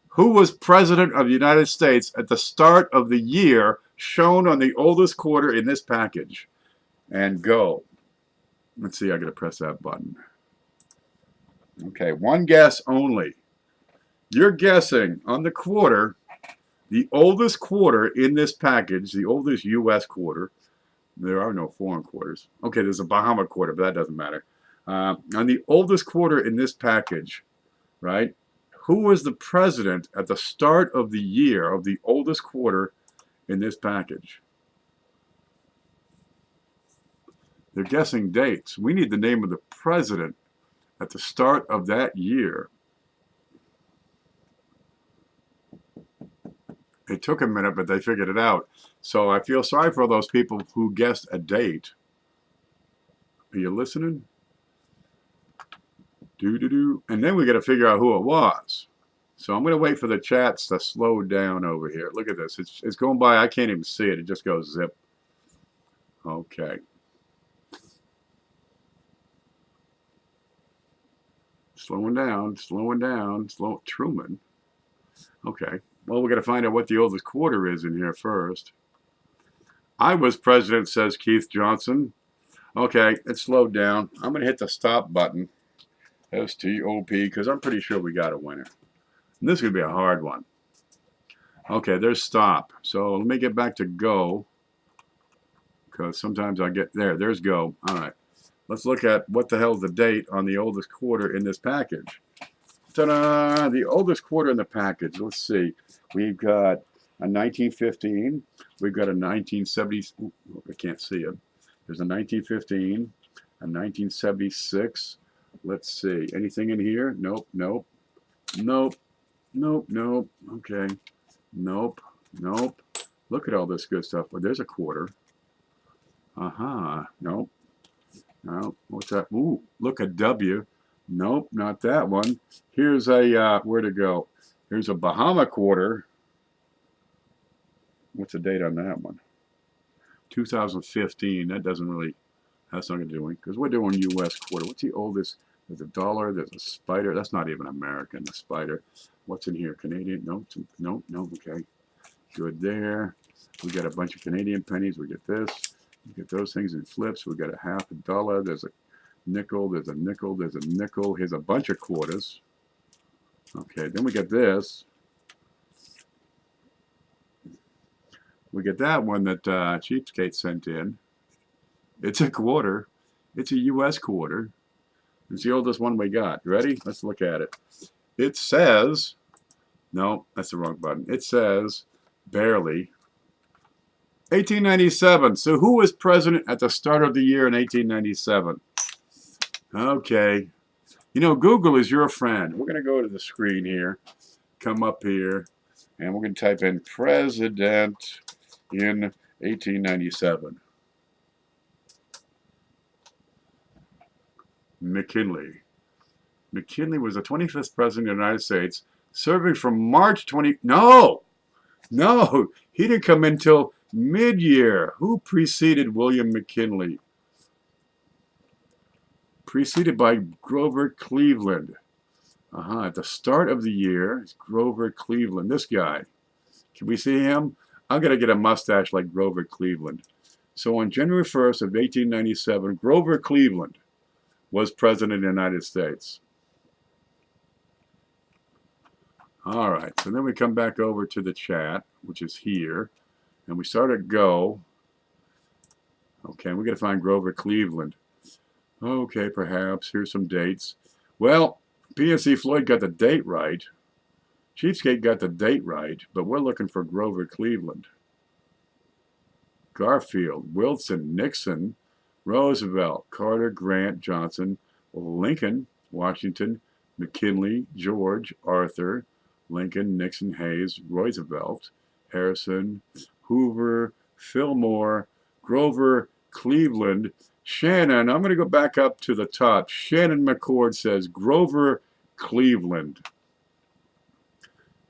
who was president of the United States at the start of the year, shown on the oldest quarter in this package. And go. Let's see, I got to press that button. Okay, 1 guess only. You're guessing on the quarter, the oldest quarter in this package, the oldest U.S. quarter. There are no foreign quarters. Okay, there's a Bahama quarter, but that doesn't matter. On the oldest quarter in this package, right, who was the president at the start of the year of the oldest quarter in this package? They're guessing dates. We need the name of the president at the start of that year. It took a minute, but they figured it out. So I feel sorry for those people who guessed a date. Are you listening? Do. And then we got to figure out who it was. So I'm going to wait for the chats to slow down over here. Look at this. It's going by. I can't even see it. It just goes zip. Okay. Slowing down. Truman. Okay. Well, we got to find out what the oldest quarter is in here first. I was president, says Keith Johnson. Okay, it slowed down. I'm going to hit the stop button. STOP, because I'm pretty sure we got a winner. And this is going to be a hard one. Okay, there's stop. So let me get back to go, because sometimes I get there. There's go. All right. Let's look at what the hell's the date on the oldest quarter in this package. Ta-da! The oldest quarter in the package. Let's see. We've got a 1915. We've got a 1970. Ooh, I can't see it. There's a 1915, a 1976. Let's see. Anything in here? Nope. Okay. Nope. Look at all this good stuff. Well, there's a quarter. Nope. No. What's that? Ooh, look at W. Nope, not that one. Here's a, where to go? Here's a Bahama quarter. What's the date on that one? 2015. That doesn't really, that's not going to do anything, because we're doing U.S. quarter. What's the oldest? There's a dollar. There's a spider. That's not even American, the spider. What's in here? Canadian? No. Okay. Good there. We got a bunch of Canadian pennies. We get this. We get those things in flips. We got a half a dollar. There's a nickel. There's a nickel. There's a nickel. Here's a bunch of quarters. Okay. Then we get this. We get that one that Cheapskate sent in. It's a quarter. It's a U.S. quarter. It's the oldest one we got. Ready? Let's look at it. It says, no, that's the wrong button. It says, barely, 1897. So who was president at the start of the year in 1897? Okay. You know, Google is your friend. We're going to go to the screen here, come up here, and we're going to type in president in 1897. McKinley. McKinley was the 25th president of the United States, serving from March 20. No, he didn't come in until mid-year. Who preceded William McKinley? Preceded by Grover Cleveland. At the start of the year, it's Grover Cleveland. This guy. Can we see him? I'm going to get a mustache like Grover Cleveland. So on January 1st of 1897, Grover Cleveland was president of the United States. All right, so then we come back over to the chat, which is here, and we start at go. Okay, we got to find Grover Cleveland. Okay, perhaps. Here's some dates. Well, PNC Floyd got the date right. Cheapskate got the date right, but we're looking for Grover Cleveland. Garfield, Wilson, Nixon, Roosevelt, Carter, Grant, Johnson, Lincoln, Washington, McKinley, George, Arthur, Lincoln, Nixon, Hayes, Roosevelt, Harrison, Hoover, Fillmore, Grover, Cleveland, Shannon. I'm going to go back up to the top. Shannon McCord says Grover Cleveland.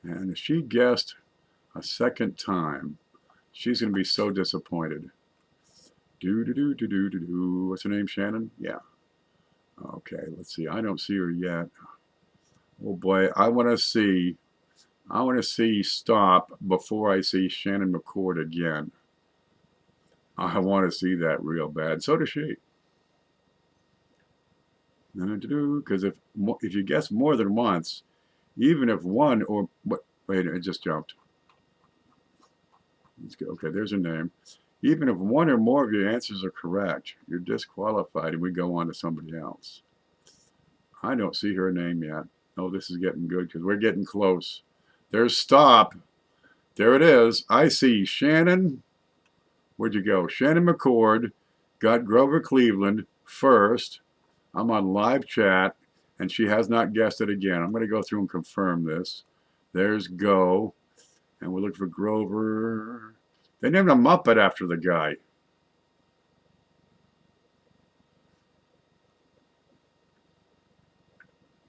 And if she guessed a second time, she's going to be so disappointed. What's her name, Shannon? Yeah. Okay, let's see. I don't see her yet. Oh boy, I want to see stop before I see Shannon McCord again. I want to see that real bad. So does she. Because if you guess more than once, even if one or wait, it just jumped. Let's go. Okay, there's her name. Even if one or more of your answers are correct, you're disqualified and we go on to somebody else. I don't see her name yet. Oh, this is getting good because we're getting close. There's stop. There it is. I see Shannon. Where'd you go? Shannon McCord got Grover Cleveland first. I'm on live chat and she has not guessed it again. I'm going to go through and confirm this. There's go. And we're looking for Grover. They named a Muppet after the guy.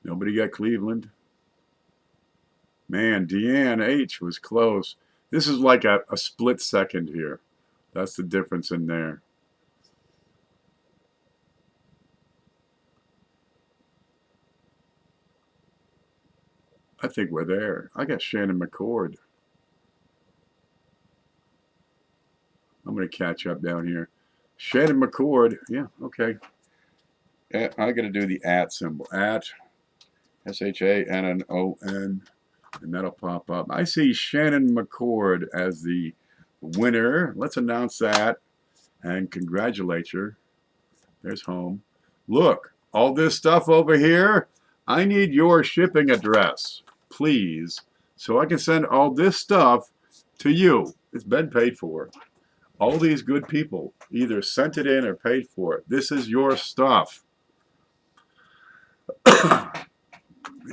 Nobody got Cleveland. Man, Deanne H. was close. This is like a split second here. That's the difference in there. I think we're there. I got Shannon McCord. I'm going to catch up down here. Shannon McCord. Yeah, okay. I got to do the @ symbol. At SHANNON. And that'll pop up. I see Shannon McCord as the winner. Let's announce that and congratulate her. There's home. Look, all this stuff over here, I need your shipping address, please, so I can send all this stuff to you. It's been paid for. All these good people either sent it in or paid for it. This is your stuff.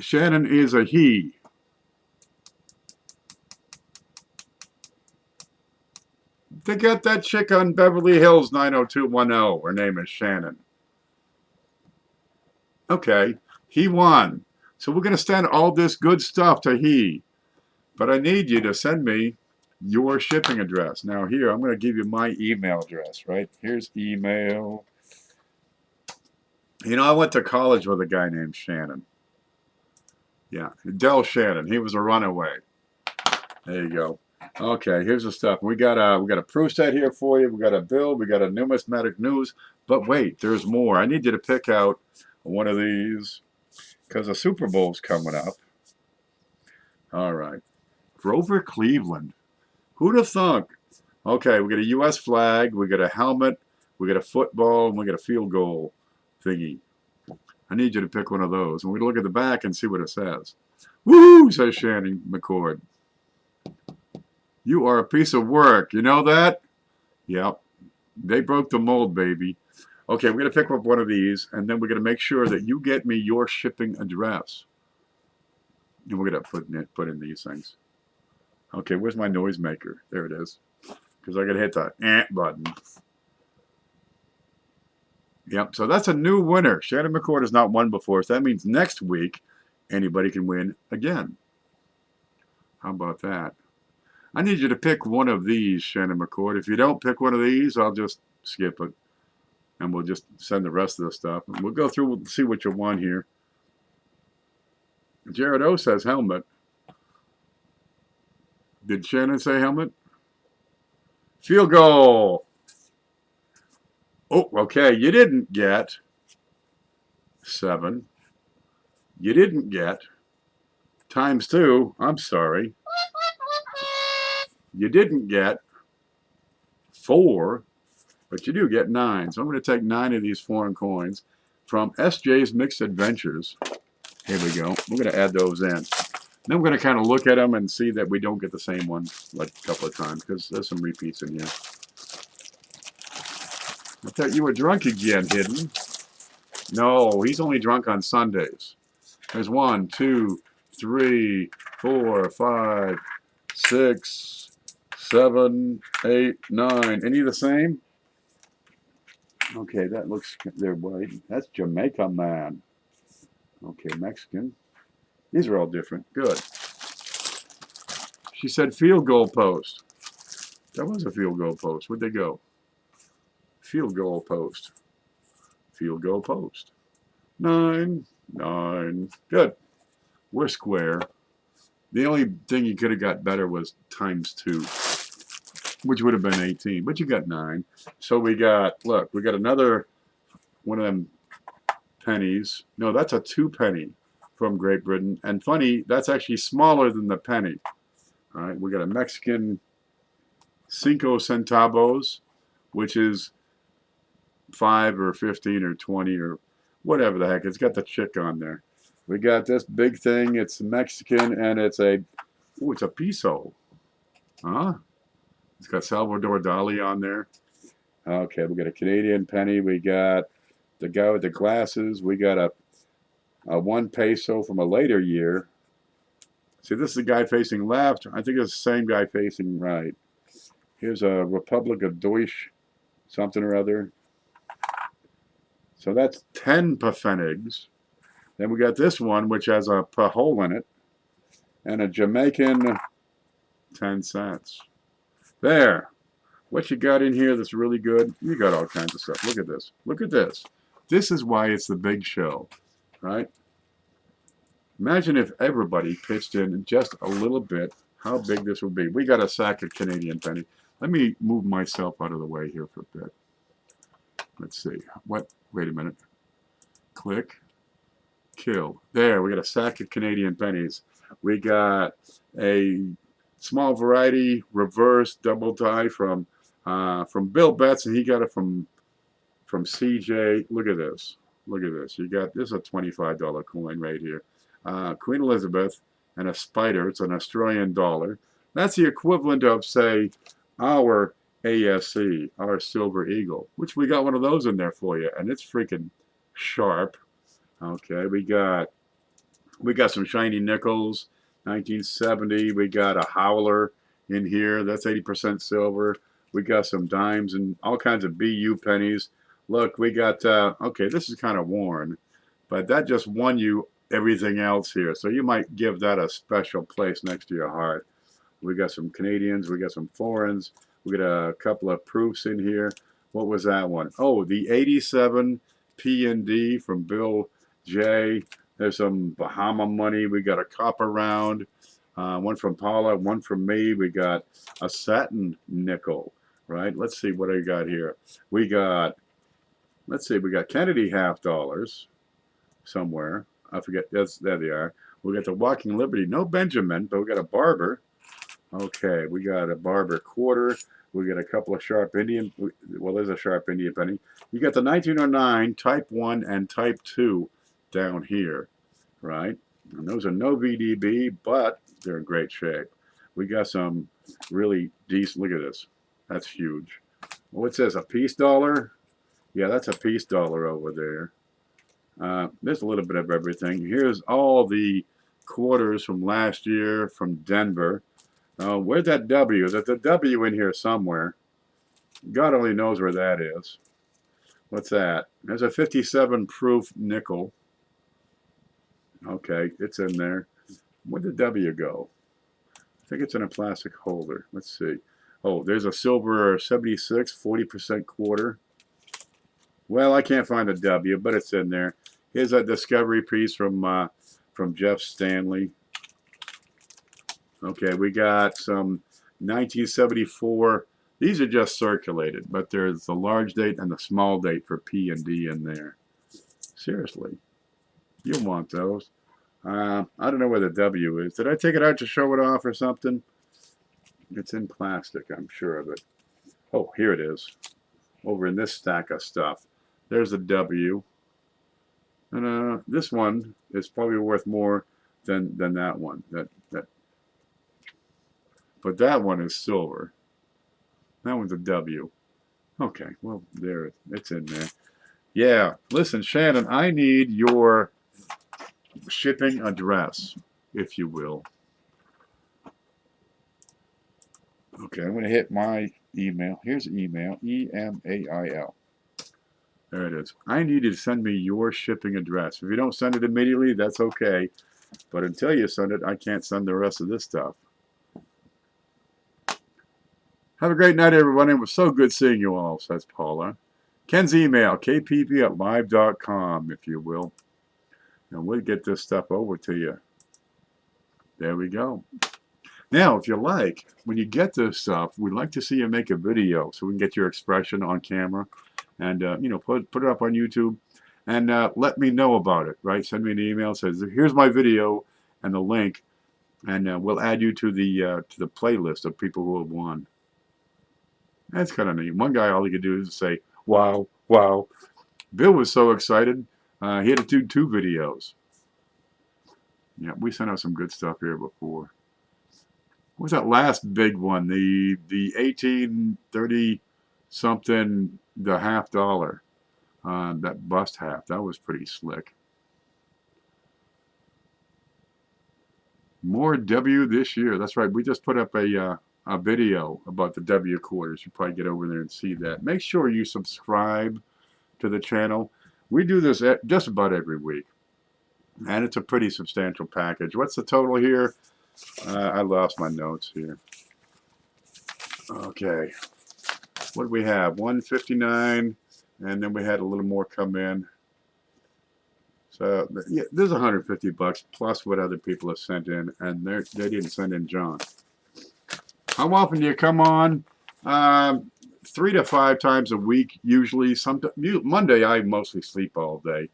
Shannon is a he. They got that chick on Beverly Hills 90210. Her name is Shannon. Okay, he won. So we're going to send all this good stuff to he. But I need you to send me your shipping address. Now here, I'm going to give you my email address, right? Here's email. You know, I went to college with a guy named Shannon. Yeah, Del Shannon. He was a runaway. There you go. Okay, here's the stuff. We got a proof set here for you. We got a bill. We got a numismatic news. But wait, there's more. I need you to pick out one of these because the Super Bowl's coming up. All right, Grover Cleveland. Who'd have thunk? Okay, we got a U.S. flag. We got a helmet. We got a football, and we got a field goal thingy. I need you to pick one of those. And we look at the back and see what it says. Woo! Says Shannon McCord. You are a piece of work. You know that? Yep. They broke the mold, baby. Okay, we're going to pick up one of these, and then we're going to make sure that you get me your shipping address. And we're going to put in these things. Okay, where's my noisemaker? There it is. Because I got to hit the button. Yep, so that's a new winner. Shannon McCord has not won before, so that means next week anybody can win again. How about that? I need you to pick one of these, Shannon McCord. If you don't pick one of these, I'll just skip it. And we'll just send the rest of the stuff. And we'll go through, we'll see what you won here. Jared O says helmet. Did Shannon say helmet? Field goal. Oh, okay. You didn't get 7. You didn't get ×2. I'm sorry. You didn't get 4, but you do get 9. So I'm going to take 9 of these foreign coins from SJ's Mixed Adventures. Here we go. We're going to add those in. Then we're going to kind of look at them and see that we don't get the same one like a couple of times because there's some repeats in here. I thought you were drunk again, Hidden. No, he's only drunk on Sundays. There's 1, 2, 3, 4, 5, 6, 7, 8, 9. Any the same? Okay, that looks, they're white. That's Jamaica man. Okay, Mexican. These are all different. Good. She said field goal post. That was a field goal post. Where'd they go? Field goal post. Field goal post. 9, 9. Good. We're square. The only thing you could have got better was ×2, which would have been 18. But you got 9. So we got, look, we got another one of them pennies. No, that's a 2 penny from Great Britain. And funny, that's actually smaller than the penny. All right, we got a Mexican 5 centavos, which is 5 or 15 or 20 or whatever the heck. It's got the chick on there. We got this big thing. It's Mexican and it's a, oh, it's a peso. Huh? It's got Salvador Dali on there. Okay, we got a Canadian penny. We got the guy with the glasses. We got a 1 peso from a later year. See, this is the guy facing left. I think it's the same guy facing right. Here's a Republic of Deutsch something or other. So that's 10 Pfennigs. Then we got this one, which has a hole in it, and a Jamaican 10 cents. There. What you got in here that's really good? You got all kinds of stuff. Look at this. Look at this. This is why it's the big show, right? Imagine if everybody pitched in just a little bit, how big this would be. We got a sack of Canadian penny. Let me move myself out of the way here for a bit. Let's see. What? Wait a minute. Click. Kill. There, we got a sack of Canadian pennies. We got a small variety reverse double die from Bill Betts, and he got it from CJ. Look at this. Look at this. You got this is a $25 coin right here. Queen Elizabeth and a spider. It's an Australian dollar. That's the equivalent of, say, our ASC, our Silver Eagle, which we got one of those in there for you, and it's freaking sharp. Okay, we got some shiny nickels, 1970. We got a howler in here. That's 80% silver. We got some dimes and all kinds of BU pennies. Look, we got, okay, this is kind of worn, but that just won you everything else here. So you might give that a special place next to your heart. We got some Canadians. We got some foreigns. We got a couple of proofs in here. What was that one? Oh, the 87 P&D from Bill J. There's some Bahama money. We got a copper round. One from Paula, one from me. We got a satin nickel, right? Let's see what I got here. We got, let's see, we got Kennedy $50 somewhere. I forget, there they are. We got the Walking Liberty, no Benjamin, but we got a Barber. Okay, we got a Barber quarter. We got a couple of sharp Indian, well, there's a sharp Indian penny. You got the 1909 Type 1 and Type 2 down here, right? And those are no VDB, but they're in great shape. We got some really decent, look at this. That's huge. What's this, a peace dollar? Yeah, that's a peace dollar over there. There's a little bit of everything. Here's all the quarters from last year from Denver. Where's that W? There's a W in here somewhere. God only knows where that is. What's that? There's a 57 proof nickel. Okay, it's in there. Where'd the W go? I think it's in a plastic holder. Let's see. Oh, there's a silver 76, 40% quarter. Well, I can't find the W, but it's in there. Here's a discovery piece from Jeff Stanley. Okay, we got some 1974. These are just circulated, but there's the large date and the small date for P and D in there. Seriously, you'll want those. I don't know where the W is. Did I take it out to show it off or something? It's in plastic, I'm sure of it. Oh, here it is. Over in this stack of stuff. There's a W. And this one is probably worth more than that one. But that one is silver. That one's a W. Okay, well, there it's in there. Yeah, listen, Shannon, I need your shipping address, if you will. Okay, I'm going to hit my email. Here's email, E-M-A-I-L. There it is. I need you to send me your shipping address. If you don't send it immediately, that's okay. But until you send it, I can't send the rest of this stuff. Have a great night, everyone. It was so good seeing you all, says Paula. Ken's email, kpp@live.com, if you will. And we'll get this stuff over to you. There we go. Now, if you like, when you get this stuff, we'd like to see you make a video so we can get your expression on camera and, you know, put it up on YouTube and let me know about it, right? Send me an email, says, here's my video and the link, and we'll add you to the playlist of people who have won. That's kind of neat. One guy, all he could do is say, wow, wow. Bill was so excited, he had to do 2 videos. Yeah, we sent out some good stuff here before. What was that last big one? The 1830 something, the $50. That bust half. That was pretty slick. More W this year. That's right. We just put up a video about the W quarters. You probably get over there and see that. Make sure you subscribe to the channel. We do this just about every week. And it's a pretty substantial package. What's the total here? I lost my notes here. Okay. What do we have? 159, and then we had a little more come in. So yeah, there's 150 bucks plus what other people have sent in, and they didn't send in John. How often do you come on? 3 to 5 times a week usually. Monday I mostly sleep all day.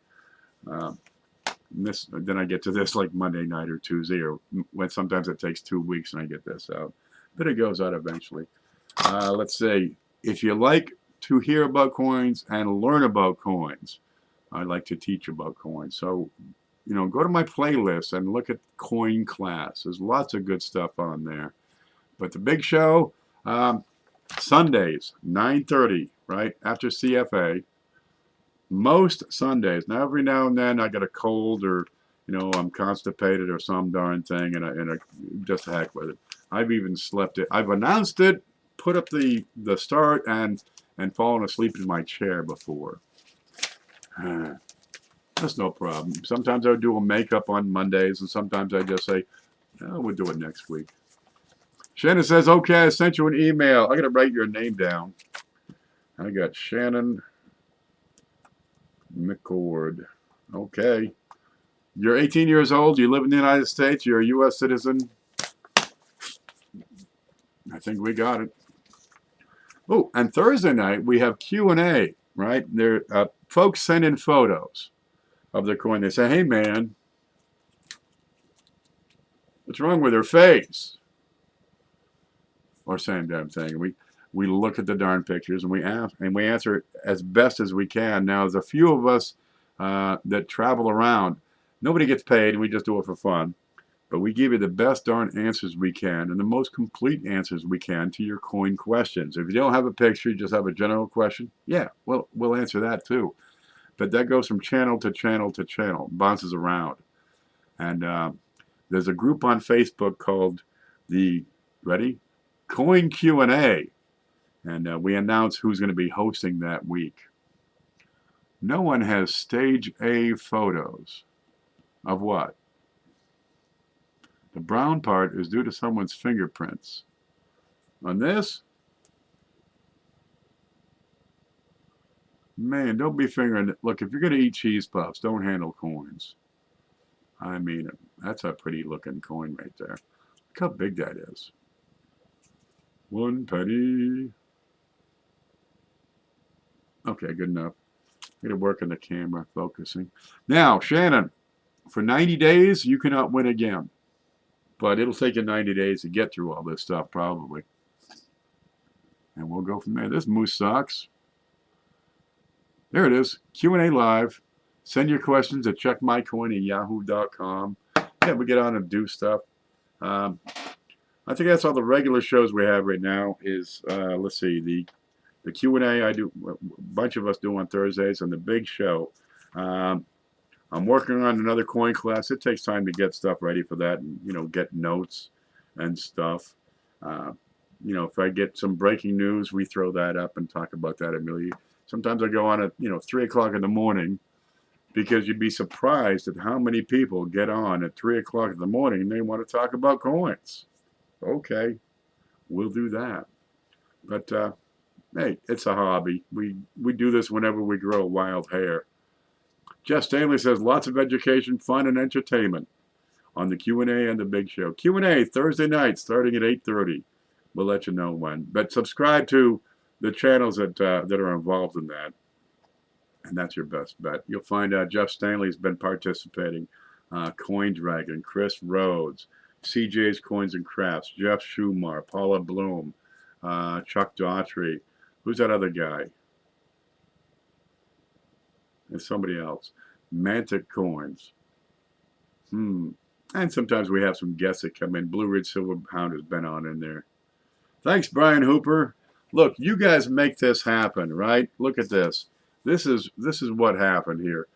Then I get to this like Monday night or Tuesday, or when sometimes it takes 2 weeks and I get this out. But it goes out eventually. Let's see. If you like to hear about coins and learn about coins, I like to teach about coins. So, go to my playlist and look at coin class. There's lots of good stuff on there. But the big show, Sundays, 9:30, right after CFA. Most Sundays. Now, every now and then I get a cold, or I'm constipated or some darn thing, and I just heck with it. I've even slept it. I've announced it, put up the start, and fallen asleep in my chair before. That's no problem. Sometimes I do a makeup on Mondays, and sometimes I just say, oh, we'll do it next week. Shannon says, okay, I sent you an email. I got to write your name down. I got Shannon McCord. Okay. You're 18 years old. You live in the United States. You're a U.S. citizen. I think we got it. Oh, and Thursday night we have Q&A, right? There, folks send in photos of their coin. They say, hey, man, what's wrong with her face? Or same damn thing. We look at the darn pictures and we answer as best as we can. Now, there's a few of us that travel around. Nobody gets paid, and we just do it for fun. But we give you the best darn answers we can and the most complete answers we can to your coin questions. If you don't have a picture, you just have a general question, yeah, well, we'll answer that too. But that goes from channel to channel to channel, bounces around. And there's a group on Facebook called the, ready? Coin Q&A. And we announce who's going to be hosting that week. No one has stage A photos of what? The brown part is due to someone's fingerprints. On this, man, don't be fingering it. Look, if you're going to eat cheese puffs, don't handle coins. I mean, that's a pretty looking coin right there. Look how big that is. 1 penny. Okay, good enough. I'm going to work on the camera, focusing. Now, Shannon, for 90 days, you cannot win again. But it'll take you 90 days to get through all this stuff, probably. And we'll go from there. This moose sucks. There it is. Q&A live. Send your questions at checkmycoin@yahoo.com. Yeah, we get on and do stuff. I think that's all the regular shows we have right now is, let's see, the Q&A I do, a bunch of us do on Thursdays, and the big show. I'm working on another coin class. It takes time to get stuff ready for that and, get notes and stuff. If I get some breaking news, we throw that up and talk about that immediately. Sometimes I go on at, 3 o'clock in the morning, because you'd be surprised at how many people get on at 3 o'clock in the morning and they want to talk about coins. Okay, we'll do that. But, hey, it's a hobby. We do this whenever we grow wild hair. Jeff Stanley says lots of education, fun, and entertainment on the Q&A and the big show. Q&A Thursday night starting at 8:30. We'll let you know when. But subscribe to the channels that are involved in that. And that's your best bet. You'll find out Jeff Stanley's been participating. Coin Dragon, Chris Rhodes, CJ's Coins and Crafts, Jeff Schumar, Paula Bloom, Chuck Daughtry. Who's that other guy? There's somebody else. Mantic Coins. And sometimes we have some guests that come in. Blue Ridge Silverhound has been on in there. Thanks, Brian Hooper. Look, you guys make this happen, right? Look at this. This is what happened here.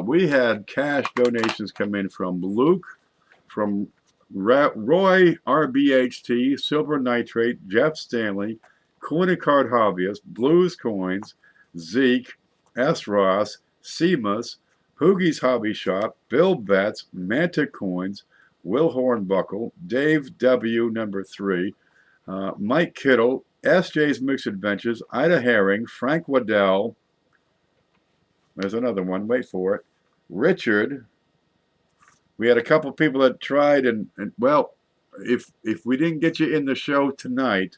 We had cash donations come in from Luke, from Roy RBHT, Silver Nitrate, Jeff Stanley, Coin and Card Hobbyist, Blues Coins, Zeke, S. Ross, Seamus, Hoogie's Hobby Shop, Bill Betts, Manta Coins, Will Hornbuckle, Dave W. number 3, Mike Kittle, SJ's Mixed Adventures, Ida Herring, Frank Waddell. There's another one. Wait for it. Richard. We had a couple people that tried, and well, if we didn't get you in the show tonight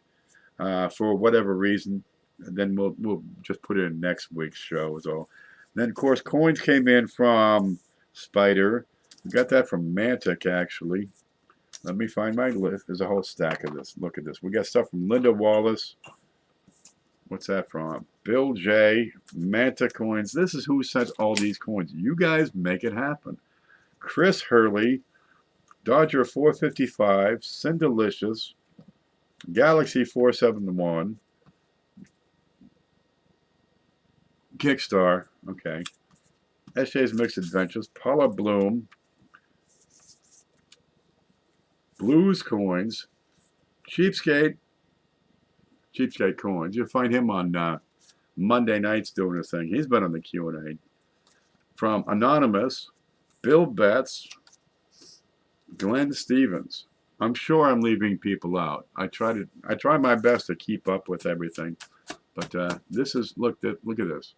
for whatever reason, then we'll just put it in next week's show is all. Then of course coins came in from Spider. We got that from Mantic actually. Let me find my list. There's a whole stack of this. Look at this. We got stuff from Linda Wallace. What's that from? Bill J. Manta Coins. This is who sent all these coins. You guys make it happen. Chris Hurley, Dodger 455, Cindelicious, Galaxy 471, Kickstar, okay, SJ's Mixed Adventures, Paula Bloom, Blues Coins, Cheapskate Coins. You'll find him on Monday nights doing his thing. He's been on the Q&A. From Anonymous, Bill Betts, Glenn Stevens. I'm sure I'm leaving people out. I try my best to keep up with everything, but this is look at this.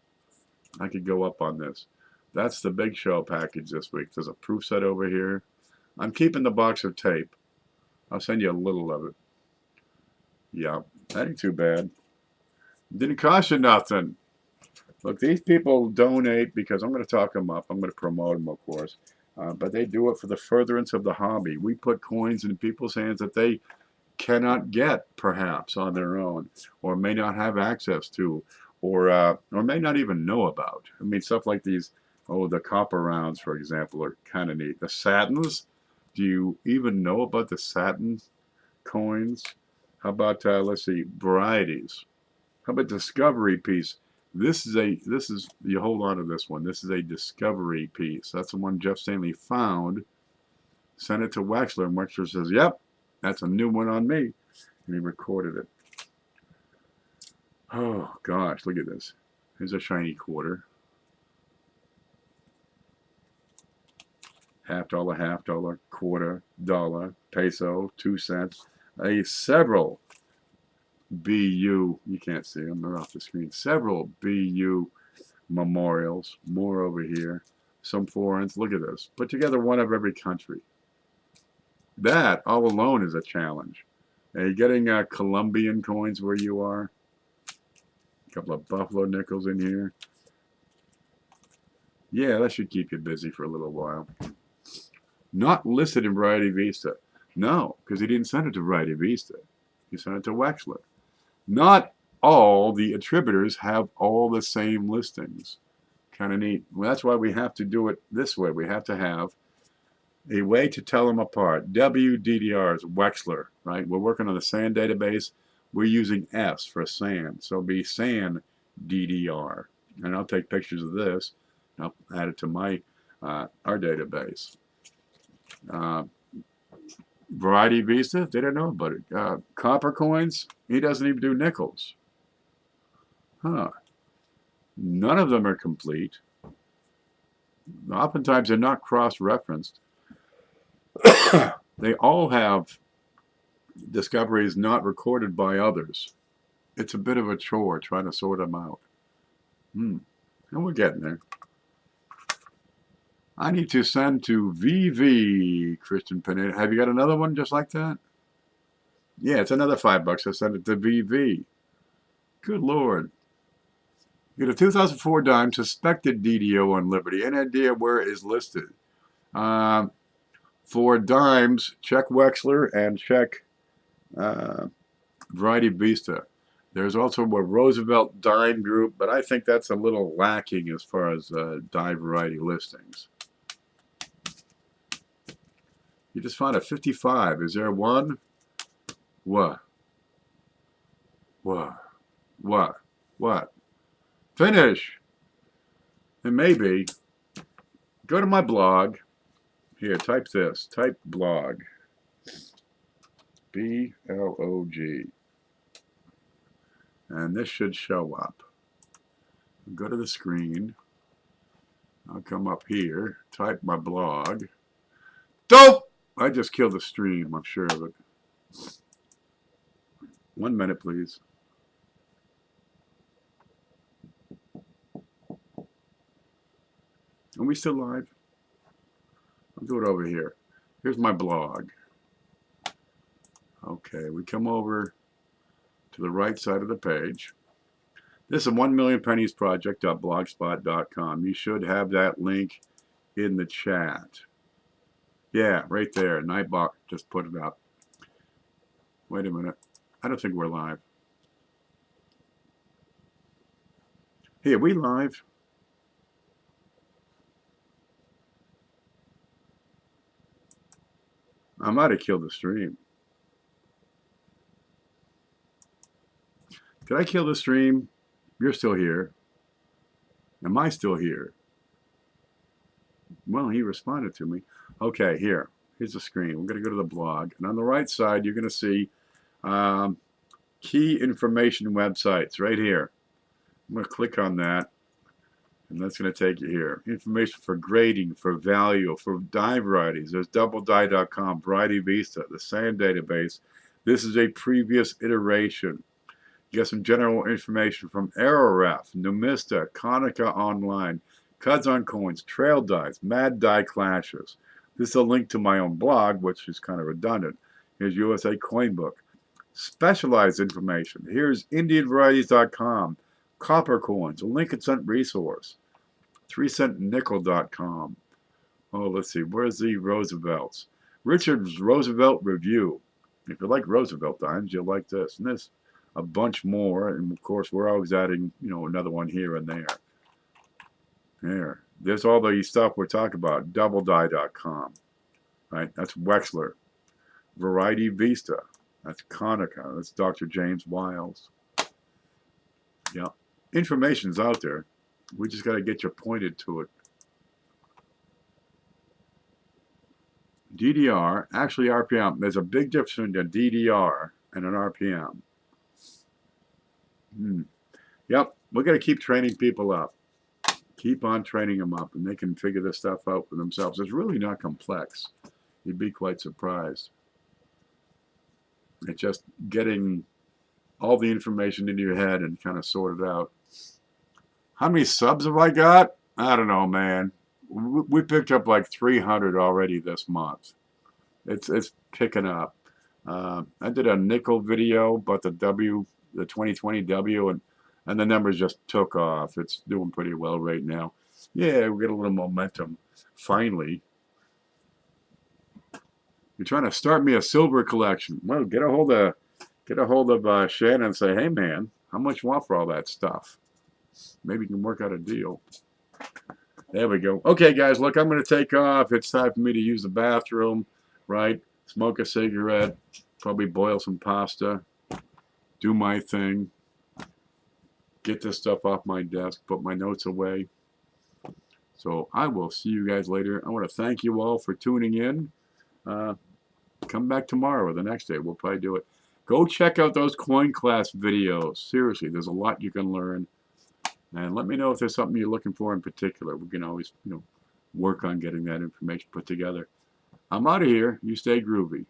I could go up on this. That's the big show package this week. There's a proof set over here. I'm keeping the box of tape. I'll send you a little of it. Yeah, that ain't too bad. Didn't cost you nothing. Look, these people donate because I'm going to talk them up. I'm going to promote them, of course. But they do it for the furtherance of the hobby. We put coins in people's hands that they cannot get, perhaps, on their own, or may not have access to, or may not even know about. I mean, stuff like these, the copper rounds, for example, are kind of neat. The satins, do you even know about the satin coins? How about, let's see, varieties? How about discovery piece? This is you hold on to this one. This is a discovery piece. That's the one Jeff Stanley found, sent it to Wexler, and Wexler says, yep, that's a new one on me. And he recorded it. Oh gosh, look at this. Here's a shiny quarter. $50, quarter, dollar, peso, 2 cents. Several BU, you can't see them, they're off the screen. Several BU memorials, more over here. Some foreigns, look at this. Put together one of every country. That all alone is a challenge. Are you getting Colombian coins where you are? A couple of Buffalo nickels in here. Yeah, that should keep you busy for a little while. Not listed in Variety Vista. No, because he didn't send it to Variety Vista. He sent it to Wexler. Not all the attributors have all the same listings. Kind of neat. Well, that's why we have to do it this way. We have to have a way to tell them apart. WDDR is Wexler, right? We're working on the SAN database. We're using S for SAN. So it'll be SAN DDR. And I'll take pictures of this. And I'll add it to my our database. Variety Vista, they don't know about it. Copper coins, he doesn't even do nickels. Huh. None of them are complete. Oftentimes they're not cross-referenced. They all have discoveries not recorded by others. It's a bit of a chore trying to sort them out. And we're getting there. I need to send to VV, Christian Pineda. Have you got another one just like that? Yeah, it's another $5. I send it to VV. Good Lord. You get a 2004 dime, suspected DDO on Liberty. Any idea where it is listed? For dimes, check Wexler and check Variety Vista. There's also a Roosevelt dime group, but I think that's a little lacking as far as dime variety listings. You just found a 55. Is there one? What? Finish. It may be. Go to my blog. Here, type this. Type blog. B-L-O-G. And this should show up. Go to the screen. I'll come up here, type my blog. Dope! I just killed the stream, I'm sure of it. 1 minute, please. Are we still live? I'll do it over here. Here's my blog. Okay, we come over to the right side of the page. This is 1millionpenniesproject.blogspot.com. You should have that link in the chat. Yeah, right there. Nightbot just put it up. Wait a minute. I don't think we're live. Hey, are we live? I might have killed the stream. Did I kill the stream? You're still here. Am I still here? Well, he responded to me. Okay, here's the screen. We're going to go to the blog. And on the right side, you're going to see key information websites right here. I'm going to click on that. And that's going to take you here. Information for grading, for value, for dye varieties. There's doubledye.com, Variety Vista, the SAM database. This is a previous iteration. You get some general information from AeroRef, Numista, Konica Online, Cuds on Coins, Trail Dyes, Mad Dye Clashes. This is a link to my own blog, which is kind of redundant. Here's USA Coin Book. Specialized information. Here's IndianVarieties.com, Copper Coins, a Lincoln Cent resource. 3centnickel.com. Oh, let's see. Where's the Roosevelts? Richard's Roosevelt Review. If you like Roosevelt dimes, you'll like this. And this, a bunch more. And of course, we're always adding, another one here and there. There. There's all the stuff we're talking about. Doubledye.com. Right? That's Wexler. Variety Vista. That's Konica. That's Dr. James Wiles. Yeah. Information's out there. We just got to get you pointed to it. DDR, actually RPM. There's a big difference between a DDR and an RPM. Yep, we're going to keep training people up. Keep on training them up, and they can figure this stuff out for themselves. It's really not complex. You'd be quite surprised. It's just getting all the information into your head and kind of sort it out. How many subs have I got? I don't know, man. We picked up like 300 already this month. It's picking up. I did a nickel video about the 2020 W, and the numbers just took off. It's doing pretty well right now. Yeah, we get a little momentum finally. You're trying to start me a silver collection. Well, get a hold of Shannon and say, hey man, how much you want for all that stuff? Maybe you can work out a deal. There we go. Okay, guys, look, I'm going to take off. It's time for me to use the bathroom, right? Smoke a cigarette, probably boil some pasta, do my thing, get this stuff off my desk, put my notes away. So I will see you guys later. I want to thank you all for tuning in. Come back tomorrow or the next day. We'll probably do it. Go check out those coin class videos. Seriously, there's a lot you can learn. And let me know if there's something you're looking for in particular. We can always, work on getting that information put together. I'm out of here. You stay groovy.